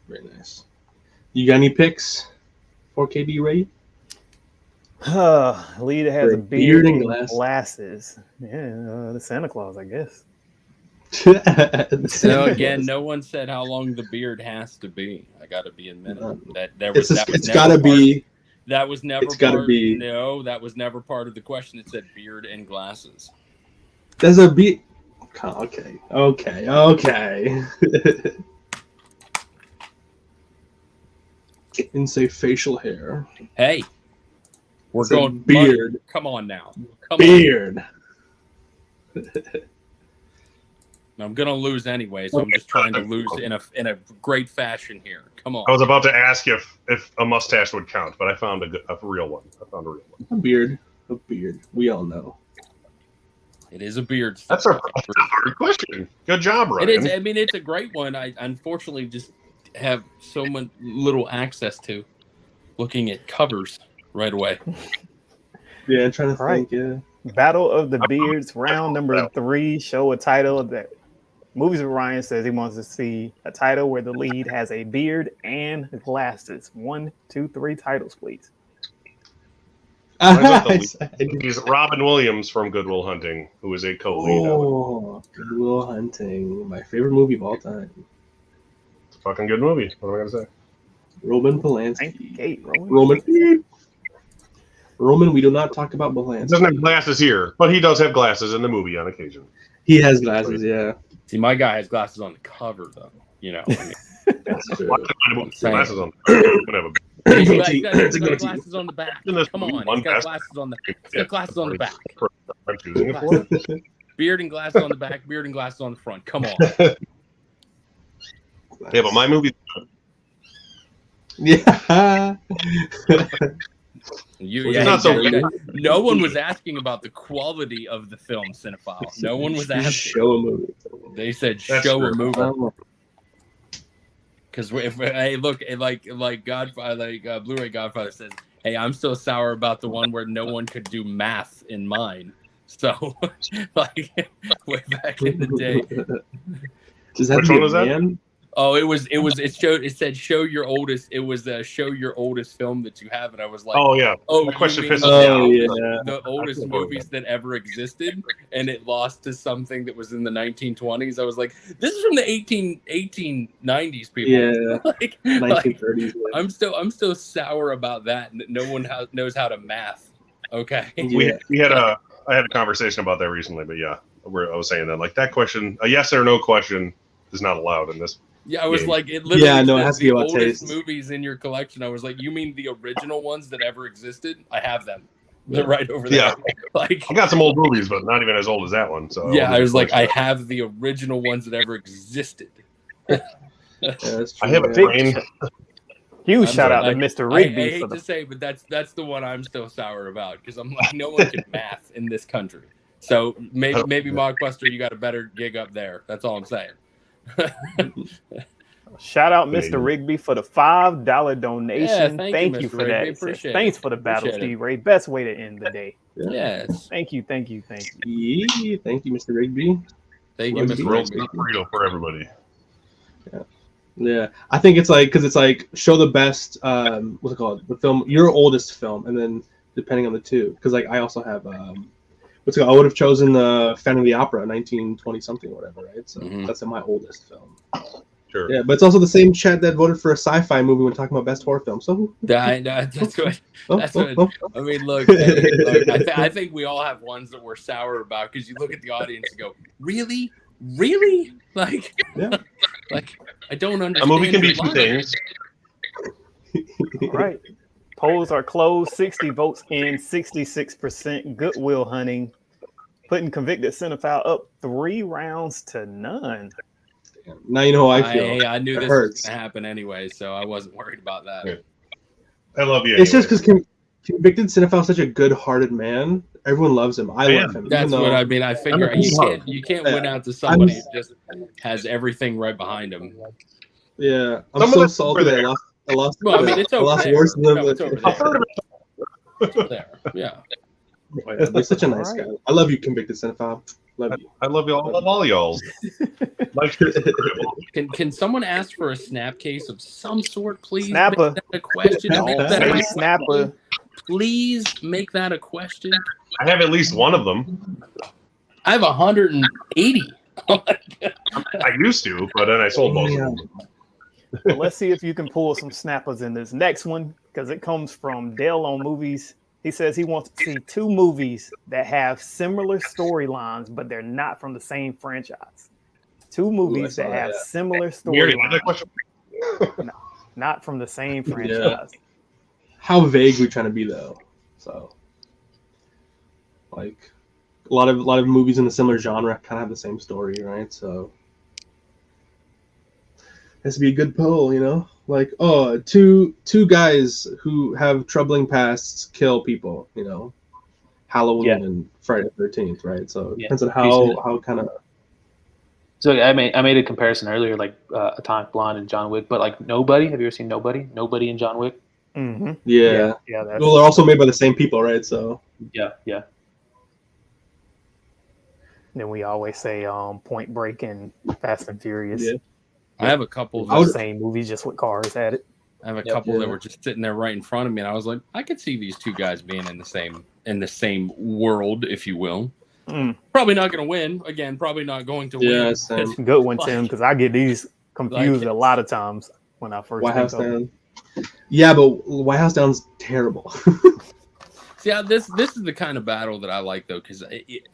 Very nice. You got any picks for KD Ray? Leader has a beard and glasses. Yeah, the Santa Claus, I guess. So again, no one said how long the beard has to be. I got to be admitted that there was. It's got to be. That was never. It's got to be. No, that was never part of the question. It said beard and glasses. There's a beard. Okay. Didn't say facial hair. Hey, we're It's a going beard. Money. Come on now. Beard. I'm gonna lose anyway, so I'm just trying to lose in a great fashion here. Come on. I was about to ask if a mustache would count, but I found a real one. A beard. A beard. We all know. It is a beard. That's a hard question. Good job, Ryan. It is. I mean, it's a great one. I unfortunately just have so much little access to looking at covers right away. Yeah, I'm trying to Right. think. Yeah. Battle of the Beards, round number 3. Show a title that Movies with Ryan says he wants to see a title where the lead has a beard and glasses. 1, 2, 3 titles, please. He's Robin Williams from Good Will Hunting, who is a co-lead. Oh, Good Will Hunting, my favorite movie of all time. It's a fucking good movie. What am I gonna say? Roman Thank you, Polanski. Kate, Roman. Roman, we do not talk about He Polanski. doesn't have glasses here, but he does have glasses in the movie on occasion. He has glasses, yeah. See, my guy has glasses on the cover, though. You know, I mean, That's true. Why can't I put saying. glasses on? Whatever. he's got That's a good glasses on the back. In this Come movie, on, one he's got best- glasses on the. He's got glasses on the back. I'm choosing it for. Beard and glasses on the back. Beard and glasses on the front. Come on. Yeah, but my movie. Yeah. No one was asking about the quality of the film, Cinephile. No one was asking. Show a movie. They said That's show true. a movie. Oh, Because if hey, look, like Godfather, like Blu-ray Godfather says, hey, I'm still sour about the one where no one could do math in mine. So, like way back in the day. Does that Which be one a was that? man? Oh, it said show your oldest. It was show your oldest film that you have, and I was like, Oh yeah. oh, That you question mean pisses Oh, me yeah. off. the oldest movies that ever existed, and it lost to something that was in the 1920s. I was like, this is from the 1890s, people. Yeah. like 1930s. Yeah. I'm still sour about that. No one knows how to math. Okay. I had a conversation about that recently, but yeah, where I was saying that like that question, a yes or no question, is not allowed in this. Yeah, I was Yeah. like, it literally Yeah, no, it says has to be the about oldest taste. movies in your collection. I was like, you mean the original ones that ever existed? I have them. They're right over there. Yeah. Like, I got some old movies, but not even as old as that one. So yeah, I was like, I have the original ones that ever existed. Yeah, that's true. I have a yeah. brain. Huge I'm shout sorry, out to like, Mr. I Rigby hate for to the say, but that's the one I'm still sour about because I'm like, no one can math in this country. So maybe Mockbuster, you got a better gig up there. That's all I'm saying. shout out Mr. Rigby for the $5 donation. Yeah, thank you, you Mr. for Rigby. that. Appreciate Thanks it. for the battle, Appreciate it. Steve Ray. Best way to end the day. Yes. Thank you. Yeah, thank you, Mr. Rigby. Thank you, Roast Mr. Roast Rigby. burrito for everybody. Yeah, I think it's like because it's like show the best. What's it called? The film, your oldest film, and then depending on the two, because like I also have what's it called? I would have chosen the Phantom of the Opera, 1920 something, or whatever, right? So that's my oldest film. Sure. Yeah, but it's also the same chat that voted for a sci-fi movie when talking about best horror film. So That's what. oh, That's oh, what. oh. I mean, look. I think we all have ones that we're sour about because you look at the audience and go, "Really, really?" Like, Yeah. like I don't A understand. movie can be your two logic. things. All right. Polls are closed. 60 votes in, 66% Goodwill Hunting, putting convicted cinephile up 3 rounds to none. Now you know how I feel. I knew It this hurts. was going to happen anyway, so I wasn't worried about that. Yeah. I love you. It's just anyway. because convicted cinephile is such a good-hearted man. Everyone loves him. I love him. That's even what though- I mean. I figure I'm a you can't win out to somebody who just has everything right behind him. Yeah, I'm Some of so the- salty that I lost. I lost. Well, I mean, it's I over lost there. worse than No, it's over I've heard of there. It's over there. Yeah. You're such a nice All guy. I love you, convicted cinephile. Love you. I love y'all. I love all y'all. Like, Can someone ask for a snap case of some sort, please? Snapper. Make that a question. Don't Make that say a snapper. Please make that a question. I have at least one of them. I have 180. I used to, but then I sold most of them. Well, let's see if you can pull some snappers in this next one, because it comes from Dale on Movies. He says he wants to see 2 movies that have similar storylines, but they're not from the same franchise. 2 movies that have similar You already had that storylines, question? not from the same franchise. How vague we trying to be though? So, like, a lot of movies in a similar genre kind of have the same story, right? So, it has to be a good poll, you know. Like, oh, two guys who have troubling pasts kill people, you know. Halloween and Friday the 13th, right? So it depends on how kind of. So I made a comparison earlier, like Atomic Blonde and John Wick, but like Nobody. Have you ever seen Nobody? Nobody in John Wick. Mm-hmm. Yeah. That's... Well, they're also made by the same people, right? So. Yeah. Then we always say Point Break and Fast and Furious. Yeah. I have a couple. The same movies, just with cars at it. I have a couple that were just sitting there right in front of me, and I was like, I could see these 2 guys being in the same world, if you will. Probably not going to win. Again, probably not going to win. Same. Good one, Tim, because I get these confused a lot of times when I first White House Down. Yeah, but White House Down's terrible. See, this is the kind of battle that I like, though, because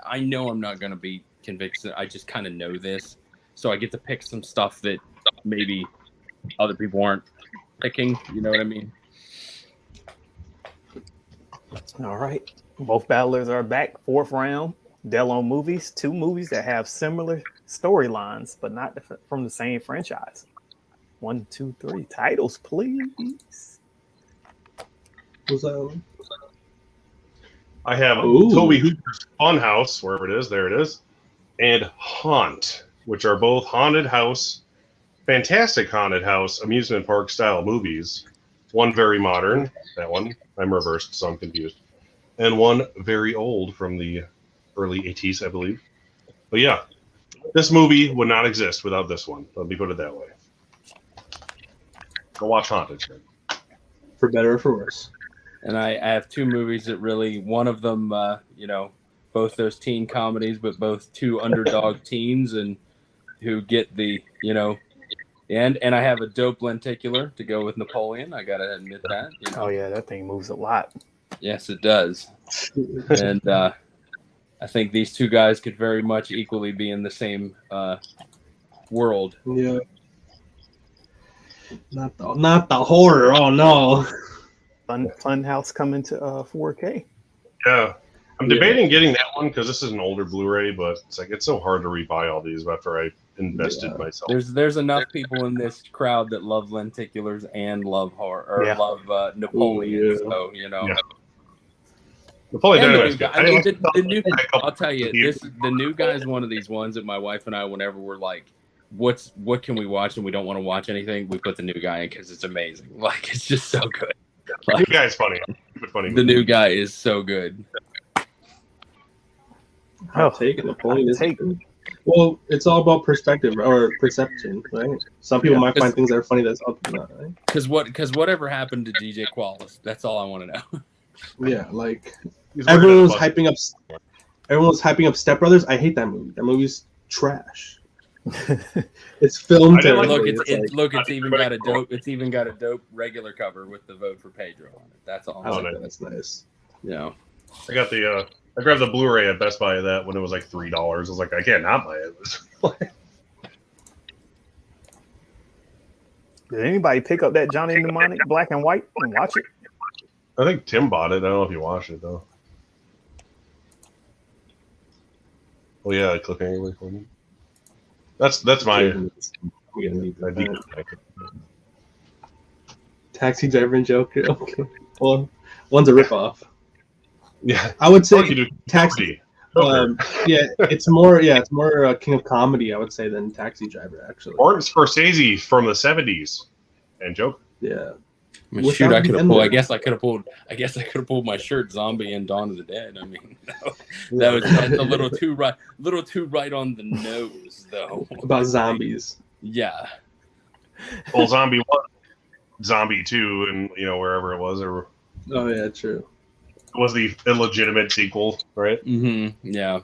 I know I'm not going to be convicted. I just kind of know this. So I get to pick some stuff that maybe other people aren't picking. You know what I mean? All right. Both battlers are back. 4th round. Dell on Movies. 2 movies that have similar storylines, but not from the same franchise. 1, 2, 3. Titles, please. What's that? I have Toby Hooper's Funhouse, wherever it is, there it is, and Haunt, which are both haunted house, fantastic haunted house, amusement park style movies. One very modern, that one. I'm reversed, so I'm confused. And one very old from the early 80s, I believe. But yeah, this movie would not exist without this one. Let me put it that way. Go watch Haunted. For better or for worse. And I have 2 movies that really, one of them, both those teen comedies, but both 2 underdog teens and who get the, and I have a dope lenticular to go with Napoleon. I got to admit that. Oh, yeah, that thing moves a lot. Yes, it does. And I think these 2 guys could very much equally be in the same world. Yeah. Not the horror. Oh, no. Funhouse coming to 4K. Yeah. I'm debating getting that one because this is an older Blu-ray, but it's so hard to rebuy all these after I invested myself. There's enough people in this crowd that love lenticulars and love horror or love Napoleon. So Napoleon I'll tell you, the new guy is one of these ones that my wife and I, whenever we're like, what can we watch and we don't want to watch anything, we put the new guy in because it's amazing. Like, it's just so good. The new guy's funny. The new guy is so good. I'll take it. Napoleon is well, it's all about perspective or perception, right? Some people might find things that are funny that's other not, right? Because whatever happened to DJ Qualis? That's all I want to know. Yeah, like everyone was hyping up Step Brothers. I hate that movie. That movie's trash. It's filmed. It's even got a dope. It's even got a dope regular cover with the vote for Pedro on it. That's all. That's nice. Yeah, I got the. I grabbed the Blu-ray at Best Buy of that when it was like $3. I was like, I can't not buy it. Did anybody pick up that Johnny Mnemonic black and white and watch it? I think Tim bought it. I don't know if you watched it though. Oh yeah, cliffhanger for me. That's my. Taxi Driver and Joker. Okay, well, one's a ripoff. Yeah, I would say Taxi. It's more King of Comedy, I would say, than Taxi Driver actually. Or Scorsese from the '70s, and Joker. Yeah. I mean, Without shoot, I the could have pulled. I N-word. guess I could have pulled. I guess I could have pulled my shirt, Zombie and Dawn of the Dead. I mean, that's a little too right on the nose, though. About zombies. Yeah. Well, Zombie 1, Zombie 2, and wherever it was, or Oh yeah, true. was the illegitimate sequel, right? Mm-hmm. Yeah.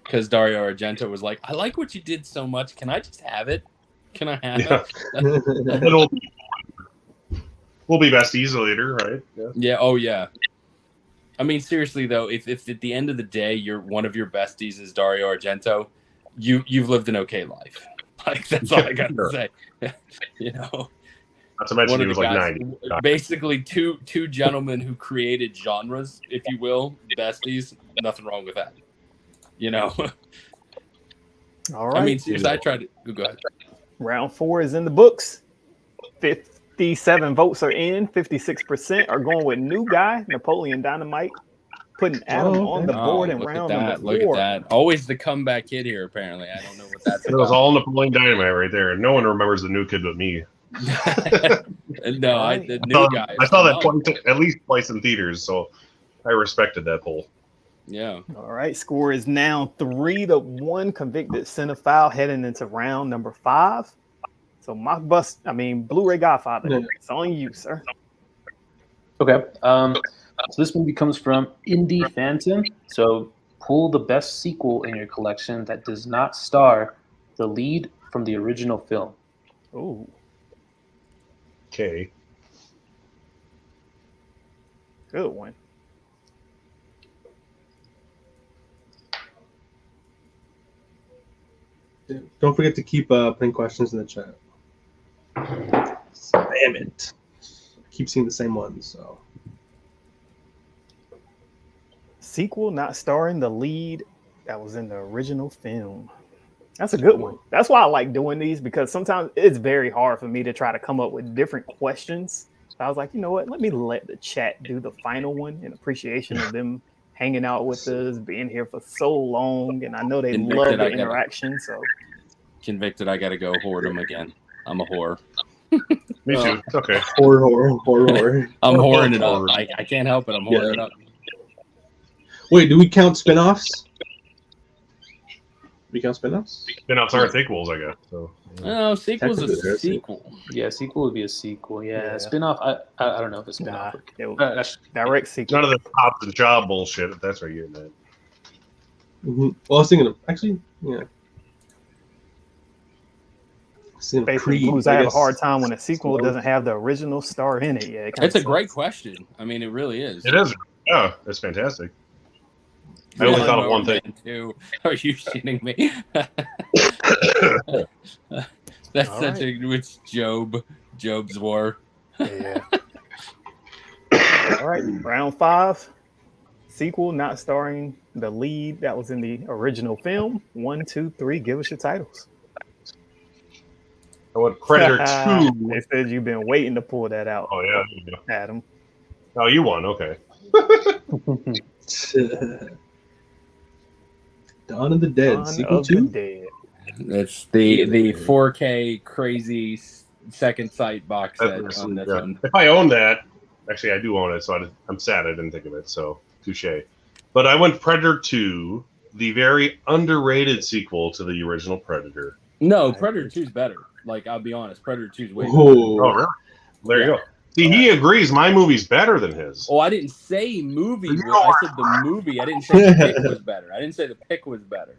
Because Dario Argento was like, "I like what you did so much. Can I just have it? Can I have Yeah. it?" We'll be besties later, right? Yeah. Yeah. Oh, yeah. I mean, seriously though, if at the end of the day, one of your besties is Dario Argento, you've lived an okay life. Like that's all I got to say. Not to mention he was like guys, 90. Basically, two gentlemen who created genres, if you will, besties. Nothing wrong with that. All right. I mean, seriously, I tried to go ahead. Round 4 is in the books. 57 votes are in. 56% are going with new guy, Napoleon Dynamite, putting Adam on the board in round number 4. Look at that. Always the comeback kid here, apparently. I don't know what that's It was about. all Napoleon Dynamite right there. No one remembers the new kid but me. No, the new guy. I saw that at least twice in theaters, so I respected that poll. Yeah. All right. Score is now 3-1. Convicted cinephile heading into round number 5. So Blu-ray Godfather. It's on you, sir. Okay. So this movie comes from Indie Phantom. So pull the best sequel in your collection that does not star the lead from the original film. Ooh. Okay. Good one. Don't forget to keep putting questions in the chat. Damn it. I keep seeing the same ones, so. Sequel not starring the lead that was in the original film. That's a good one. That's why I like doing these, because sometimes it's very hard for me to try to come up with different questions. So I was like, you know what? Let me let the chat do the final one in appreciation of them hanging out with us, being here for so long. And I know they love the interaction. So Convicted, I got to go hoard them again. I'm a whore. Me too. It's okay. Horror. I'm whoring it up. I can't help it. I'm whoring it up. Wait, do we count spin-offs? We count spin-offs? Spin-offs are sequels, I guess. So. No, sequel's a sequel. Yeah, sequel would be a sequel. Yeah. Spin-off, I don't know if it's spin-off. Direct sequel. None of the Hobbs and Shaw bullshit, if that's what you're getting at. Mm-hmm. Well, I was thinking of, actually, yeah. Basically, I have a hard time when a sequel doesn't have the original star in it. Yeah, it's a great question. I mean, it really is. It is. Yeah, it's fantastic. I only thought of one thing. Too. Are you shitting me? That's all such right. It's Job's war. Yeah. All right, round 5. Sequel not starring the lead that was in the original film. 1, 2, 3. Give us your titles. I went Predator 2. They said you've been waiting to pull that out. Oh, yeah. Adam. Oh, you won. Okay. Dawn of the Dead. Dawn Sequel of the 2? Dead. It's the 4K crazy second sight box set on this one. If I own that, actually I do own it, so I'm sad I didn't think of it, so touche. But I went Predator 2, the very underrated sequel to the original Predator. No, Predator 2 is better. Like, I'll be honest, Predator 2 is way better. Oh, really? There you go. See, he agrees my movie's better than his. Oh, I didn't say movie. I said the movie. I didn't say the pick was better. I didn't say the pick was better.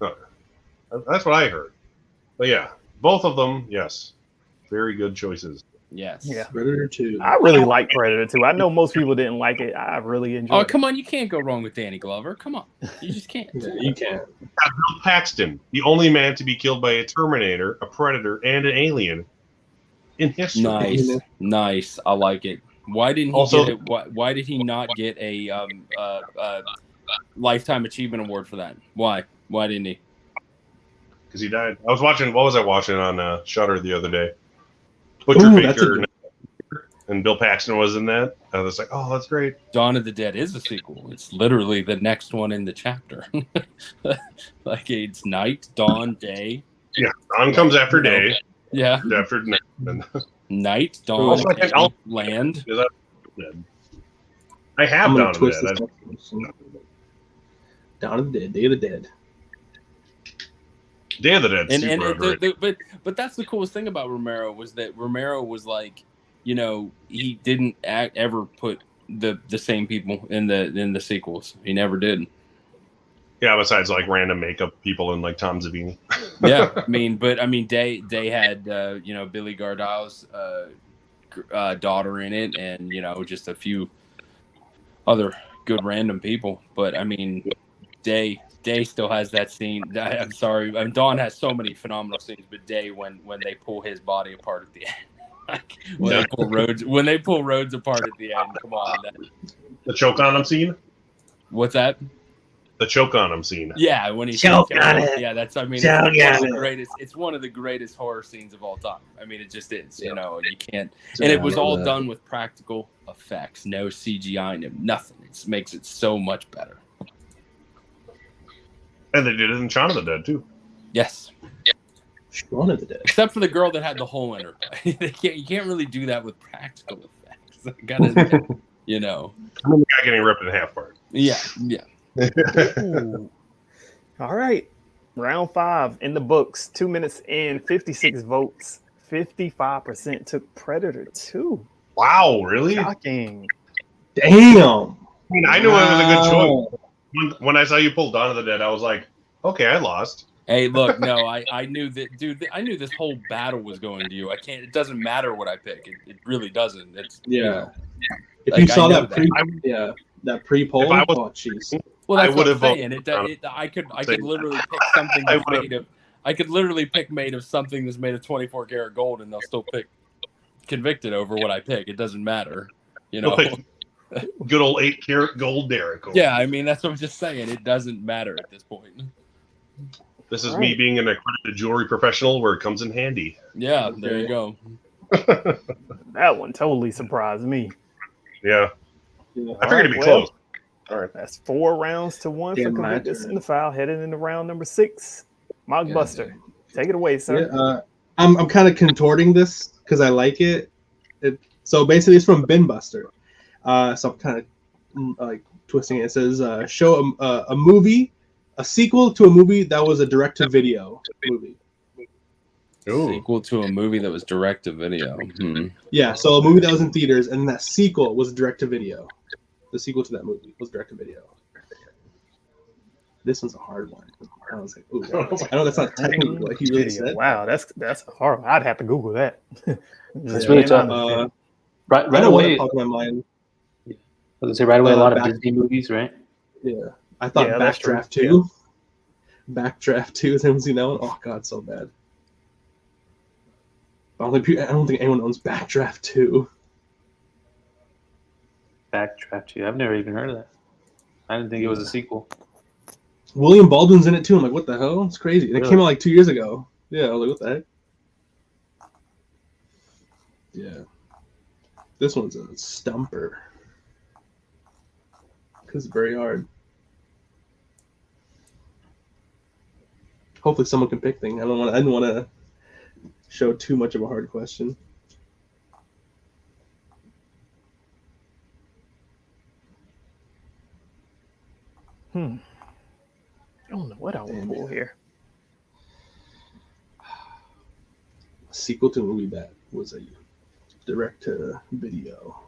That's what I heard. But yeah, both of them, yes. Very good choices. Yes. Yeah. Predator 2. I really like Predator 2. I know most people didn't like it. I really enjoyed it. Oh, come on. You can't go wrong with Danny Glover. Come on. You just can't. Yeah, you can't. Bill Paxton, the only man to be killed by a Terminator, a Predator, and an alien in history. Nice. I like it. Why didn't he get it? Why did he not get a lifetime achievement award for that? Why didn't he? Because he died. I was watching. What was I watching on Shudder the other day? Butcher Baker and Bill Paxton was in that. I was like, oh, that's great. Dawn of the Dead is a sequel. It's literally the next one in the chapter. Like it's night, dawn, day. Yeah, dawn comes after day. Yeah. After night. Night, Dawn, Also, I think I'll- Land. Is that dead? I have I'm Dawn gonna of the twist Dead. this question. Dawn of the Dead, Day of the Dead. Day of the Dead. And Super underrated. but that's the coolest thing about Romero was that Romero was like, you know, he didn't ever put the same people in the sequels. He never did. Yeah, besides like random makeup people and like Tom Savini. Yeah, I mean, Day had you know, Billy Gardell's daughter in it, and you know, just a few other good random people. But I mean, Day still has that scene. I'm sorry, Dawn has so many phenomenal scenes, but Day when they pull his body apart at the end, like, when they pull Rhodes apart at the end. Come on, The choke on him scene. what's that? The choke on him scene. Yeah, when he Choke on it. Yeah, that's. I mean, Choke it's one on of the it. greatest. It's one of the greatest horror scenes of all time. I mean, it just is. Yeah. You know, you can't. And it was all done with practical effects, no CGI, nothing. It makes it so much better. And they did it in Shaun of the Dead too. Yes, Shaun of the Dead. except for the girl that had the hole in her. You can't really do that with practical effects. I gotta, you know. The guy getting ripped in half part. Yeah. Ooh. All right. Round 5 in the books. 2 minutes in, 56 votes. 55% took Predator 2. Wow, really? I Shocking. Damn. mean, I knew it was a good choice. When I saw you pull Dawn of the Dead, I was like, okay, I lost. Hey, look, no, I knew that, dude. I knew this whole battle was going to you. I can't. It doesn't matter what I pick. It really doesn't. It's Yeah. You know, If like, you saw I know that pre, that. that pre-poll, If I was- oh jeez. well, that's I what I'm would've saying. voted I could Say- literally pick something I that's would've- made of. I could literally pick made of something that's made of 24 karat gold, and they'll still pick convicted over what I pick. It doesn't matter. You know. They'll Good old 8-karat gold Derek. Yeah, I mean that's what I'm just saying. It doesn't matter at this point. This is All me right. being an accredited jewelry professional where it comes in handy. Yeah, there you go. That one totally surprised me. Yeah. Yeah. I figured it'd be Well, close. All right. That's 4 rounds to 1 for Damn, my Convicted turn. Cinephile, heading into round number 6. Mockbuster, take it away, sir. Yeah, I'm kind of contorting this because I like it. So basically, it's from Binbuster. So I'm kind of like twisting it. It says, show a movie, a sequel to a movie that was a direct-to-video movie. Sequel to a movie that was direct to video. Yeah, so a movie that was in theaters, and that sequel was direct-to-video. The sequel to that movie was direct-to-video. This one's a hard one. I was like, ooh, I know that's not technically what he really said. Wow, that's a hard one. I'd have to Google that. That's really tough. Right I know away, what popped in my mind. I was gonna say right away, a lot of back- Disney movies, right? Yeah, I thought Yeah, that's true. Backdraft 2. Backdraft 2. Has anyone seen that one? Oh god, so bad. I don't think anyone owns Backdraft 2. Backtrack 2. I've never even heard of that. I didn't think it was a sequel. William Baldwin's in it too. I'm like, what the hell? It's crazy. It Really? came out like 2 years ago. Yeah, I was like, what the heck? Yeah. This one's a stumper. Because it's very hard. Hopefully someone can pick things. I didn't want to show too much of a hard question. I don't know what I want to pull here. A sequel to a movie that was a direct to video.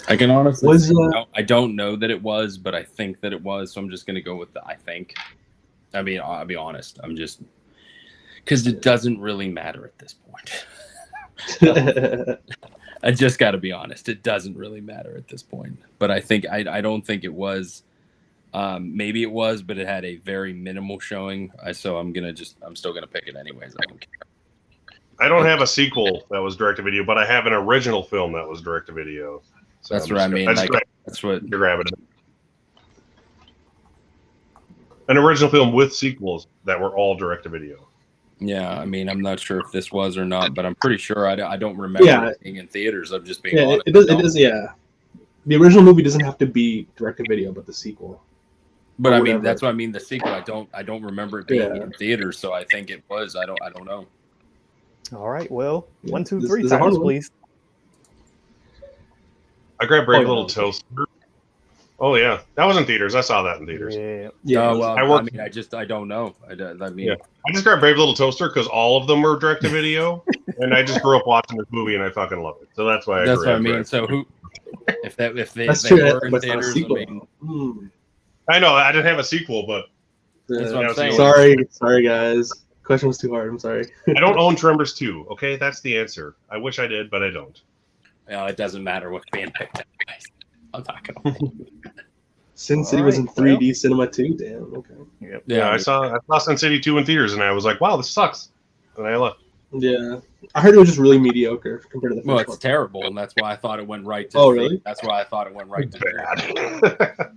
I can honestly Was, say I don't know that it was, but I think that it was. So I'm just going to go with the I think. I mean, I'll be honest. I'm just because it doesn't really matter at this point. I just got to be honest. It doesn't really matter at this point. But I think I don't think it was. Maybe it was, but it had a very minimal showing. So I'm still gonna pick it anyways. I don't care. I don't have a sequel that was direct to video, but I have an original film that was direct to video. So That's I'm what I just mean. gonna- Like that's what. You're grabbing it. An original film with sequels that were all direct to video. Yeah, I mean, I'm not sure if this was or not, but I'm pretty sure I don't remember it being in theaters. I'm just being Yeah, honest. it does. Yeah, the original movie doesn't have to be direct to video, but the sequel. But I mean, whatever. that's what I mean. The sequel, I don't remember it being in theaters, so I think it was. I don't know. All right. Well, Yeah, 1, 2, this 3 is a hard times, one. please. I grabbed Brave Oh, Little yeah. Toaster. Oh yeah, that was in theaters. I saw that in theaters. Yeah. Yeah, No, well, I worked- I don't know. I mean, Yeah. I just grabbed Brave Little Toaster because all of them were direct to video, and I just grew up watching this movie and I fucking love it. So that's why. that's what I grabbed mean. Brave. So who, if they that's true. were in But it's not a theaters, I sequel. mean, I know I didn't have a sequel, but that's Yeah. what I'm saying. Sorry, guys. Question was too hard. I'm sorry. I don't own Tremors 2. Okay, that's the answer. I wish I did, but I don't. It doesn't matter what's being picked up. I'm not gonna. Sin City was in Alright, 3D cinema too. Damn. Okay. Yep. Yeah, I saw Sin City 2 in theaters, and I was like, "Wow, this sucks," and I left. Yeah, I heard it was just really mediocre compared to the first Well, it's one. terrible, and that's why I thought it went right to. Oh, the- really? That's why I thought it went right to. Bad.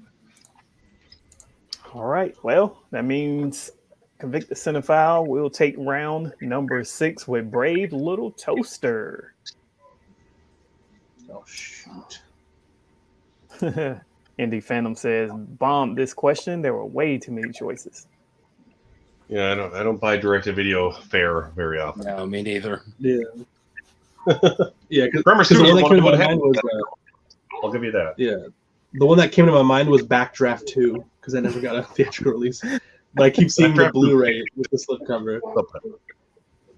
All right. Well, that means Convicted Cinephile will take round number 6 with Brave Little Toaster. Oh shoot. Indie Phantom says, "Bombed this question. There were way too many choices." Yeah, I don't buy direct to video fare very often. No, me neither. Yeah. Yeah, Tremors 2 the one that came to my would mind was I'll give you that. the one that came to my mind was Backdraft 2 because I never got a theatrical release. But I keep seeing the Backdraft 2. Blu-ray with the slipcover.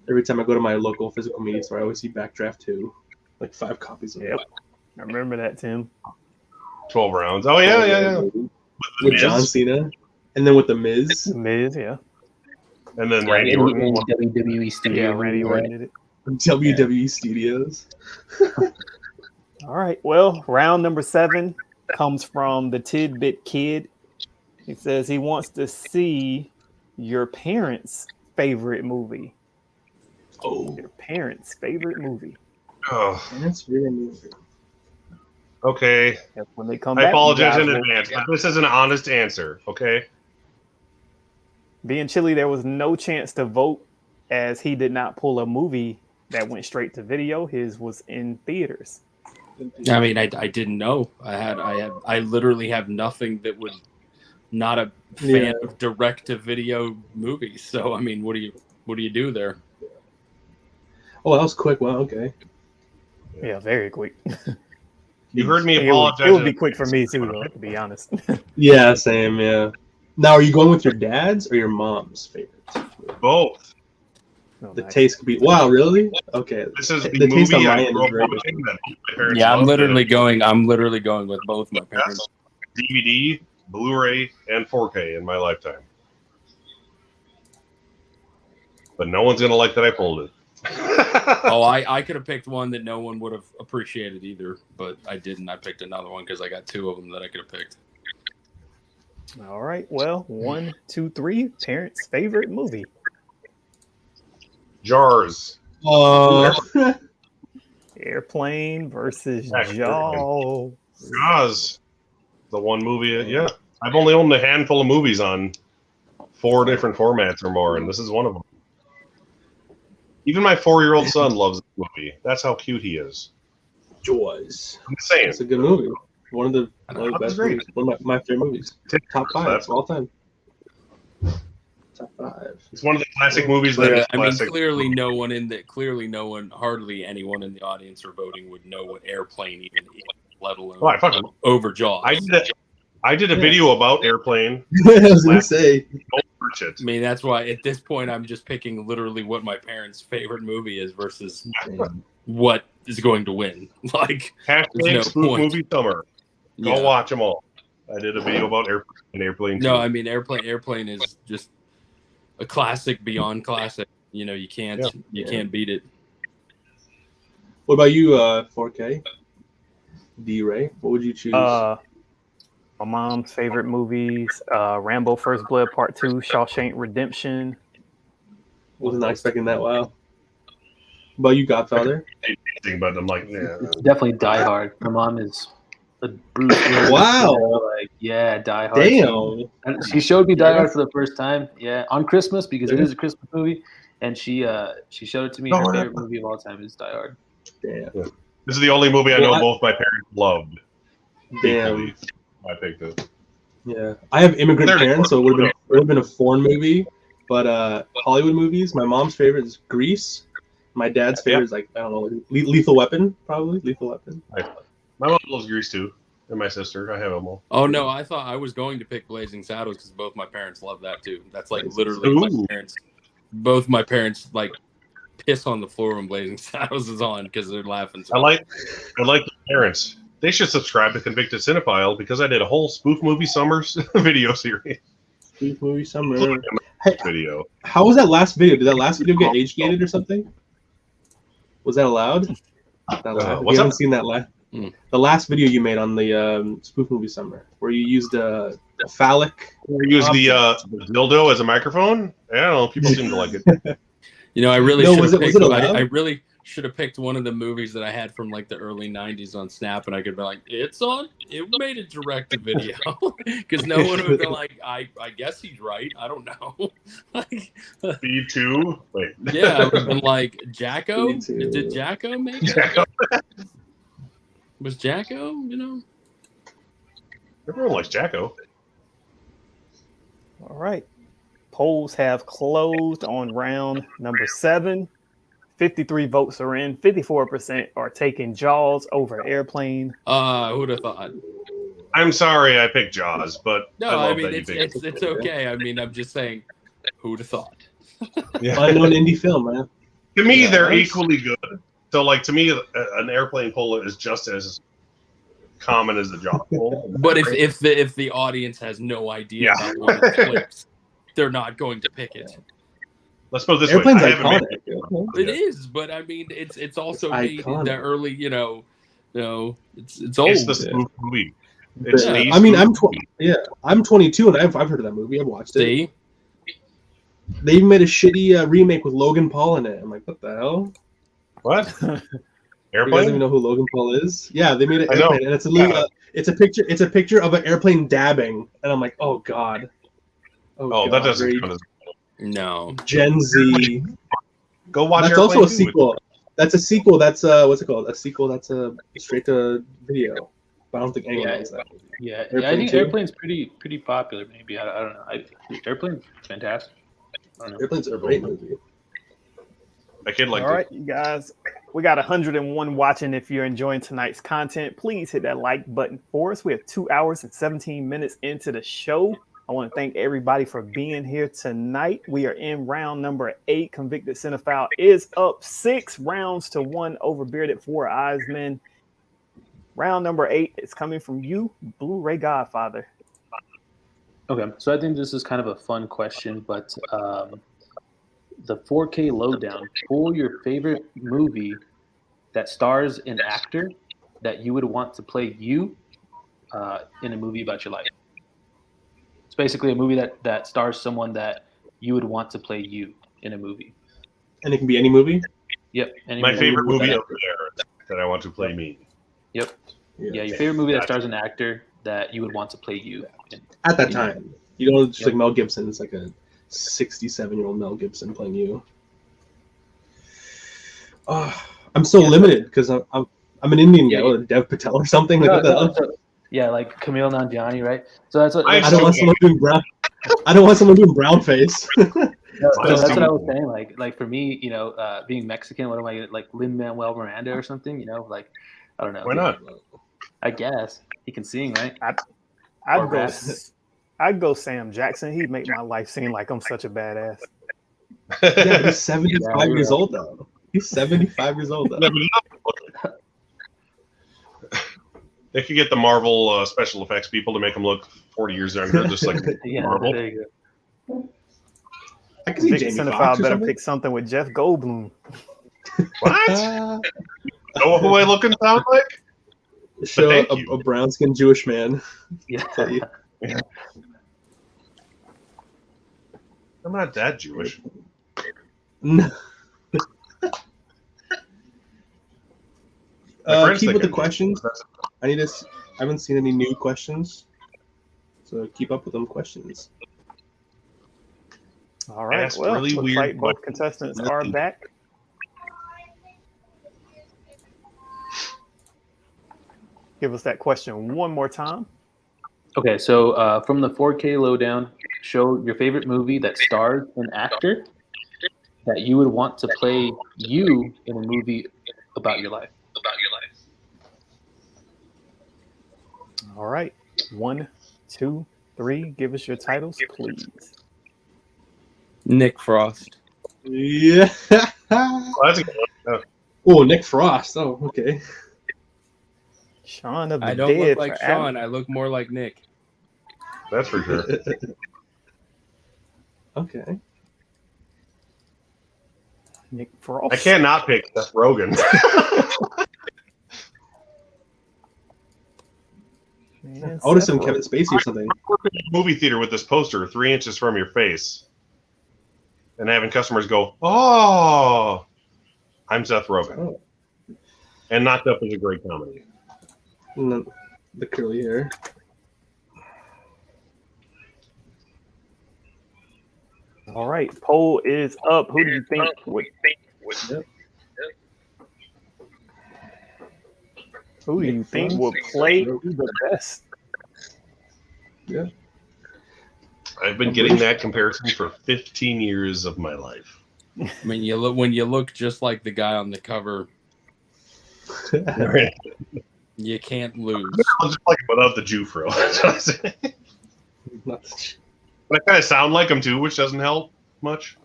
Every time I go to my local physical media store, I always see Backdraft 2, like 5 copies of Yep. it. I remember that, Tim. 12 rounds. Oh yeah. With John Cena, and then with the Miz. Miz, yeah. And then Randy Orton. in WWE Studio. Yeah, Randy Orton did it. WWE Studios. All right. Well, round number 7 comes from the Tidbit Kid. He says he wants to see your parents' favorite movie. Oh, Your parents' favorite movie. Oh, that's really movie. okay. Yep, when they come I back, apologize you in guys will- advance, but this is an honest answer. Okay. Being Chili, there was no chance to vote as he did not pull a movie that went straight to video. His was in theaters. I mean, I didn't know. I literally have nothing that would not a fan of direct to video movies. So I mean, what do you do there? Oh, that was quick. Wow, okay. Yeah, very quick. You heard me It apologize. would be quick for me too, though, to be honest. Yeah, same, yeah. Now, are you going with your dad's or your mom's favorite? Both. Oh, The nice. taste could be... Wow, really? Okay. This is the The taste on movie my I end grew is up very watching that my parents Yeah, I'm loved. literally going with both my parents. DVD, Blu-ray, and 4K in my lifetime. But no one's gonna like that I pulled it. Oh, I could have picked one that no one would have appreciated either, but I didn't. I picked another one because I got 2 of them that I could have picked. All right. Well, 1, 2, 3. Parents' favorite movie. Jars. Airplane versus Airplane. Jaws. Jaws. The one movie. Yeah, I've only owned a handful of movies on 4 different formats or more, and this is one of them. Even my 4-year-old son loves this movie. That's how cute he is. Jaws. I'm just saying. It's a good movie. One of the That's best great. movies. One of my favorite movies. Top 5 That's- of all time. Top 5. It's one of the classic movies that is I mean, classic. clearly no one, hardly anyone in the audience or voting would know what Airplane even is, let alone Oh, I fucking over Jaws. I did a video about Airplane. I was going to say. Don't search it. I mean, that's why at this point I'm just picking literally what my parents' favorite movie is versus what is going to win. Like, Hashtag There's no Spook point. Movie Summer. Go yeah. watch them all. I did a video about Airplane. No, 2. I mean Airplane is just a classic beyond classic. You know, you can't can't beat it. What about you, 4K? D-Ray? What would you choose? My mom's favorite movies: Rambo: First Blood Part 2, Shawshank Redemption. Was not expecting that. Wow. What about you, Godfather? But I'm like, yeah. It's definitely Die Hard. My mom is a Bruce Willis. Wow. Like, yeah, Die Hard. Damn. And she showed me Die Hard for the first time. Yeah, on Christmas because it is a Christmas movie, and she showed it to me. Her favorite movie of all time is Die Hard. Damn. This is the only movie I know Well, both my parents loved. Damn. Equally. I picked it. Yeah, I have immigrant There you parents, go. so it would have been a foreign movie. But Hollywood movies, my mom's favorite is Grease. My dad's favorite is like I don't know, Lethal Weapon, probably Lethal Weapon. My mom loves Grease too, and my sister. I have them all. Oh no, I thought I was going to pick Blazing Saddles because both my parents love that too. That's like Blazing literally Ooh. my parents. Both my parents like piss on the floor when Blazing Saddles is on because they're laughing. So I like the parents. They should subscribe to Convicted Cinephile because I did a whole spoof movie summers video series. Spoof movie summer. Video. How was that last video? Did that last video get age gated or something? Was that allowed? Not allowed. What's You haven't up? seen that the last video you made on the spoof movie summer, where you used a phallic. We use the dildo as a microphone. I don't know. People seem to like it. you know, I really No, should was have it picked. allowed? I really should have picked one of the movies that I had from like the early '90s on Snap, and I could be like, "It's on. It made a direct to video," because no one would have been like, "I guess he's right. I don't know." Like, Speed 2. Wait. yeah, I would have been like, "Jacko? Me too. Did Jacko make it? Jacko. Was Jacko? You know?" Everyone likes Jacko. All right. Polls have closed on round number 7. 53 votes are in. 54% are taking Jaws over Airplane. Who would have thought? I'm sorry I picked Jaws, but No, I I, love mean that you picked it's okay. I mean, I'm just saying, who'd have thought? Yeah. Unknown indie film, man. To me, Yeah, they're that's- equally good. So, like, to me, an airplane pull is just as common as the Jaws pull. But if the audience has no idea Yeah. about one of the clips, they're not going to pick it. Let's put it this Airplane's way. I haven't iconic. made It is, but I mean, it's also made in iconic. the early, it's old. It's the spoof movie. It's Yeah. the I mean, spoof movie. I'm 22 and I've heard of that movie. I've watched it. See, They even made a shitty remake with Logan Paul in it. I'm like, what the hell? What? You guys Airplane? even know who Logan Paul is? Yeah, they made an I know. airplane, and it's it's a picture. It's a picture of an airplane dabbing, and I'm like, oh god. Oh, God, that doesn't very count as. no, Gen Z. Go watch That's Airplane also a 2. sequel. That's a sequel. That's what's it called? A sequel. That's a straight to video. But I don't think anyone knows that. Yeah, Airplane I think 2? Airplane's pretty popular. Maybe I don't know. Airplane's fantastic. I don't know. Airplane's a great movie. My kid liked All it. right, you guys. We got 101 watching. If you're enjoying tonight's content, please hit that like button for us. We have 2 hours and 17 minutes into the show. I want to thank everybody for being here tonight. We are in round number 8. Convicted Cinephile is up 6 rounds to 1 over Bearded Four Eyes Men. Round number 8 is coming from you, Blu-ray Godfather. Okay, so I think this is kind of a fun question, but the 4K lowdown for your favorite movie that stars an actor that you would want to play you in a movie about your life. It's basically a movie that stars someone that you would want to play you in a movie. And it can be any movie. Yep. any My favorite with movie that over there that I want to play me. Yep. Yeah, your favorite movie that stars an actor that you would want to play you in. At that time, you don't just like Mel Gibson. It's like a 67-year-old Mel Gibson playing you. I'm so limited because I'm an Indian guy, or Dev Patel or something. Like, what the hell? Yeah, like Camille Nanjiani, right? So that's what I don't want someone doing brown. I don't want someone doing brown face. No, so that's what I was saying. Like for me, being Mexican, what am I like Lin-Manuel Miranda or something? Like I don't know. Why not? I guess he can sing, right? I'd go Sam Jackson. He'd make my life seem like I'm such a badass. Yeah, he's 75 years old though. He's 75 years old though. They could get the Marvel special effects people to make them look 40 years younger, just like Yeah, Marvel. there you go. I can see Convicted Jamie Cinephile Foxx or better something. pick something with Jeff Goldblum. What? Know who I look and sound like? Show thank you. a brown-skinned Jewish man. Yeah. Tell you. I'm not that Jewish. No. friends Keep think with the I'm questions. I haven't seen any new questions, so keep up with them questions. All right. Asked Well, really looks weird like both questions. contestants are back. Give us that question one more time. Okay, so from the 4K lowdown, show your favorite movie that stars an actor that you would want to play you in a movie about your life. All right. 1, 2, 3. Give us your titles, please. Nick Frost. Yeah. Oh, that's a good one. Oh, Nick Frost. Oh, okay. Shaun of the I don't Dead look like for Adam. Sean. I look more like Nick. That's for sure. Okay. Nick Frost. I can't not pick Seth Rogen. Man, I would have Seth said Kevin Spacey or something. Working in a movie theater with this poster 3 inches from your face and having customers go, "Oh, I'm Seth Rogen." Oh. And Knocked Up is a great comedy. And then the curly hair. All right, poll is up. Who do you think would? Yep. Who do you think would play the best? Yeah. I've been getting that comparison for 15 years of my life. When you look just like the guy on the cover, Right. you can't lose. Just like without the Jew frill. That's what I say. Not- But I kind of sound like him too, which doesn't help much,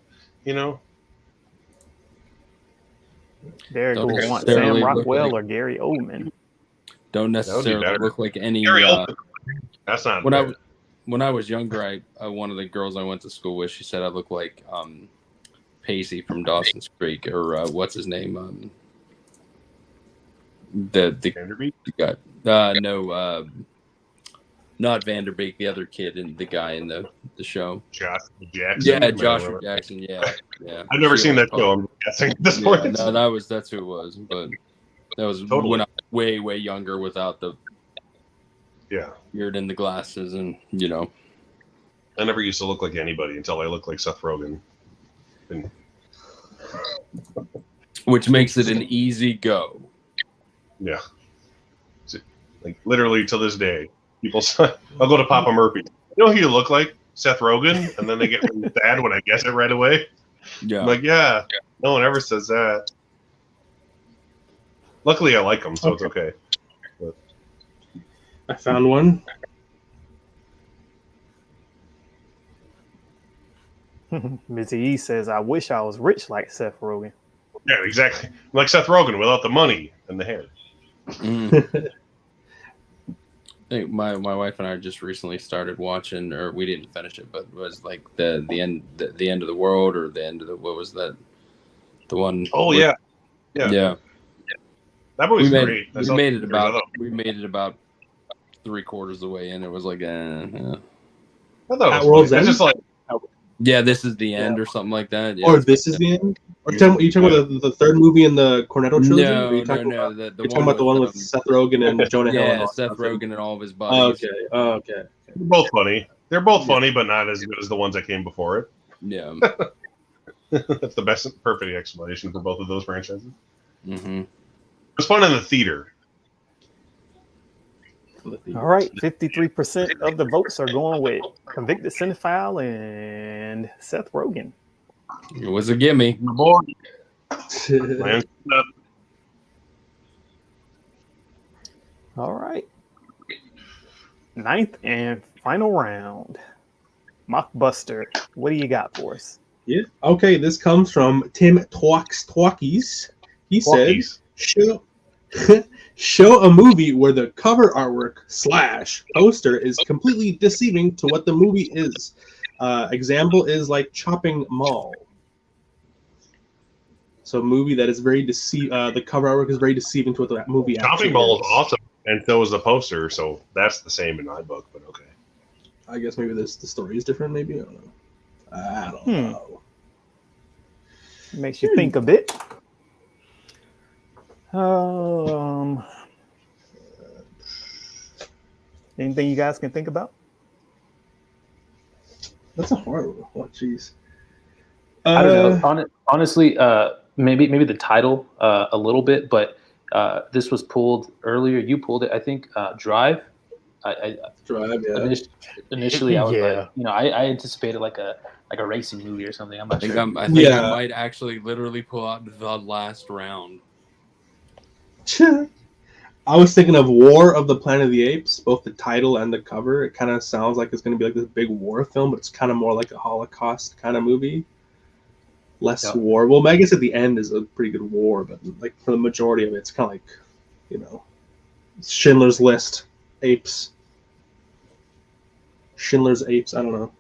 you know. Derek Don't will want necessarily Sam look Rockwell like- or Gary Oldman. Don't That would be necessarily better. look like any. Gary Oldman. That's not When fair. when I was younger, one of the girls I went to school with, she said I look like Pacey from Dawson's Creek, or what's his name? The Vanderbeek? guy. No, not Vanderbeek. The other kid and the guy in the show. Josh Jackson. Yeah, I don't Joshua remember. Jackson. Yeah. I've never She seen that always show. I'm guessing at this Yeah, point. no, that's who it was. But that was Totally. when I was way younger, without the Yeah. beard and the glasses, and I never used to look like anybody until I looked like Seth Rogen. And which makes it an easy go. yeah. Like literally to this day, people say, I'll go to Papa Murphy. You know who you look like? Seth Rogen? And then they get really sad when I guess it right away. Yeah. I'm like, yeah, no one ever says that. Luckily, I like him, so it's okay. I found one. Mizzy E says, "I wish I was rich like Seth Rogen." Yeah, exactly. I'm like Seth Rogen without the money and the hair. I think my wife and I just recently started watching, or we didn't finish it, but it was like the end of the world, or the end of the, what was that? The one. Oh with- yeah, yeah. Yeah. That movie's We great. made it about 3/4 of the way in. It was like, I thought At it was World's funny. End? It's just like yeah, this is the end, or something like that. Yeah. Or this is the end? Or you talking about the third movie in the Cornetto trilogy? Or are you talking about, The you're talking about the one with Seth Rogen and Jonah Hill? yeah, and Seth all- Rogen and all of his Oh, buddies. okay. Oh, okay. they're both funny. They're both funny, but not as good as the ones that came before it. Yeah. That's the best, perfect explanation for both of those franchises. Mm-hmm. It was fun in the theater. All right, 53% of the votes are going with convicted cinephile and Seth Rogen. It was a gimme. Man, All right, 9th and final round. Mockbuster, what do you got for us? Yeah. Okay, this comes from Tim Twalkies. He said, Walkies. show a movie where the cover artwork / poster is completely deceiving to what the movie is. Example is like Chopping Mall. So a movie that is very the cover artwork is very deceiving to what the movie actually Chopping Mall is is. awesome, and so is the poster. So that's the same in my book, but okay. I guess maybe the story is different. Maybe I don't know. I don't know. Makes you think a bit. Anything you guys can think about? That's a hard one. Oh, jeez. I don't know. Honestly, maybe the title a little bit, but this was pulled earlier. You pulled it, I think. Drive. I Drive, yeah. initially I was Yeah. like, you know, I anticipated like a racing movie or something. I'm not sure. I think I might actually literally pull out the last round. I was thinking of War of the Planet of the Apes, both the title and the cover. It kind of sounds like it's going to be like this big war film, but it's kind of more like a Holocaust kind of movie. Less war. Well, I guess at the end is a pretty good war, but like for the majority of it, it's kind of like, you know, Schindler's List, apes. Schindler's Apes, I don't know.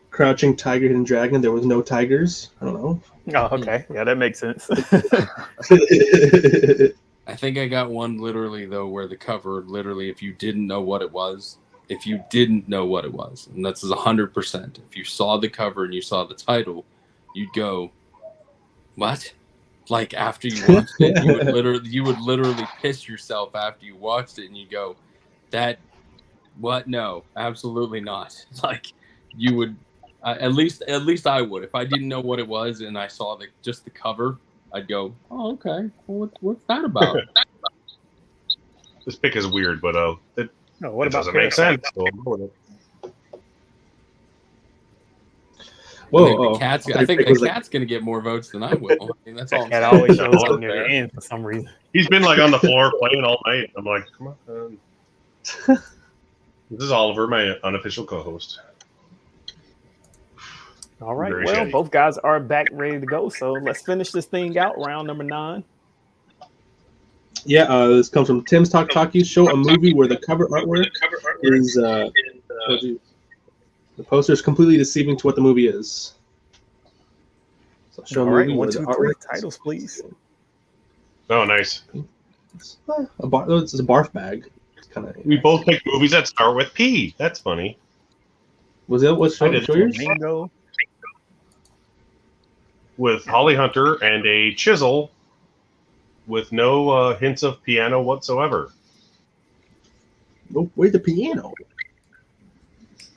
Crouching Tiger, Hidden Dragon, there was no tigers. I don't know. Oh, okay. Yeah, that makes sense. I think I got one literally though where the cover literally, if you didn't know what it was, and that's 100%. If you saw the cover and you saw the title, you'd go, "What?" Like after you watched it, you would literally piss yourself after you watched it, and you go, "That, what? No, absolutely not." Like you would. At least I would. If I didn't know what it was and I saw just the cover, I'd go, "Oh, okay. Well, what's that about?" This pick is weird, but it what about doesn't make sense. So Whoa, I think the cat's gonna get more votes than I will. I mean, that's all. Cat always shows up near the end for some reason. he's been like on the floor playing all night. I'm like, come on. This is Oliver, my unofficial co-host. All right. Very Well, shady. both guys are back ready to go. So let's finish this thing out. Round number 9. Yeah, this comes from Tim's Talkie Show, a movie where the cover artwork is the poster is completely deceiving to what the movie is. So show All a right. movie 1, where the 2, 3 artwork titles, please. Oh, nice. it's a barf bag. It's kind of. We both picked movies that start with P. That's funny. Was it what's I did. yours? Flamingo. With Holly Hunter and a chisel with no hints of piano whatsoever. Oh, where's the piano?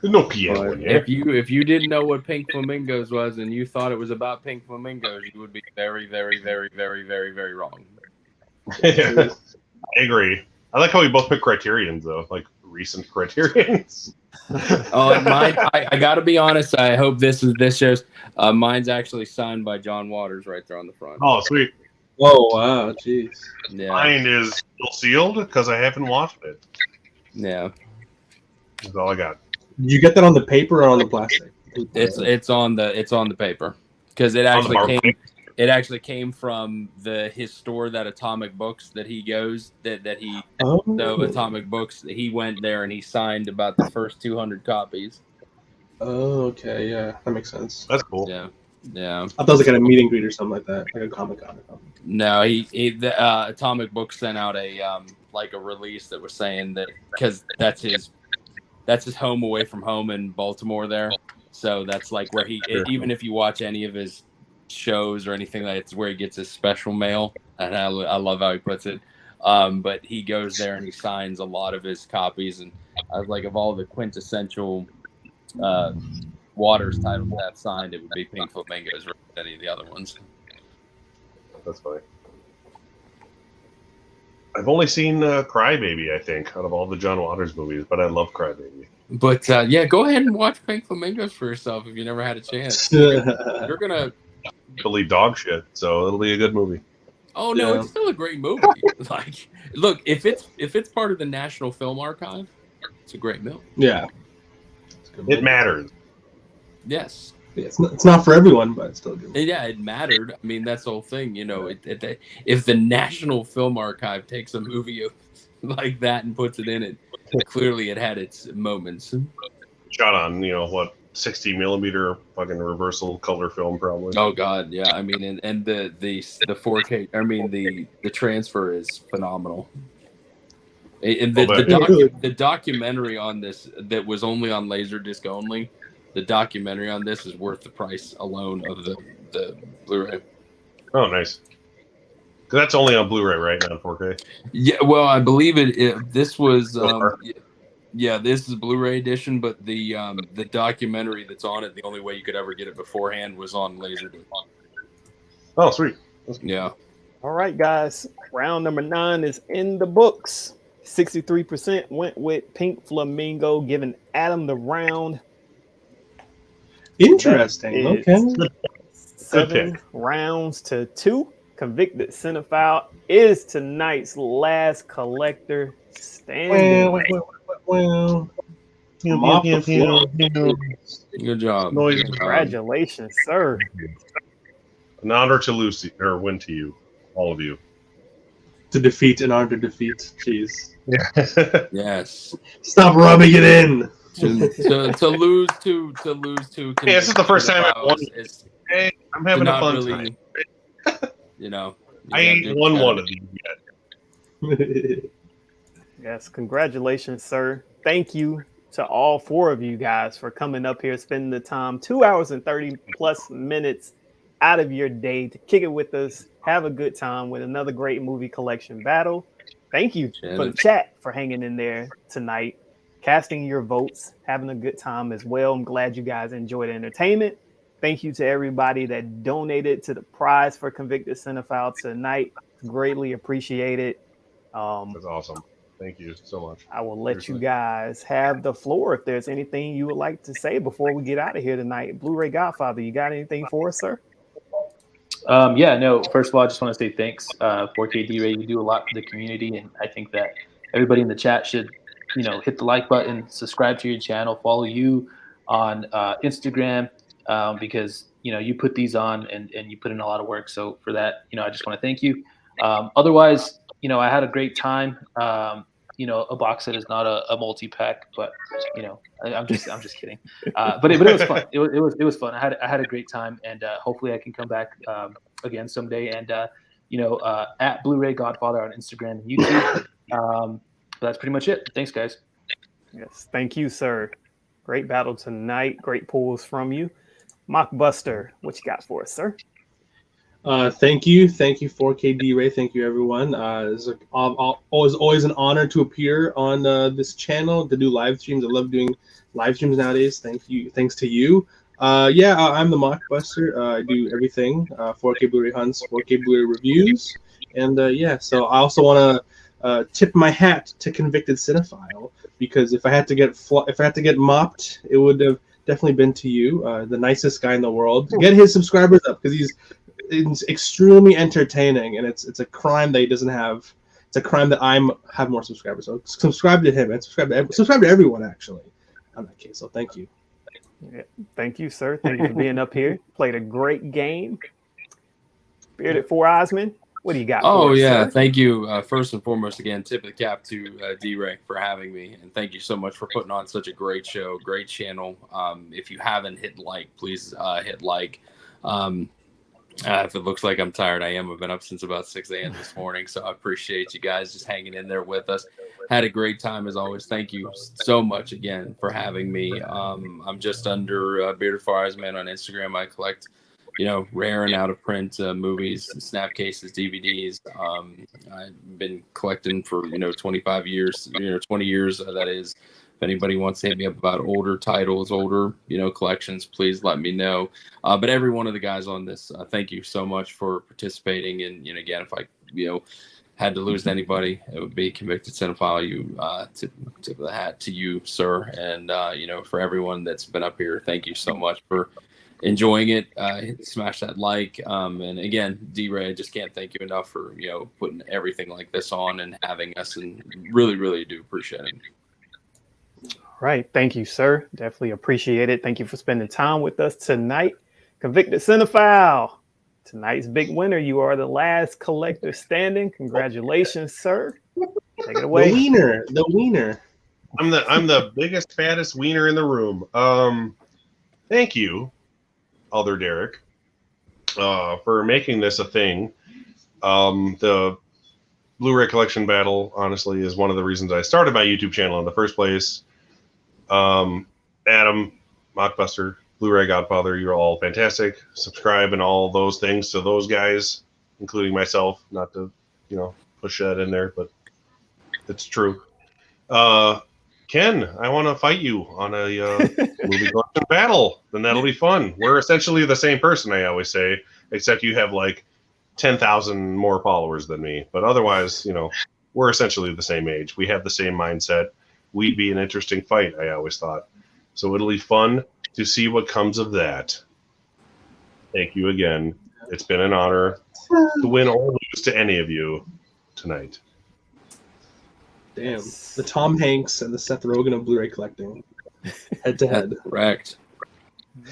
There's no piano in here. If you didn't know what Pink Flamingos was and you thought it was about pink flamingos, you would be very, very, very, very, very, very wrong. I agree. I like how we both pick criterions, though, like recent criterions. Oh, and mine, I got to be honest. I hope this shows. Mine's actually signed by John Waters right there on the front. Oh, sweet. Oh, wow, jeez. Yeah, Mine is still sealed because I haven't washed it. yeah. That's all I got. Did you get that on the paper or on the plastic? It's on the paper because it actually came from his store, that Atomic Books that he goes Atomic Books. He went there and he signed about the first 200 copies. Oh, okay, yeah, that makes sense. That's cool. Yeah. I thought it was like at a meet and greet or something like that, like a Comic-Con or something. No, the Atomic Books sent out a release that was saying that because that's his home away from home in Baltimore there. So that's like where even if you watch any of his shows or anything, it's where he gets his special mail. And I love how he puts it. But he goes there and he signs a lot of his copies. And I was like, of all the quintessential Waters titles that signed, it would be Pink Flamingos versus any of the other ones. That's funny. I've only seen Crybaby, I think, out of all the John Waters movies, but I love Crybaby. But yeah, go ahead and watch Pink Flamingos for yourself if you never had a chance. You're gonna Believe dog shit, so it'll be a good movie. Oh no, Yeah. it's still a great movie. Like, look, if it's part of the National Film Archive, it's a great film. Yeah. It matters. Yes. Yeah, it's not for everyone, but it's still good. Yeah, it mattered. I mean, that's the whole thing. You know, if the National Film Archive takes a movie like that and puts it in it, clearly it had its moments. Shot on, 60 millimeter fucking reversal color film, probably. Oh God, yeah. I mean, and the 4K. I mean, the transfer is phenomenal. And the documentary on this that was only on Laserdisc only. The documentary on this is worth the price alone of the Blu-ray. Oh, nice. Because that's only on Blu-ray, right? Not 4K. Yeah, well, I believe this was. Yeah, this is Blu-ray edition, but the documentary that's on it, the only way you could ever get it beforehand was on Laserdisc. Oh, sweet. Yeah. All right, guys. Round number 9 is in the books. 63% went with Pink Flamingo, giving Adam the round. Interesting. That Okay. is Good 7 pick. rounds to 2. Convicted Cinephile is tonight's last collector standing. Well. Mop the floor. Good job. Noise. Congratulations, sir. An honor to lose or win to you, all of you. To defeat an honor to defeat. Jeez. Yes. Stop rubbing it in. To lose to Hey, this is the first time I've won. is Hey, I'm having a not fun really, time. you know. I ain't won one of these yet. Yes, congratulations, sir. Thank you to all 4 of you guys for coming up here, spending the time 2 hours and 30 plus minutes out of your day to kick it with us, have a good time with another great movie collection battle. Thank you for the chat for hanging in there tonight, casting your votes, having a good time as well. I'm glad you guys enjoyed the entertainment. Thank you to everybody that donated to the prize for Convicted Cinephile tonight. Greatly appreciated. That's awesome. Thank you so much. I will let you guys have the floor if there's anything you would like to say before we get out of here tonight. Blu-ray Godfather, you got anything for us, sir? Yeah, no, first of all, I just want to say thanks. 4K D-Ray, you do a lot for the community, and I think that everybody in the chat should, hit the like button, subscribe to your channel, follow you on Instagram, because, you put these on and you put in a lot of work. So for that, I just want to thank you. Otherwise, I had a great time. A box set is not a multi-pack, but I'm just kidding. But it was fun. It was fun. I had a great time, and hopefully I can come back again someday. And at Blu-ray Godfather on Instagram and YouTube. That's pretty much it. Thanks, guys. Yes, thank you, sir. Great battle tonight. Great pulls from you. Mockbuster, what you got for us, sir? Thank you, 4K D-Ray. Thank you, everyone. It's always an honor to appear on this channel to do live streams. I love doing live streams nowadays. Thanks to you. I'm the Mockbuster. I do everything: 4K Blu-ray hunts, 4K Blu-ray reviews, and So I also want to tip my hat to Convicted Cinephile, because if I had to get mopped, it would have definitely been to you, the nicest guy in the world. Get his subscribers up, because it's extremely entertaining, and it's a crime that he doesn't have. It's a crime that I have more subscribers. So subscribe to him and subscribe to everyone, actually, on that case. So thank you. Yeah, thank you, sir. Thank you for being up here. Played a great game. Bearded Four Eyesman, what do you got? Oh, for us, yeah. sir? Thank you. First and foremost, again, tip of the cap to D-Ray for having me. And thank you so much for putting on such a great show, great channel. If you haven't hit like, please hit like. If it looks like I'm tired, I am. I've been up since about 6 a.m. this morning, so I appreciate you guys just hanging in there with us. Had a great time as always. Thank you so much again for having me. I'm just under Bearded Four Eyesman on Instagram. I collect, rare and out of print movies, snap cases, DVDs. I've been collecting for 25 years, 20 years. That is. If anybody wants to hit me up about older titles, older, collections, please let me know. But every one of the guys on this, thank you so much for participating. And, again, if I, had to lose to anybody, it would be Convicted Cinephile. You, tip of the hat to you, sir. And, for everyone that's been up here, thank you so much for enjoying it. Smash that like. And again, D-Ray, I just can't thank you enough for, putting everything like this on and having us, and really, really do appreciate it. Right. Thank you, sir. Definitely appreciate it. Thank you for spending time with us tonight. Convicted Cinephile, tonight's big winner. You are the last collector standing. Congratulations, sir. Take it away. The wiener. I'm the biggest, fattest wiener in the room. Thank you, Elder Derek, for making this a thing. The Blu-ray collection battle, honestly, is one of the reasons I started my YouTube channel in the first place. Adam, Mockbuster, Blu-ray Godfather, you're all fantastic. Subscribe and all those things to those guys, including myself. Not to, push that in there, but it's true. Ken, I want to fight you on a movie collection battle. Then that'll be fun. We're essentially the same person, I always say, except you have like 10,000 more followers than me. But otherwise, we're essentially the same age. We have the same mindset. We'd be an interesting fight, I always thought. So it'll be fun to see what comes of that. Thank you again. It's been an honor to win or lose to any of you tonight. Damn. The Tom Hanks and the Seth Rogen of Blu-ray collecting. Head to head. Correct.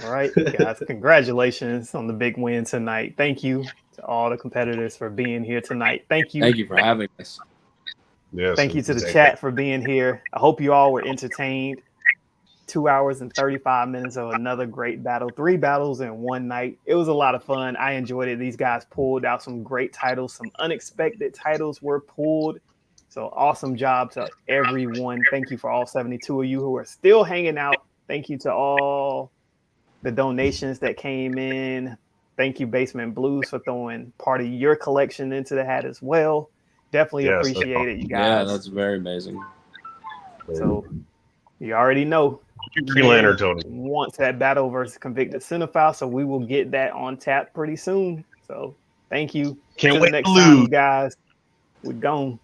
All right, guys. Congratulations on the big win tonight. Thank you to all the competitors for being here tonight. Thank you. Thank you for having us. Yes, Thank you to the chat for being here. I hope you all were entertained. 2 hours and 35 minutes of another great battle. 3 battles in one night. It was a lot of fun. I enjoyed it. These guys pulled out some great titles. Some unexpected titles were pulled. So awesome job to everyone. Thank you for all 72 of you who are still hanging out. Thank you to all the donations that came in. Thank you, Basement Blues, for throwing part of your collection into the hat as well. Definitely appreciate it, you guys. Yeah, that's very amazing. So you already know. Green Lantern Tony wants that battle versus Convicted Cinephile, so we will get that on tap pretty soon. So thank you. Can't Till wait the next to time, lose. guys. We're gone.